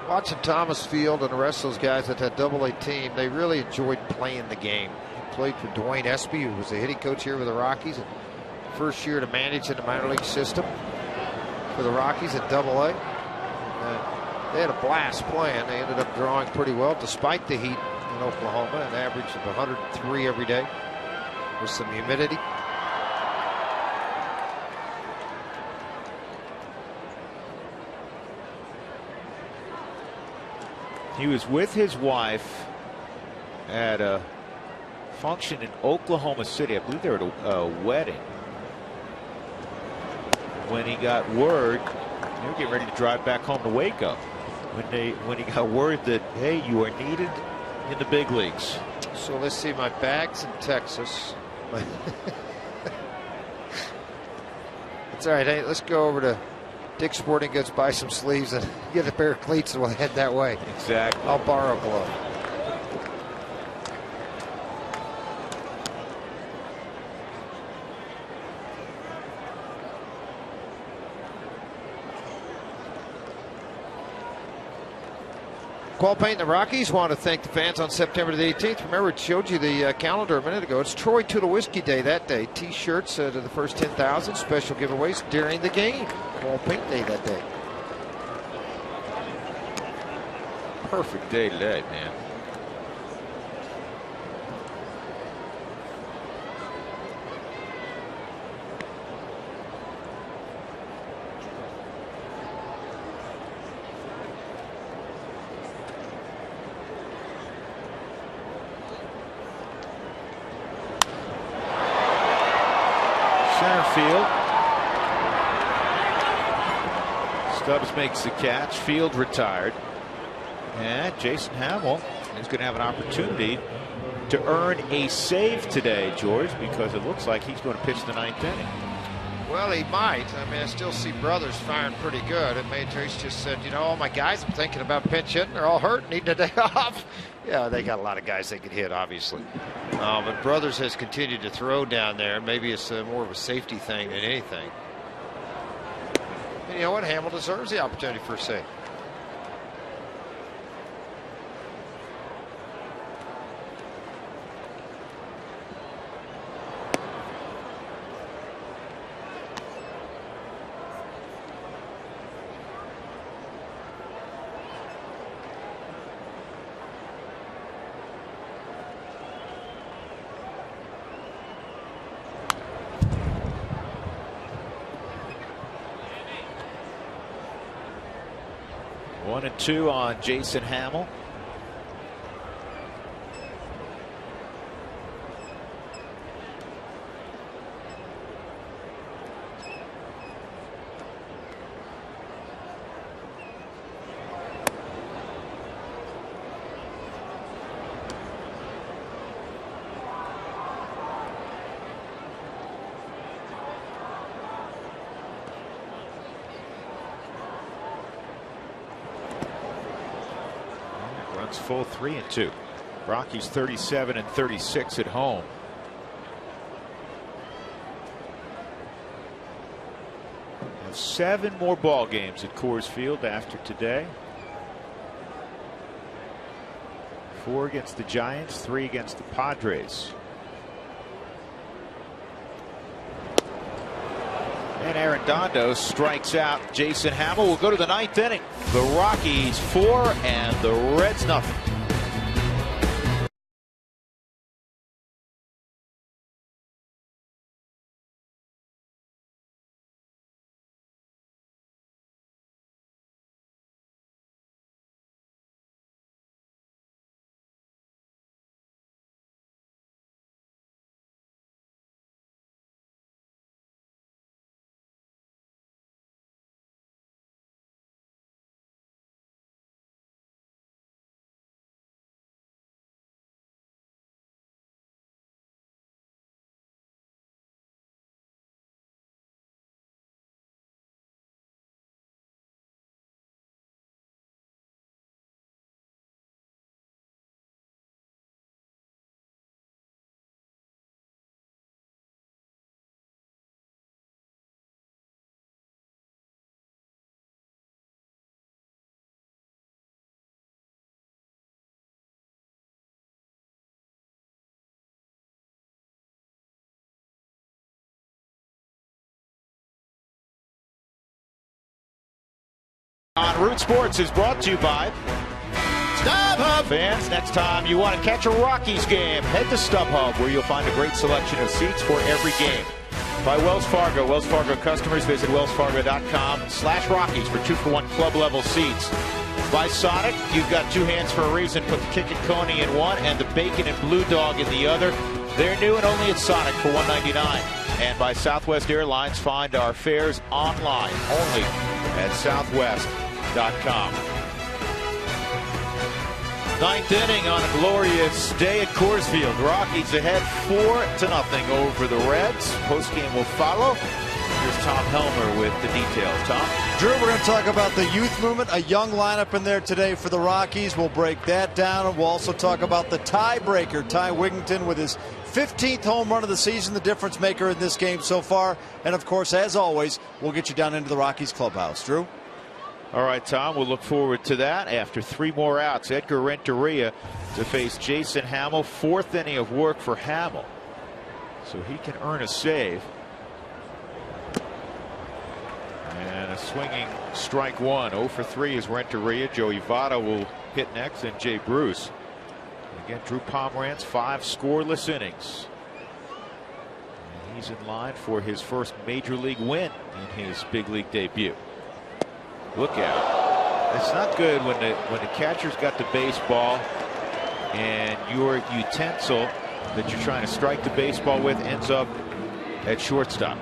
Watching Thomas Field and the rest of those guys at that AA team, they really enjoyed playing the game. He played for Dwayne Espy, who was the hitting coach here with the Rockies. And first year to manage in the minor league system for the Rockies at AA. They had a blast playing. They ended up drawing pretty well despite the heat in Oklahoma, an average of 103 every day with some humidity. He was with his wife at a function in Oklahoma City. I believe they were at a wedding when he got word they were getting ready to drive back home to Waco. When he got word that, hey, you are needed in the big leagues. So let's see, my bag's in Texas. It's all right. Hey, let's go over to Dick's Sporting Goods, buy some sleeves, and get a pair of cleats, and we'll head that way. Exactly. I'll borrow a glove. Qual Paint and the Rockies want to thank the fans on September the 18th. Remember, it showed you the calendar a minute ago. It's Troy Tulowitzki Day that day. T-shirts to the first 10,000. Special giveaways during the game. Qual Paint Day that day. Perfect day today, man. Center field. Stubbs makes the catch. Field retired. And Jason Hamill is going to have an opportunity to earn a save today, George, because it looks like he's going to pitch the ninth inning. Well, he might. I mean, I still see Brothers firing pretty good. And Matrix just said, you know, all my guys, I'm thinking about pinch hitting. They're all hurt, need a day off. Yeah, they got a lot of guys they could hit, obviously. But Brothers has continued to throw down there. Maybe it's more of a safety thing than anything. And you know what? Hamill deserves the opportunity for a save. One and two on Jason Hamill. Runs full 3-2. Rockies 37 and 36 at home. Have 7 more ball games at Coors Field after today. 4 against the Giants, 3 against the Padres. And Arredondo strikes out Jason Hamill. We'll go to the ninth inning. The Rockies 4 and the Reds nothing. On Root Sports is brought to you by StubHub. Fans, next time you want to catch a Rockies game, head to StubHub, where you'll find a great selection of seats for every game. By Wells Fargo. Wells Fargo customers visit wellsfargo.com/Rockies for 2-for-1 club level seats. By Sonic, you've got two hands for a reason. Put the Kick and Coney in one and the Bacon and Blue Dog in the other. They're new and only at Sonic for $1.99. And by Southwest Airlines, find our fares online only at southwest.com. Ninth inning on a glorious day at Coors Field. Rockies ahead 4-0 over the Reds. Postgame will follow. Here's Tom Helmer with the details. Tom? Drew, we're going to talk about the youth movement, a young lineup in there today for the Rockies. We'll break that down, and we'll also talk about the tiebreaker, Ty Wigginton with his 15th home run of the season, the difference maker in this game so far. And, of course, as always, we'll get you down into the Rockies clubhouse. Drew? All right, Tom, we'll look forward to that. After 3 more outs, Edgar Renteria to face Jason Hamill. 4th inning of work for Hamill, so he can earn a save. And a swinging strike one. 0 for 3 is Renteria. Joey Votto will hit next, and Jay Bruce. And again, Drew Pomeranz, 5 scoreless innings. And he's in line for his first major league win in his big league debut. Look at it. It's not good when the catcher's got the baseball and your utensil that you're trying to strike the baseball with ends up at shortstop.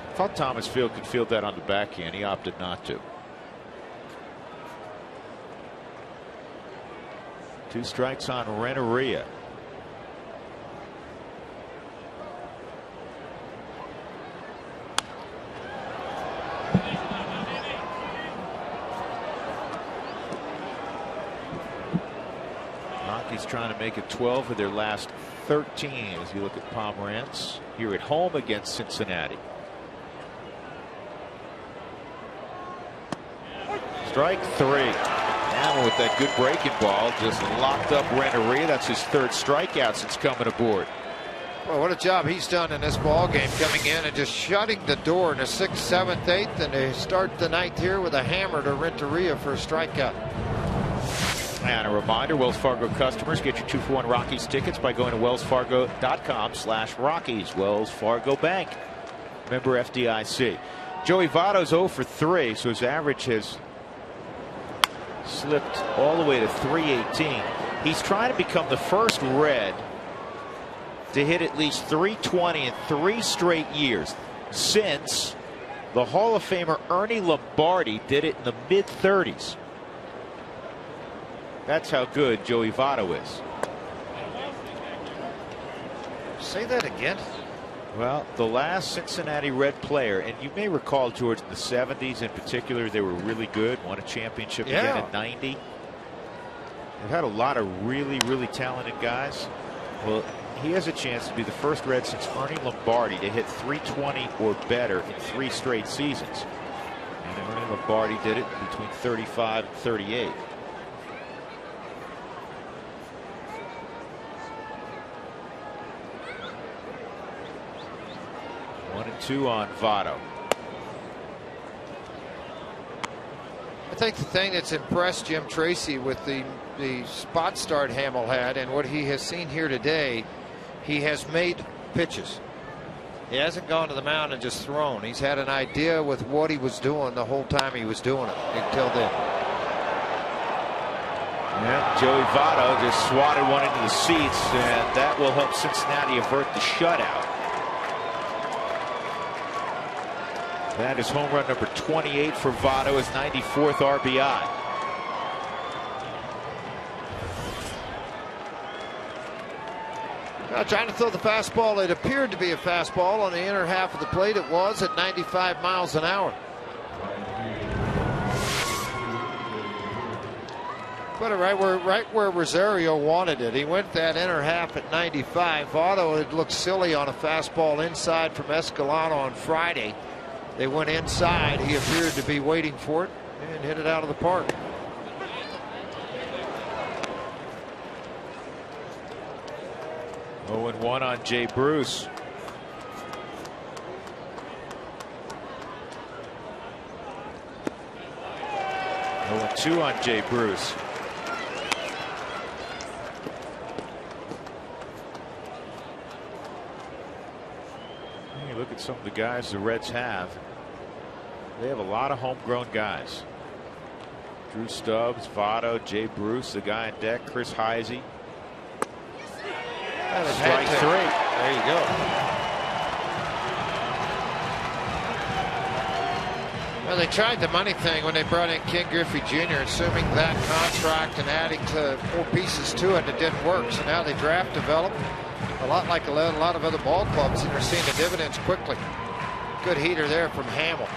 I thought Thomas Field could field that on the backhand. He opted not to. 2 strikes on Renteria. Rockies trying to make it 12 of their last 13 as you look at Pomeranz here at home against Cincinnati. Strike 3. Now with that good breaking ball, just locked up Renteria. That's his 3rd strikeout since coming aboard. Well, what a job he's done in this ball game, coming in and just shutting the door in the 6th, 7th, 8th, and they start the 9th here with a hammer to Renteria for a strikeout. And a reminder, Wells Fargo customers, get your 2-for-1 Rockies tickets by going to wellsfargo.com/Rockies. Wells Fargo Bank, member FDIC. Joey Votto's 0 for 3, so his average has slipped all the way to 318. He's trying to become the first Red to hit at least 320 in 3 straight years since the Hall of Famer Ernie Lombardi did it in the mid-30s. That's how good Joey Votto is. Say that again. Well, the last Cincinnati Red player, and you may recall, George, in the 70s in particular, they were really good, won a championship again in 90. They've had a lot of really, really talented guys. Well, he has a chance to be the first Red since Ernie Lombardi to hit 320 or better in 3 straight seasons. And Ernie Lombardi did it between 35 and 38. One and 2 on Votto. I think the thing that's impressed Jim Tracy with the spot start Hamill had and what he has seen here today, he has made pitches. He hasn't gone to the mound and just thrown. He's had an idea with what he was doing the whole time he was doing it until then. Yeah, Joey Votto just swatted one into the seats, and that will help Cincinnati avert the shutout. That is home run number 28 for Votto, his 94th RBI. Trying to throw the fastball. It appeared to be a fastball on the inner half of the plate. It was at 95 miles an hour. Put it right where Rosario wanted it. He went that inner half at 95. Votto had looked silly on a fastball inside from Escalante on Friday. They went inside. He appeared to be waiting for it and hit it out of the park. 0-1 on Jay Bruce. 0-2 on Jay Bruce. Hey, look at some of the guys the Reds have. They have a lot of homegrown guys. Drew Stubbs, Votto, Jay Bruce, the guy on deck, Chris Heisey. Strike 3. There you go. Well, they tried the money thing when they brought in Ken Griffey Jr., assuming that contract and adding to more pieces to it. It didn't work. So now they draft develop a lot like a lot of other ball clubs, and they're seeing the dividends quickly. Good heater there from Hamill.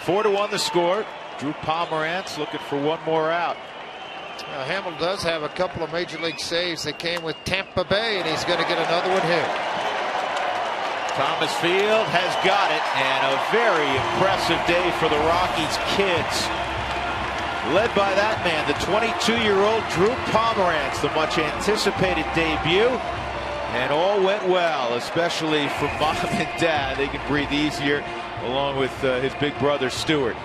4-1 the score. Drew Pomerantz looking for one more out. Hamill does have a couple of major league saves that came with Tampa Bay, and he's going to get another one here. Thomas Field has got it, and a very impressive day for the Rockies kids. Led by that man, the 22-year-old Drew Pomerantz, the much anticipated debut. And all went well, especially for mom and dad. They can breathe easier along with his big brother Stuart.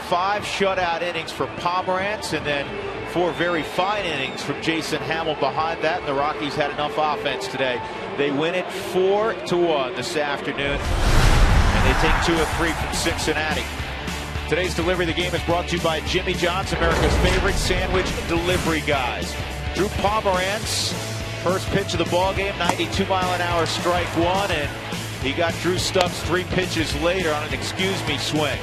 5 shutout innings for Pomerantz, and then 4 very fine innings from Jason Hamill behind that. And the Rockies had enough offense today. They win it 4-1 this afternoon, and they take 2 of 3 from Cincinnati. Today's delivery of the game is brought to you by Jimmy John's, America's favorite sandwich delivery guys. Drew Pomerantz, first pitch of the ball game, 92-mile-an-hour strike 1, and he got Drew Stubbs 3 pitches later on an excuse-me swing.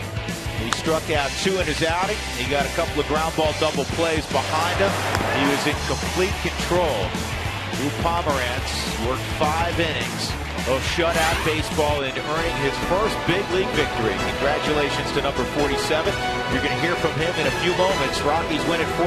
He struck out 2 in his outing. He got a couple of ground ball double plays behind him. He was in complete control. Drew Pomerantz worked 5 innings of shutout baseball in earning his first big league victory. Congratulations to number 47. You're going to hear from him in a few moments. Rockies win it 4.